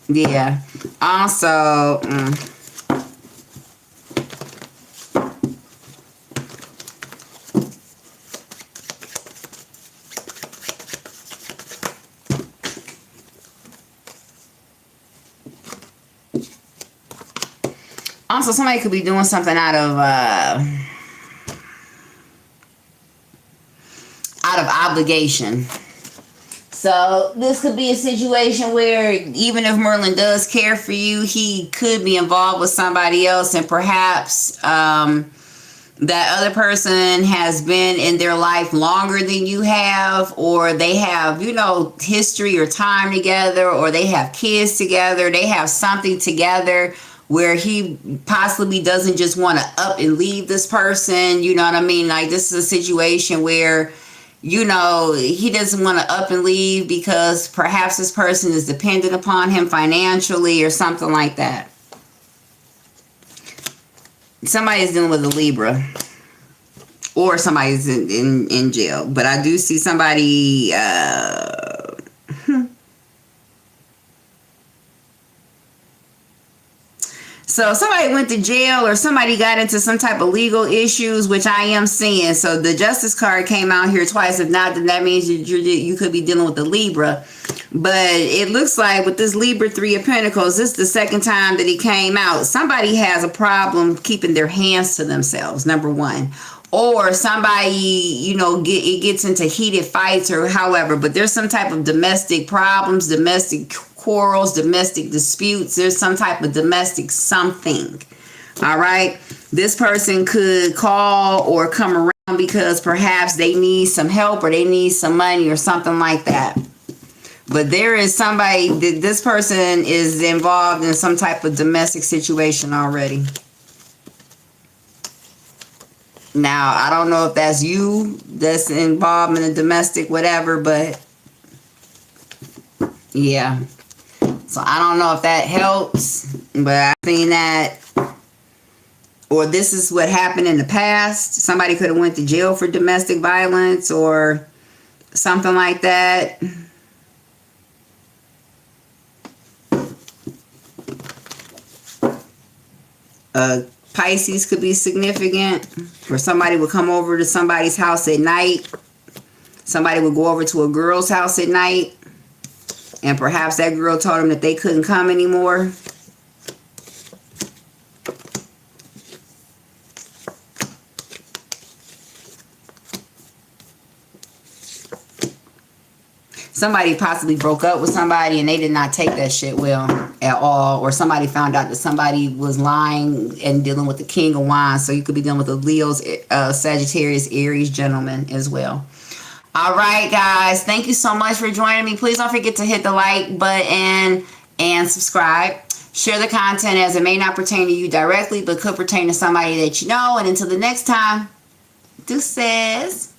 yeah. Also, somebody could be doing something out of obligation. So this could be a situation where even if Merlin does care for you, he could be involved with somebody else, and perhaps that other person has been in their life longer than you have, or they have, you know, history or time together, or they have kids together, they have something together where he possibly doesn't just want to up and leave this person. You know what I mean? Like, this is a situation where, you know, he doesn't want to up and leave because perhaps this person is dependent upon him financially or something like that. Somebody's dealing with a Libra, or somebody's in jail. But I do see somebody, so somebody went to jail, or somebody got into some type of legal issues, which I am seeing. So the Justice card came out here twice. If not, then that means you could be dealing with the Libra. But it looks like with this Libra 3 of Pentacles, this is the second time that he came out. Somebody has a problem keeping their hands to themselves, number one. Or somebody, you know, it gets into heated fights or however. But there's some type of domestic problems, domestic quarrels, domestic disputes. There's some type of domestic something. All right. This person could call or come around because perhaps they need some help or they need some money or something like that. But there is somebody, this person is involved in some type of domestic situation already. Now, I don't know if that's you that's involved in a domestic whatever, but yeah. So I don't know if that helps, but I've seen that, or this is what happened in the past. Somebody could have went to jail for domestic violence or something like that. Pisces could be significant, where somebody would come over to somebody's house at night. Somebody would go over to a girl's house at night, and perhaps that girl told them that they couldn't come anymore. Somebody possibly broke up with somebody and they did not take that shit well at all. Or somebody found out that somebody was lying and dealing with the King of Wands. So you could be dealing with the Leos, Sagittarius, Aries gentleman as well. All right, guys. Thank you so much for joining me. Please don't forget to hit the like button and subscribe. Share the content, as it may not pertain to you directly, but could pertain to somebody that you know. And until the next time, deuces.